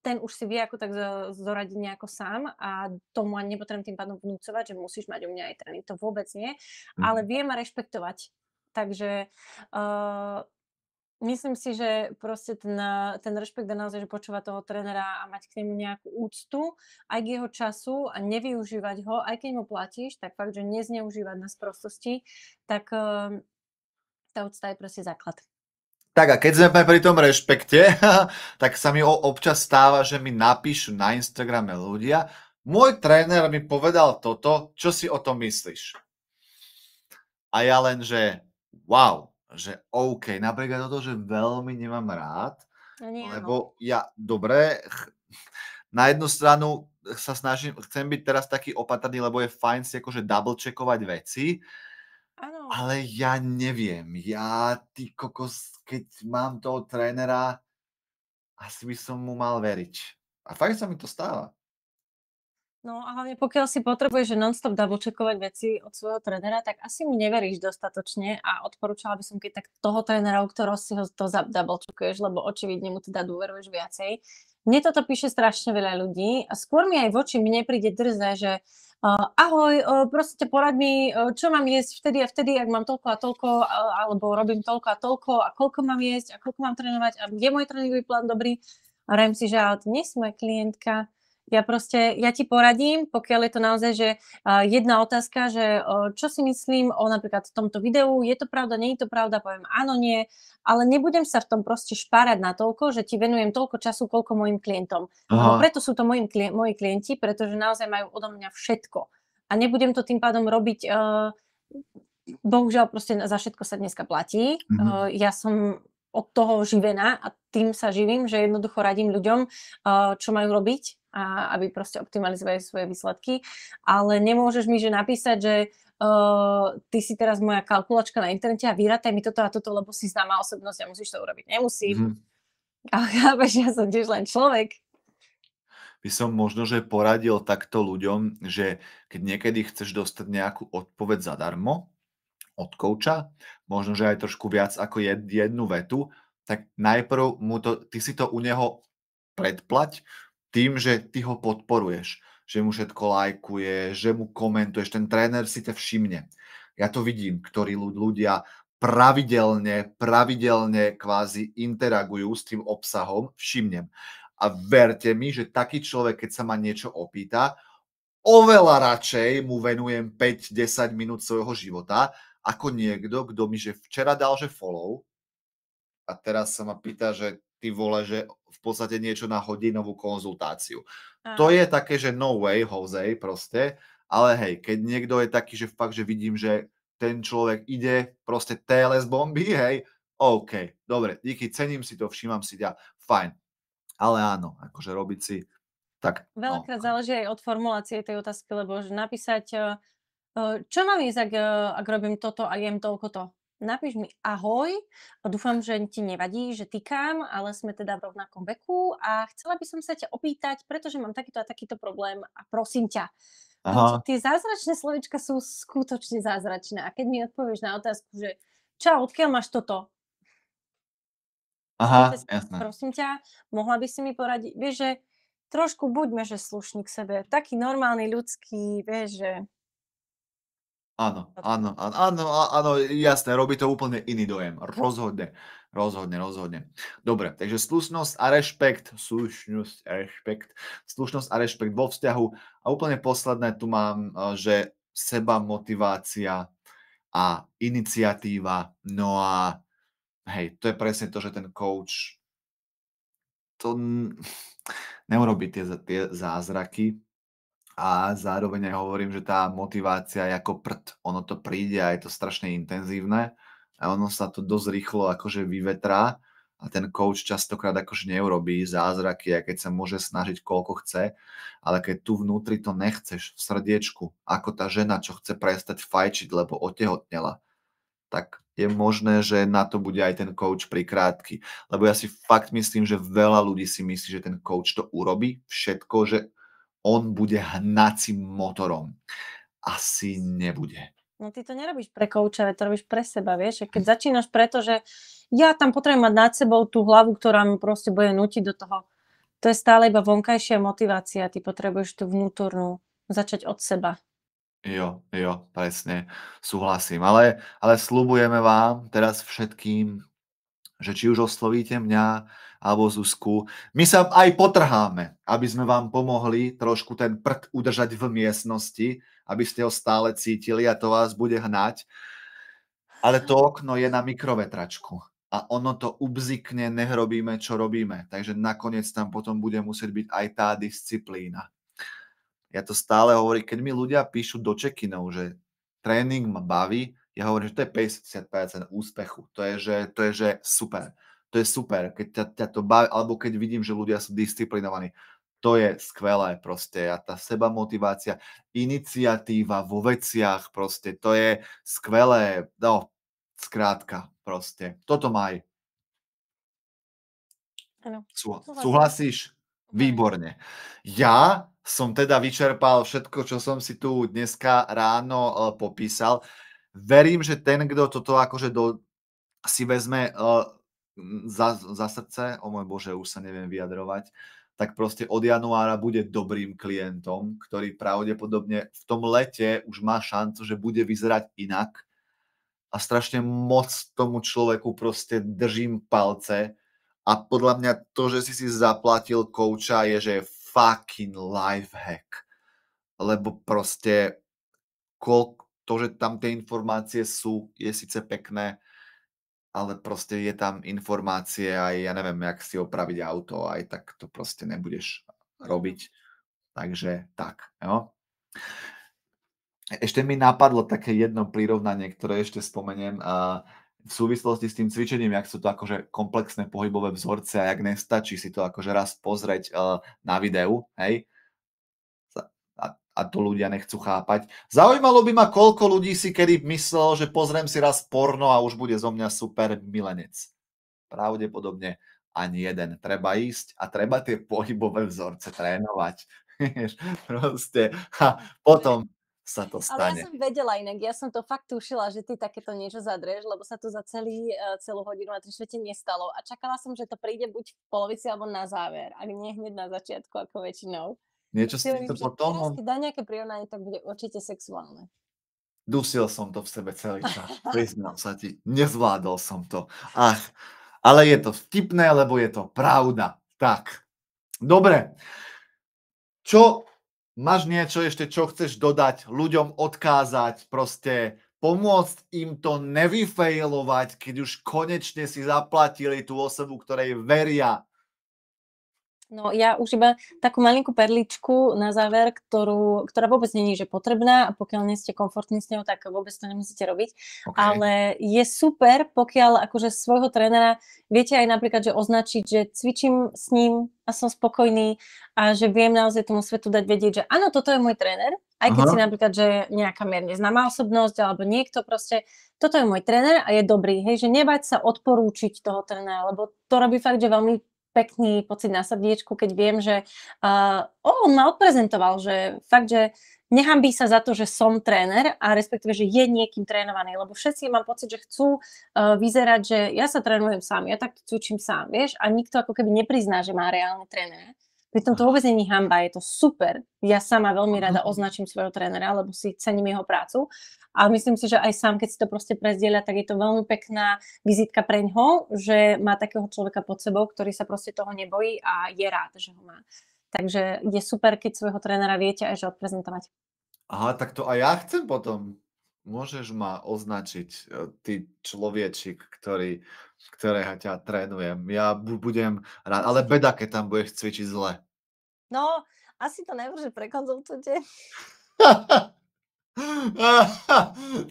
ten už si vie ako tak zoradiť nejako sám a tomu ani nepotrebujem tým pádom vnúcovať, že musíš mať u mňa aj tréning. To vôbec nie, ale Mhm. vie ma rešpektovať. Takže myslím si, že proste ten rešpekt a naozaj, že počúvať toho trénera a mať k nemu nejakú úctu aj k jeho času a nevyužívať ho, aj keď mu platíš, tak fakt, že nezneužívať na sprostosti, tak tá úcta je proste základ. Tak a keď sme pri tom rešpekte, tak sa mi občas stáva, že mi napíšu na Instagrame ľudia, môj tréner mi povedal toto, čo si o tom myslíš? A ja len, že wow, že OK, napríklad toto, že veľmi nemám rád, No nie, áno. lebo ja, dobre, na jednu stranu chcem byť teraz taký opatrný, lebo je fajn si akože double checkovať veci, Áno. ale ja neviem, ty kokos, keď mám toho trénera, asi by som mu mal veriť. A fakt sa mi to stáva. No a hlavne pokiaľ si potrebuješ že non-stop double-checkovať veci od svojho trénera, tak asi mu neveríš dostatočne a odporúčala by som, keď tak toho trénera, u ktorého si ho to double-checkuješ, lebo očividne mu teda dôveruješ viacej. Mne toto píše strašne veľa ľudí a skôr mi aj voči mne príde drze, že ahoj, prosím ťa, poraď mi, čo mám jesť vtedy a vtedy, ak mám toľko a toľko, alebo robím toľko a toľko a koľko mám jesť a koľko mám trénovať a je môj tréningový plán dobrý. A hovorím si, že ale ty nie si moja klientka. Ja ti poradím, pokiaľ je to naozaj, že jedna otázka, že čo si myslím o napríklad tomto videu, je to pravda, nie je to pravda, poviem áno, nie, ale nebudem sa v tom proste špárať natoľko, že ti venujem toľko času, koľko mojim klientom. Lebo Aha. preto sú to moji klienti, pretože naozaj majú odo mňa všetko. A nebudem to tým pádom robiť, bohužiaľ proste za všetko sa dneska platí. Mhm. Ja som od toho živená a tým sa živím, že jednoducho radím ľuďom, čo majú robiť a aby proste optimalizovali svoje výsledky. Ale nemôžeš mi že napísať, že ty si teraz moja kalkulačka na internete a vyrátaj mi toto a toto, lebo si známa osobnosť a musíš to urobiť. Nemusím. Mhm. Ale chápeš, ja som tiež len človek. By som možno, že poradil takto ľuďom, že keď niekedy chceš dostať nejakú odpoveď zadarmo od kouča, možno, že aj trošku viac ako jednu vetu, tak najprv ty si to u neho predplať tým, že ty ho podporuješ, že mu všetko lajkuje, že mu komentuješ, ten tréner si ťa všimne. Ja to vidím, ktorí ľudia pravidelne kvázi interagujú s tým obsahom, všimnem. A verte mi, že taký človek, keď sa ma niečo opýta, oveľa radšej mu venujem 5-10 minút svojho života, ako niekto, kto mi že včera dal, že follow a teraz sa ma pýta, že ty vole, že v podstate niečo na hodinovú konzultáciu. To Áno. je také, že no way, Jose, proste, ale hej, keď niekto je taký, že fakt, že vidím, že ten človek ide proste TLS bomby, hej, OK, dobre, díky, cením si to, všímam si ťa, fajn. Ale áno, akože robiť si tak, no. Veľakrát záleží aj od formulácie tej otázky, lebo že napísať, čo mám jesť, ak robím toto a jem toľko to. Napíš mi ahoj, dúfam, že ti nevadí, že tykám, ale sme teda v rovnakom veku a chcela by som sa ťa opýtať, pretože mám takýto a takýto problém a prosím ťa. Aha, Tie zázračné slovička sú skutočne zázračné a keď mi odpovieš na otázku, že čau, odkiaľ máš toto? aha, jasné. Prosím ťa, mohla by si mi poradiť, vieš, že trošku buďme, že slušní k sebe, taký normálny ľudský, vieš, že Áno, toto. áno, áno, áno, jasné, robí to úplne iný dojem. Rozhodne, rozhodne, rozhodne. Dobre, takže slušnosť a rešpekt vo vzťahu. A úplne posledné tu mám, že seba motivácia a iniciatíva. No a hej, to je presne to, že ten coach to neurobí tie zázraky, a zároveň aj hovorím, že tá motivácia je ako prd. Ono to príde a je to strašne intenzívne a ono sa to dosť rýchlo akože vyvetrá a ten coach častokrát akože neurobí zázraky, aj keď sa môže snažiť koľko chce, ale keď tu vnútri to nechceš, v srdiečku, ako tá žena, čo chce prestať fajčiť, lebo otehotnela, tak je možné, že na to bude aj ten coach prikrátky. Lebo ja si fakt myslím, že veľa ľudí si myslí, že ten coach to urobí všetko, že on bude hnacím motorom. Asi nebude. No ty to nerobíš pre kouča, to robíš pre seba, vieš. Keď začínaš preto, že ja tam potrebujem mať nad sebou tú hlavu, ktorá mi proste bude nútiť do toho. To je stále iba vonkajšia motivácia. Ty potrebuješ tú vnútornú začať od seba. Jo, presne, súhlasím. Ale sľubujeme vám teraz všetkým, že či už oslovíte mňa alebo Zuzku, my sa aj potrháme, aby sme vám pomohli trošku ten prd udržať v miestnosti, aby ste ho stále cítili a to vás bude hnať. Ale to okno je na mikrovetračku a ono to ubzikne, nerobíme, čo robíme. Takže nakoniec tam potom bude musieť byť aj tá disciplína. Ja to stále hovorím, keď mi ľudia píšu do check-inov, že tréning ma baví, ja hovorím, že to je 50% úspechu. To je, že super. To je super, keď ťa to baví, alebo keď vidím, že ľudia sú disciplinovaní. To je skvelé proste. A tá sebamotivácia, iniciatíva vo veciach proste, to je skvelé. No, skrátka proste. Toto maj. Áno. Súhlasíš? Výborne. Ja som teda vyčerpal všetko, čo som si tu dneska ráno popísal. Verím, že ten, kto toto akože si vezme za srdce, o môj Bože, už sa neviem vyjadrovať, tak proste od januára bude dobrým klientom, ktorý pravdepodobne v tom lete už má šancu, že bude vyzerať inak. A strašne moc tomu človeku proste držím palce. A podľa mňa to, že si zaplatil kouča, je, že fucking life hack. Lebo proste to, že tam tie informácie sú, je síce pekné, ale proste je tam informácie aj, ja neviem, jak si opraviť auto, aj tak to proste nebudeš robiť. Takže tak, jo. Ešte mi napadlo také jedno prirovnanie, ktoré ešte spomeniem v súvislosti s tým cvičením, jak sú to akože komplexné pohybové vzorce a jak nestačí si to akože raz pozrieť na videu, hej? A to ľudia nechcú chápať. Zaujímalo by ma, koľko ľudí si kedy myslelo, že pozriem si raz porno a už bude zo mňa super milenec. Pravdepodobne ani jeden. Treba ísť a treba tie pohybové vzorce trénovať. Proste. A potom sa to stane. Ale ja som vedela inak, ja som to fakt tušila, že ty takéto niečo zadrieš, lebo sa to za celú hodinu a 3/4 nestalo. A čakala som, že to príde buď v polovici alebo na záver, ak nie hneď na začiatku, ako väčšinou. Niečo si to potom... Teraz, keď dá nejaké prirovnanie, tak bude určite sexuálne. Dusil som to v sebe celý čas. Priznám sa ti, nezvládol som to. Ach, ale je to vtipné, lebo je to pravda. Tak, dobre. Máš niečo ešte, čo chceš dodať, ľuďom odkázať, proste pomôcť im to nevyfailovať, keď už konečne si zaplatili tú osobu, ktorej veria? No ja už iba takú malinkú perličku na záver, ktorá vôbec není že potrebná a pokiaľ nie ste komfortní s ňou, tak vôbec to nemusíte robiť. Okay. Ale je super, pokiaľ akože svojho trénera viete aj napríklad, že označiť, že cvičím s ním a som spokojný a že viem naozaj tomu svetu dať vedieť, že áno, toto je môj tréner, aj keď si napríklad, že nejaká mierne známa osobnosť alebo niekto proste, toto je môj tréner a je dobrý, hej, že nebať sa odporúčiť toho trénera, lebo to robí fakt, že veľmi pekný pocit na srdiečku, keď viem, že on ma odprezentoval, že fakt, že nehambí sa za to, že som tréner a respektíve, že je niekým trénovaný, lebo všetci mám pocit, že chcú vyzerať, že ja sa trénujem sám, ja takto cvičím sám, vieš, a nikto ako keby neprizná, že má reálne trénera. Pritom to vôbec není hanba, je to super. Ja sama veľmi rada označím svojho trénera, lebo si cením jeho prácu. A myslím si, že aj sám, keď si to proste prezdieľa, tak je to veľmi pekná vizitka pre ňoho, že má takého človeka pod sebou, ktorý sa proste toho nebojí a je rád, že ho má. Takže je super, keď svojho trénera viete aj že odprezentovať. Aha, tak to aj ja chcem potom. Môžeš ma označiť, ty človečik, ktorého ťa trénujem. Ja budem rád, ale beda, keď tam budeš cvičiť zle. No, asi to najprv, že prekonzultujte.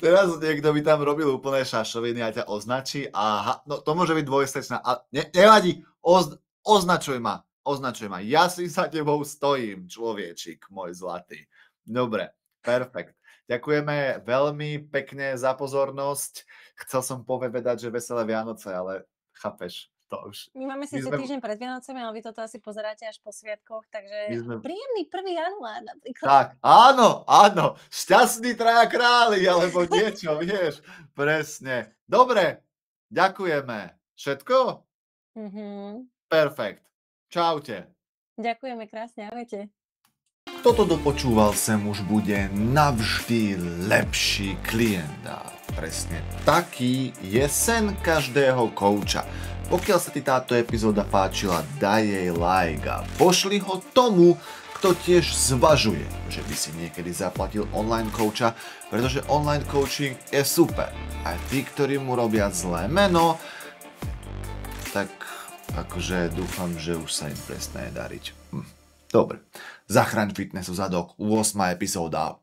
Teraz niekto by tam robil úplné šašoviny a ťa označí. Aha, no to môže byť dvojsečná. Nevadí, označuj ma. Ja si za tebou stojím, človečik, môj zlatý. Dobre, perfekt. Ďakujeme veľmi pekne za pozornosť. Chcel som povedať, že veselé Vianoce, ale chápeš, to už... My máme síce týždeň pred Vianocami, ale vy toto asi pozeráte až po sviatkoch, takže príjemný 1. január napríklad. Tak, áno, šťastný 3 králi, alebo niečo, vieš, presne. Dobre, ďakujeme. Všetko? Perfekt. Čaute. Ďakujeme krásne, ahojte. Toto dopočúval sem už bude navždy lepší klient a presne taký je sen každého kouča. Pokiaľ sa ti táto epizóda páčila, daj jej like a pošli ho tomu, kto tiež zvažuje, že by si niekedy zaplatil online kouča, pretože online coaching je super. A tí, ktorí mu robia zlé meno, tak akože dúfam, že už sa im prestane dariť. Dobre. Zachraň fitnessu zadok, 8. epizóda.